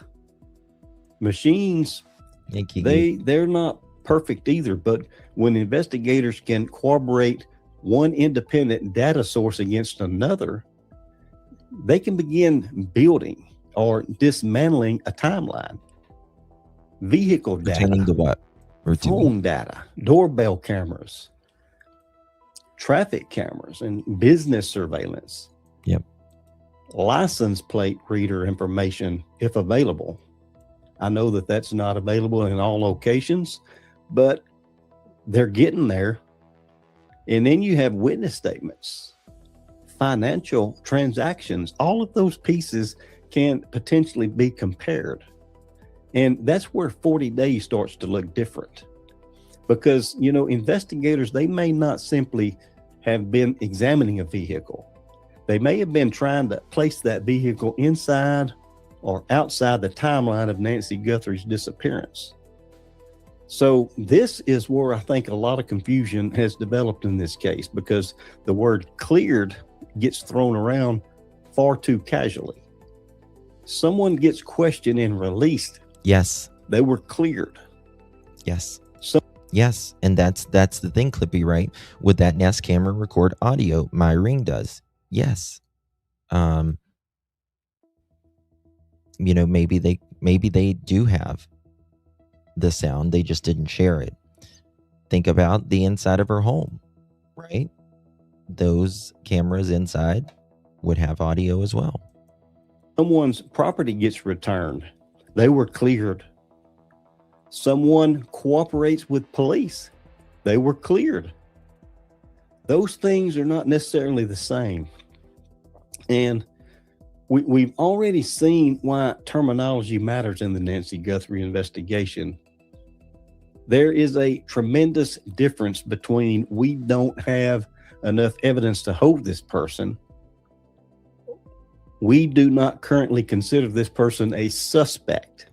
Machines, they're not perfect either, but when investigators can corroborate one independent data source against another, they can begin building or dismantling a timeline. Vehicle data. Pertaining to what? Phone data, doorbell cameras, traffic cameras, and business surveillance. Yep. License plate reader information, if available. I know that that's not available in all locations, but they're getting there. And then you have witness statements, financial transactions. All of those pieces can potentially be compared. And that's where 40 days starts to look different. Because, you know, investigators, they may not simply have been examining a vehicle. They may have been trying to place that vehicle inside or outside the timeline of Nancy Guthrie's disappearance. So this is where I think a lot of confusion has developed in this case, because the word cleared gets thrown around far too casually. Someone gets questioned and released. Yes. They were cleared. Yes. Yes, and that's the thing, Clippy, right? Would that Nest camera record audio? My Ring does. Yes. You know, maybe they do have the sound, they just didn't share it. Think about the inside of her home, right? Those cameras inside would have audio as well. Someone's property gets returned. They were cleared. Someone cooperates with police. They were cleared. Those things are not necessarily the same. And we've already seen why terminology matters in the Nancy Guthrie investigation. There is a tremendous difference between we don't have enough evidence to hold this person. We do not currently consider this person a suspect.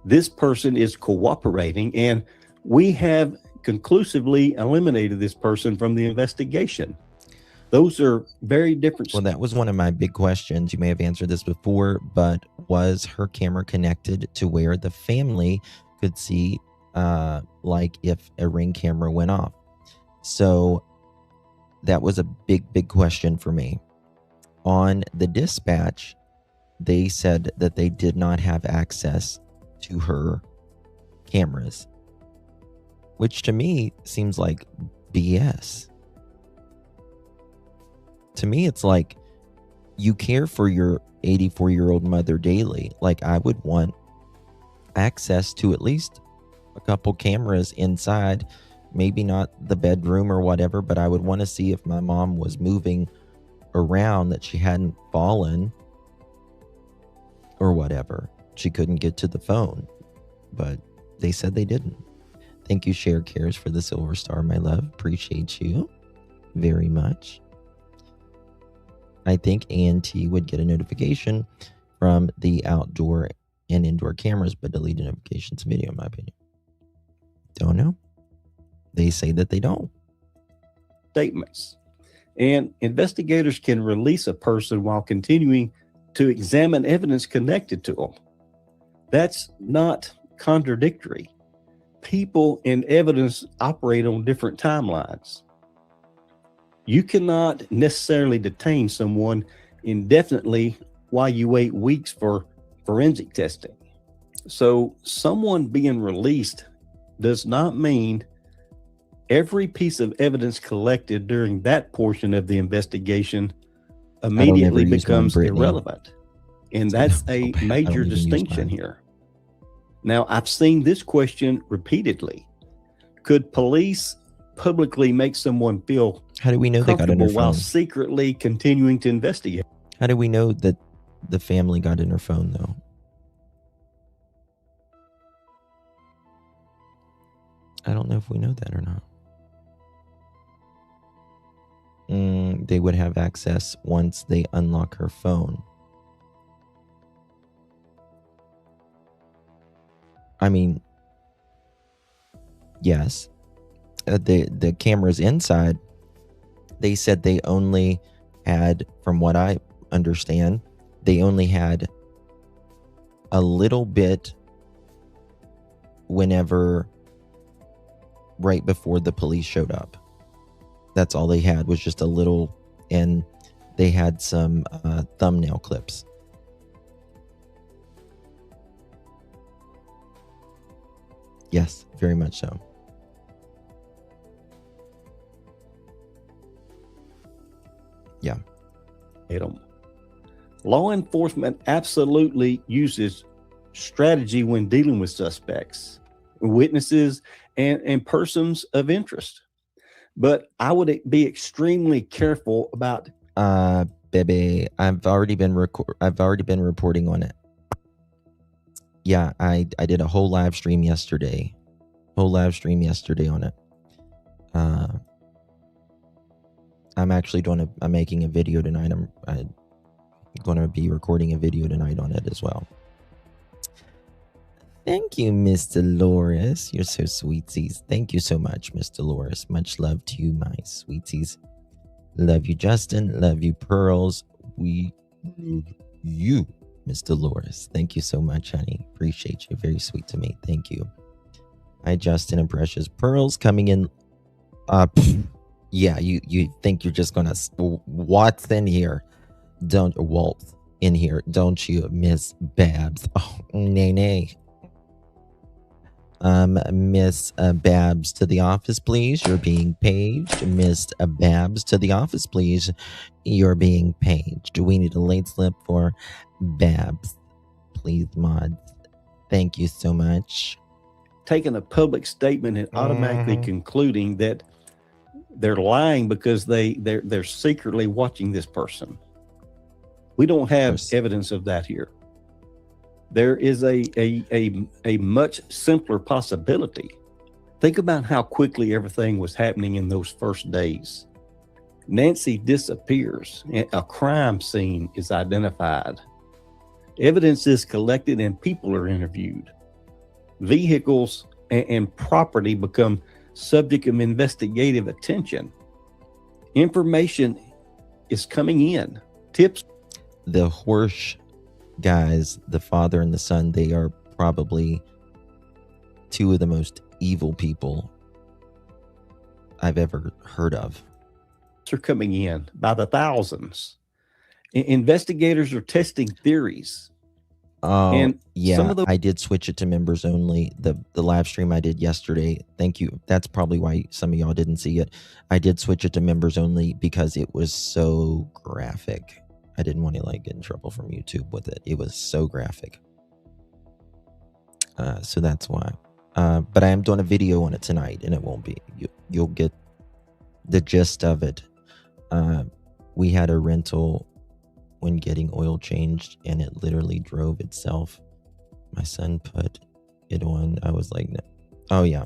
This person is cooperating, and we have conclusively eliminated this person from the investigation. Those are very different. Well, that was one of my big questions. You may have answered this before, but was her camera connected to where the family could see, like if a Ring camera went off? So that was a big question for me. On the dispatch, they said that they did not have access to her cameras, which to me seems like BS. To me, it's like you care for your 84-year-old mother daily. Like, I would want access to at least a couple cameras inside, maybe not the bedroom or whatever, but I would want to see if my mom was moving around, that she hadn't fallen or whatever. She couldn't get to the phone, but they said they didn't. Thank you, Share Cares, for the silver star, my love. Appreciate you very much. I think A&T would get a notification from the outdoor and indoor cameras, but deleted notifications video, in my opinion. Don't know. They say that they don't. Statements. And investigators can release a person while continuing to examine evidence connected to them. That's not contradictory. People and evidence operate on different timelines. You cannot necessarily detain someone indefinitely while you wait weeks for forensic testing. So someone being released does not mean every piece of evidence collected during that portion of the investigation immediately becomes irrelevant. And that's a major distinction here. Now, I've seen this question repeatedly. Could police publicly make someone feel how do we know they got in her phone while secretly continuing to investigate? How do we know that the family got in her phone, though? I don't know if we know that or not. They would have access once they unlock her phone. I mean, yes. The cameras inside, they said they only had, from what I understand, they only had a little bit whenever, right before the police showed up. That's all they had, was just a little, and they had some thumbnail clips. Yes, very much so. Yeah. Law enforcement absolutely uses strategy when dealing with suspects, witnesses, and persons of interest. But I would be extremely careful about. Baby, I've already been reporting on it. Yeah, I did a whole live stream yesterday. On it. I'm actually I'm making a video tonight. I'm going to be recording a video tonight on it as well. Thank you, Miss Dolores. You're so sweetsies. Thank you so much, Miss Dolores. Much love to you, my sweetsies. Love you, Justin. Love you, Pearls. We love you, Miss Dolores. Thank you so much, honey. Appreciate you. Very sweet to me. Thank you. Hi, Justin and Precious. Pearls coming in. Yeah, you think you're just gonna waltz in here? Don't waltz in here, don't you, Miss Babs? Oh, nay. Miss Babs to the office, please. You're being paged. Miss Babs to the office, please. You're being paged. We need a late slip for Babs, please, mods. Thank you so much. Taking a public statement and automatically concluding that they're lying because they're secretly watching this person. We don't have evidence of that here. There is a much simpler possibility. Think about how quickly everything was happening in those first days. Nancy disappears. A crime scene is identified. Evidence is collected and people are interviewed. Vehicles and property become subject of investigative attention. Information is coming in. Tips. The Horsch guys, the father and the son, they are probably two of the most evil people I've ever heard of. Are coming in by the thousands. Investigators are testing theories. And yeah, I did switch it to members only. The live stream I did yesterday. Thank you. That's probably why some of y'all didn't see it. I did switch it to members only because it was so graphic. I didn't want to get in trouble from YouTube with it. It was so graphic. So that's why. But I am doing a video on it tonight, and it won't be. You'll get the gist of it. We had a rental when getting oil changed, and it literally drove itself. My son put it on. I was like, no. Oh yeah.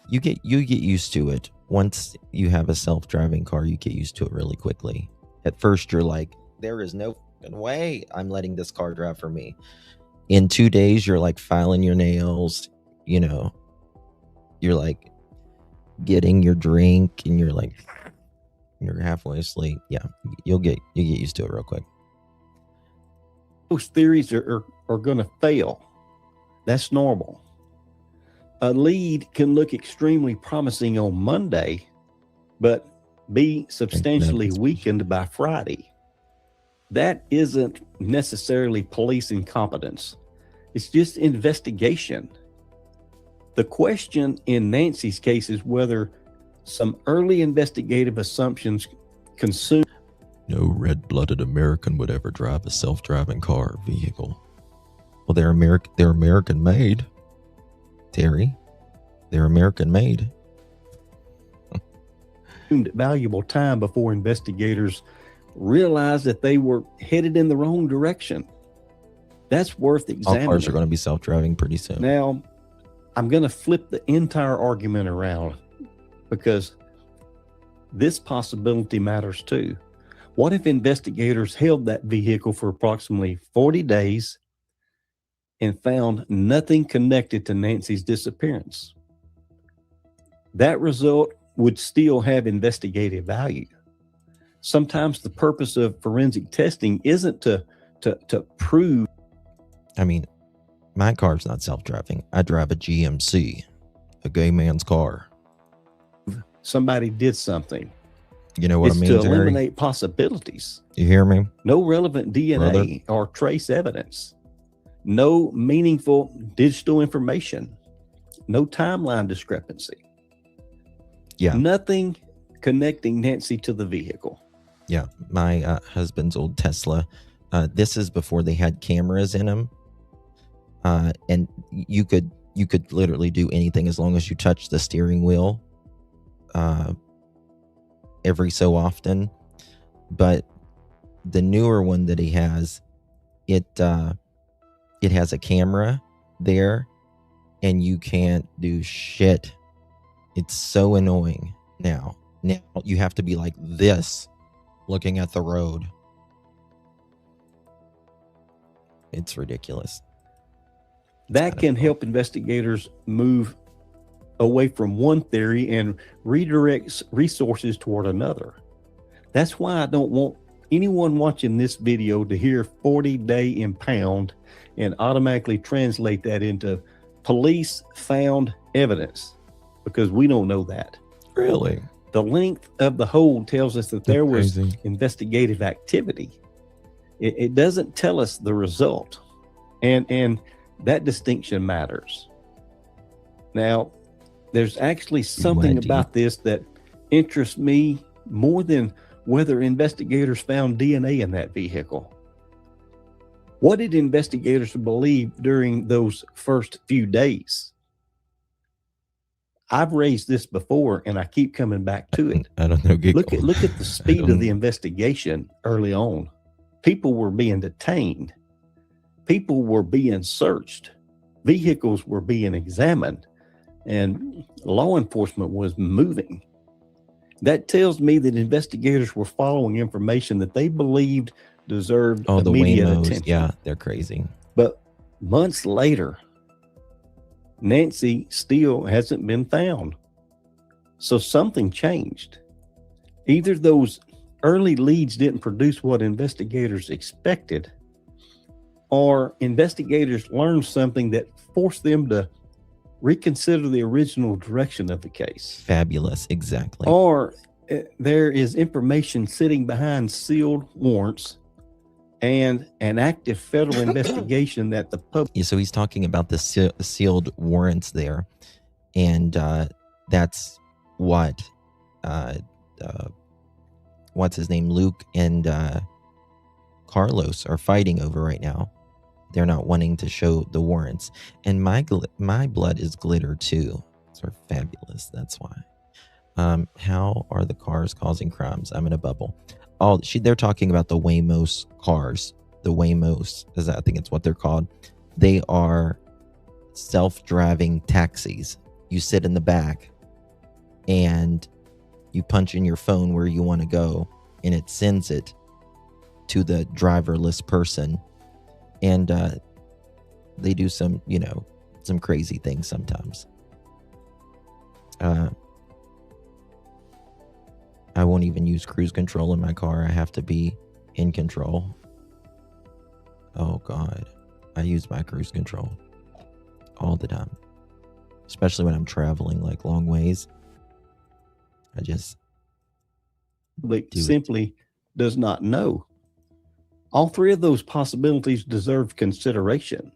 You get used to it. Once you have a self-driving car, you get used to it really quickly. At first, you're like, there is no way I'm letting this car drive for me. In 2 days, you're like filing your nails, you know, you're like getting your drink and you're halfway asleep. Yeah, you'll get used to it real quick. Those theories are going to fail. That's normal. A lead can look extremely promising on Monday, but be substantially weakened by Friday. That isn't necessarily police incompetence. It's just investigation. The question in Nancy's case is whether some early investigative assumptions consume. No red-blooded American would ever drive a self-driving car or vehicle. Well, they're American made, Terry. They're American made. Valuable time before investigators realized that they were headed in the wrong direction. That's worth examining. All cars are going to be self-driving pretty soon. Now, I'm going to flip the entire argument around because this possibility matters too. What if investigators held that vehicle for approximately 40 days and found nothing connected to Nancy's disappearance? That result would still have investigative value. Sometimes the purpose of forensic testing isn't to prove. I mean, my car's not self-driving. I drive a GMC, a gay man's car. Somebody did something. You know what I mean, to Terry? eliminate possibilities. You hear me? No relevant DNA or trace evidence. No meaningful digital information. No timeline discrepancy. Yeah. Nothing connecting Nancy to the vehicle. Yeah. My husband's old Tesla. This is before they had cameras in them. And you could literally do anything as long as you touch the steering wheel every so often. But the newer one that he has, it has a camera there and you can't do shit. It's so annoying now. Now you have to be like this, looking at the road. It's ridiculous. That can help investigators move away from one theory and redirect resources toward another. That's why I don't want anyone watching this video to hear 40-day impound and automatically translate that into police found evidence, because we don't know that. Really? The length of the hold tells us that there was investigative activity. It doesn't tell us the result. And that distinction matters. Now, there's actually something about this that interests me more than whether investigators found DNA in that vehicle. What did investigators believe during those first few days? I've raised this before and I keep coming back to it. I don't know. Look at the speed of the investigation early on. People were being detained. People were being searched. Vehicles were being examined. And law enforcement was moving. That tells me that investigators were following information that they believed deserved immediate attention. Yeah, they're crazy. But months later, Nancy still hasn't been found. So something changed. Either those early leads didn't produce what investigators expected, or investigators learned something that forced them to reconsider the original direction of the case. Fabulous, exactly. Or there is information sitting behind sealed warrants and an active federal investigation that the public... Yeah, so he's talking about the sealed warrants there. And that's what, what's his name, Luke and Carlos are fighting over right now. They're not wanting to show the warrants. And my blood is glitter too. They're fabulous. That's why. How are the cars causing crimes? I'm in a bubble. Oh, they're talking about the Waymo's cars. The Waymo's, I think it's what they're called. They are self-driving taxis. You sit in the back and you punch in your phone where you want to go, and it sends it to the driverless person, and they do some, some crazy things sometimes. I won't even use cruise control in my car. I have to be in control. Oh God, I use my cruise control all the time, especially when I'm traveling like long ways. I just simply does not know. All three of those possibilities deserve consideration.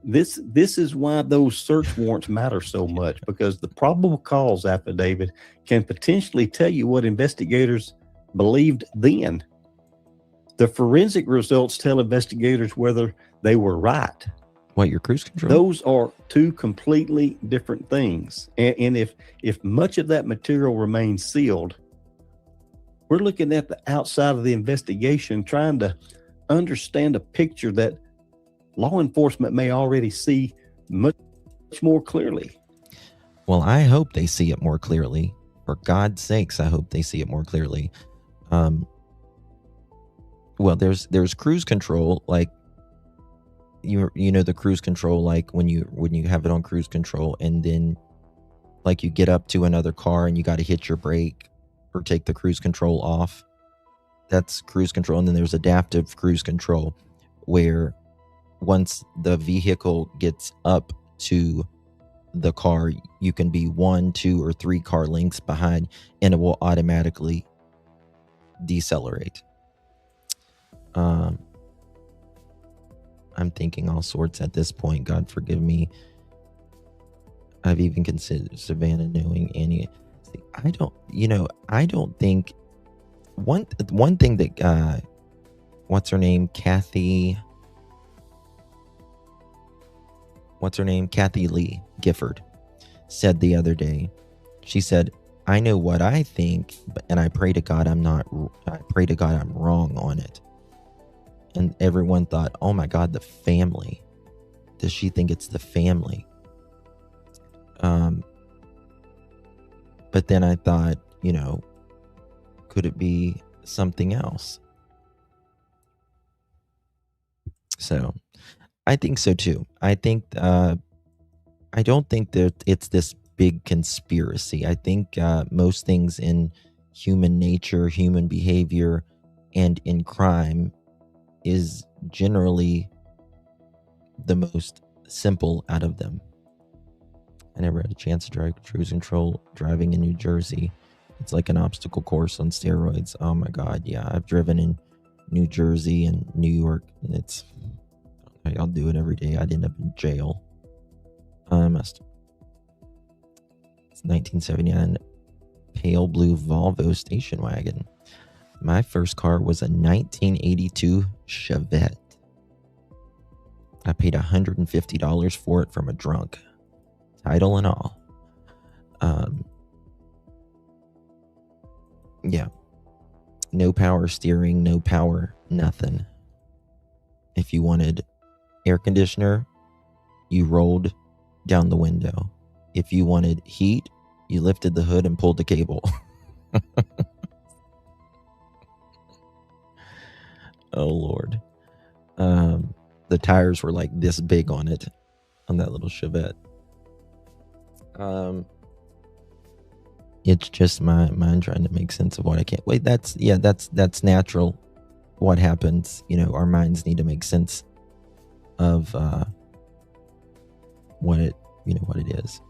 This is why those search warrants matter so much, because the probable cause affidavit can potentially tell you what investigators believed then. The forensic results tell investigators whether they were right. What, your cruise control? Those are two completely different things. And if much of that material remains sealed, we're looking at the outside of the investigation, trying to understand a picture that law enforcement may already see much more clearly. Well, I hope they see it more clearly. For God's sakes, I hope they see it more clearly. Well, there's cruise control, like you know the cruise control, like when you have it on cruise control, and then like you get up to another car and you got to hit your brake or take the cruise control off. That's cruise control. And then there's adaptive cruise control, where once the vehicle gets up to the car, you can be 1, 2, or 3 car lengths behind, and it will automatically decelerate. I'm thinking all sorts at this point. God forgive me. I've even considered Savannah knowing Annie. I don't think one thing that what's her name, Kathy Lee Gifford said the other day. She said, I know what I think, and I pray to God I'm wrong on it. And everyone thought, oh my God, the family. Does she think it's the family? But then I thought, could it be something else? So I think so too. I think, I don't think that it's this big conspiracy. I think most things in human nature, human behavior, and in crime is generally the most simple out of them. I never had a chance to drive cruise control driving in New Jersey. It's like an obstacle course on steroids. Oh my God, yeah. I've driven in New Jersey and New York, and I'll do it every day. I'd end up in jail. It's 1979 pale blue Volvo station wagon. My first car was a 1982 Chevette. I paid $150 for it from a drunk. Title and all. Yeah. No power steering, no power, nothing. If you wanted air conditioner, you rolled down the window. If you wanted heat, you lifted the hood and pulled the cable. Oh Lord. The tires were like this big on it, on that little Chevette. It's just my mind trying to make sense of what I can't. Wait, that's natural. What happens? Our minds need to make sense of what it is.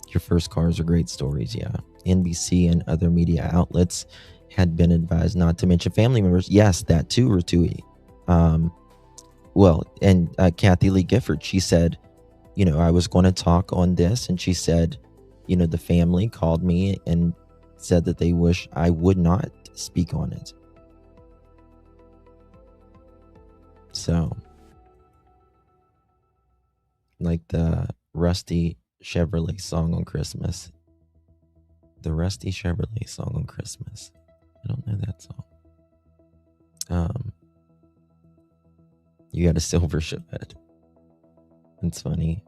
Your first cars are great stories, yeah. NBC and other media outlets had been advised not to mention family members. Yes, that too, Ratui. Kathy Lee Gifford, she said, I was going to talk on this, and she said, the family called me and said that they wish I would not speak on it. So, like the Rusty Chevrolet song on Christmas. The Rusty Chevrolet song on Christmas. I don't know that song. You got a silver Chevette. It's funny.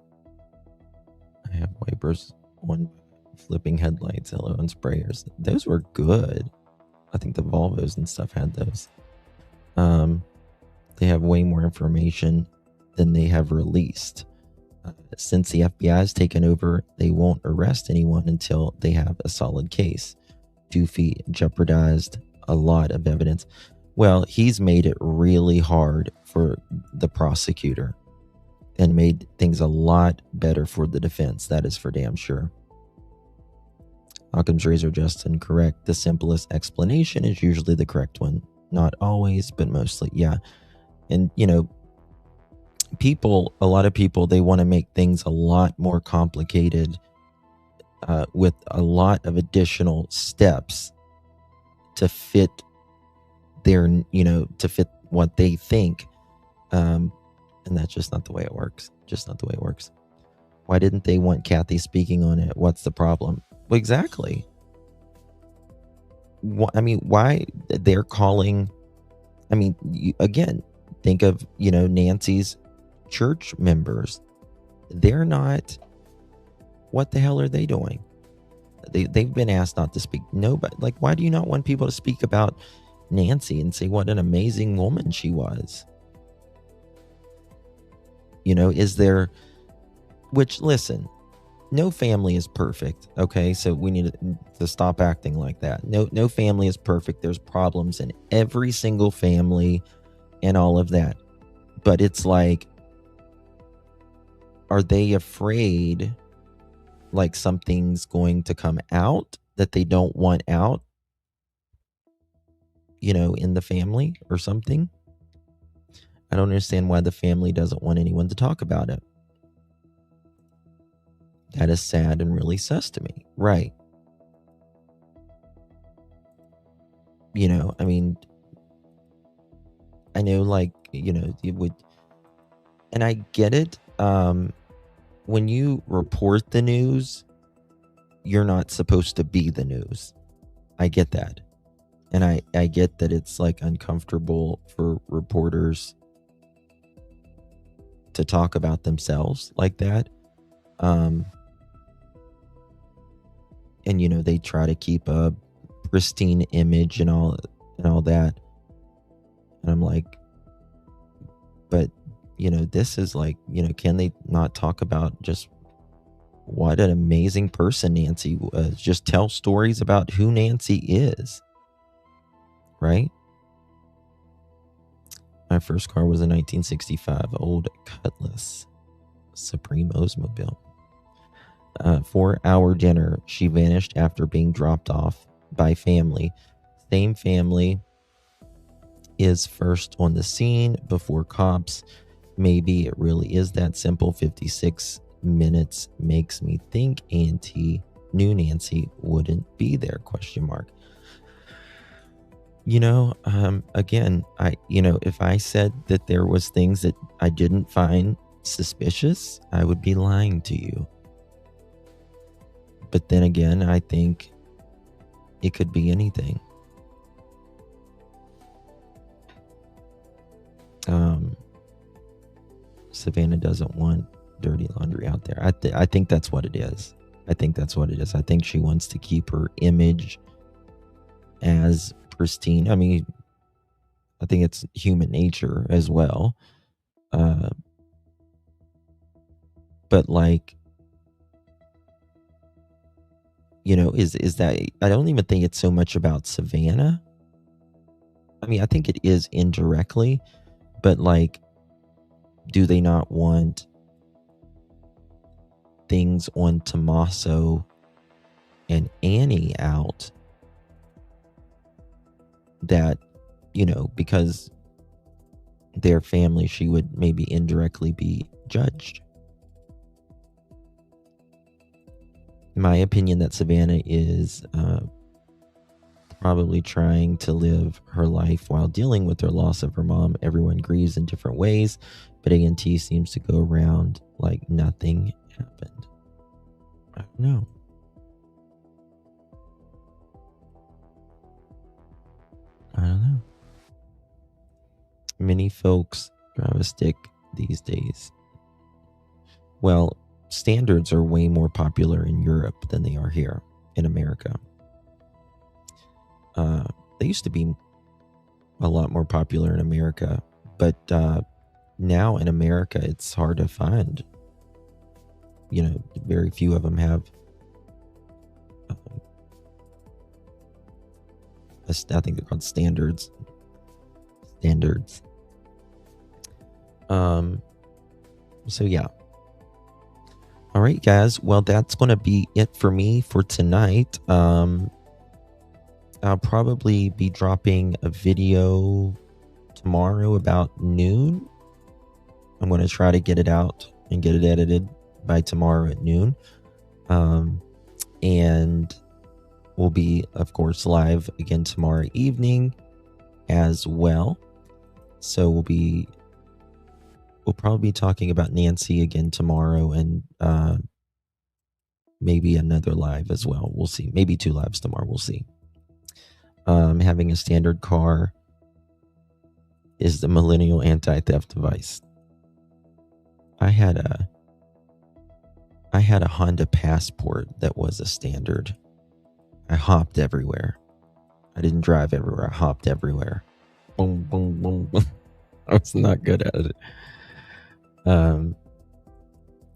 I have wipers on, flipping headlights, hello, and sprayers. Those were good. I think the Volvos and stuff had those. They have way more information than they have released. Since the FBI has taken over, they won't arrest anyone until they have a solid case. Doofy jeopardized a lot of evidence. Well, he's made it really hard for the prosecutor and made things a lot better for the defense. That is for damn sure. Occam's razor, Justin, correct. The simplest explanation is usually the correct one. Not always, but mostly, yeah. And, you know, a lot of people, they want to make things a lot more complicated with a lot of additional steps to fit their, to fit what they think. And that's just not the way it works. Just not the way it works. Why didn't they want Kathy speaking on it? What's the problem? Well, exactly. Why they're calling, again, think of, Nancy's church members. They're not, what the hell are they doing? They've been asked not to speak. No, but like, why do you not want people to speak about Nancy and say what an amazing woman she was? Is there, which, listen, no family is perfect, okay? So we need to stop acting like that. No family is perfect. There's problems in every single family and all of that. But it's like, are they afraid like something's going to come out that they don't want out, in the family or something? I don't understand why the family doesn't want anyone to talk about it. That is sad and really sus to me. Right. I know, like, it would, and I get it. When you report the news, you're not supposed to be the news. I get that. And I get that it's like uncomfortable for reporters to talk about themselves like that. And they try to keep a pristine image and all that. And I'm like, but this is like, can they not talk about just what an amazing person Nancy was? Just tell stories about who Nancy is, right? My first car was a 1965 old Cutlass Supreme Oldsmobile. 4-hour dinner. She vanished after being dropped off by family. Same family is first on the scene before cops. Maybe it really is that simple. 56 minutes makes me think Auntie knew Nancy wouldn't be there, ? Again, if I said that there was things that I didn't find suspicious, I would be lying to you. But then again, I think it could be anything. Savannah doesn't want dirty laundry out there. I think that's what it is. I think she wants to keep her image as pristine. I think it's human nature as well. But like, is that, I don't even think it's so much about Savannah. I think it is indirectly, but like, do they not want things on Tommaso and Annie out that, because their family, she would maybe indirectly be judged? My opinion that Savannah is probably trying to live her life while dealing with her loss of her mom. Everyone grieves in different ways, but ANT seems to go around like nothing happened. I don't know. Many folks drive a stick these days. Well, standards are way more popular in Europe than they are here in America. They used to be a lot more popular in America, but now in America, it's hard to find. You know, very few of them have. I think they're called standards. So yeah. All right, guys. Well, that's going to be it for me for tonight. I'll probably be dropping a video tomorrow about noon. I'm going to try to get it out and get it edited by tomorrow at noon. And we'll be, of course, live again tomorrow evening as well. So we'll probably be talking about Nancy again tomorrow, and maybe another live as well. We'll see. Maybe 2 lives tomorrow. We'll see. Having a standard car is the millennial anti-theft device. I had a Honda Passport that was a standard. I hopped everywhere. I didn't drive everywhere. I hopped everywhere. Boom, boom, boom, boom. I was not good at it.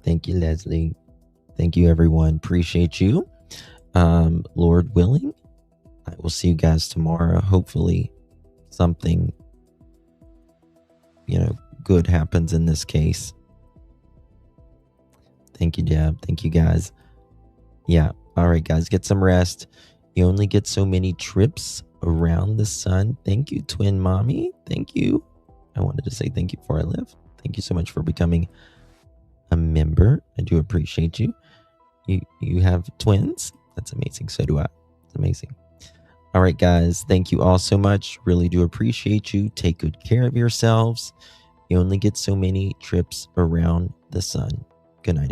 Thank you, Leslie. Thank you, everyone. Appreciate you. Lord willing, I will see you guys tomorrow. Hopefully something, good happens in this case. Thank you, Deb. Thank you, guys. Yeah. All right, guys, get some rest. You only get so many trips around the sun. Thank you, twin mommy. Thank you. I wanted to say thank you before I left. Thank you so much for becoming a member. I do appreciate you. You have twins? That's amazing. So do I. It's amazing. All right, guys. Thank you all so much. Really do appreciate you. Take good care of yourselves. You only get so many trips around the sun. Good night, everyone.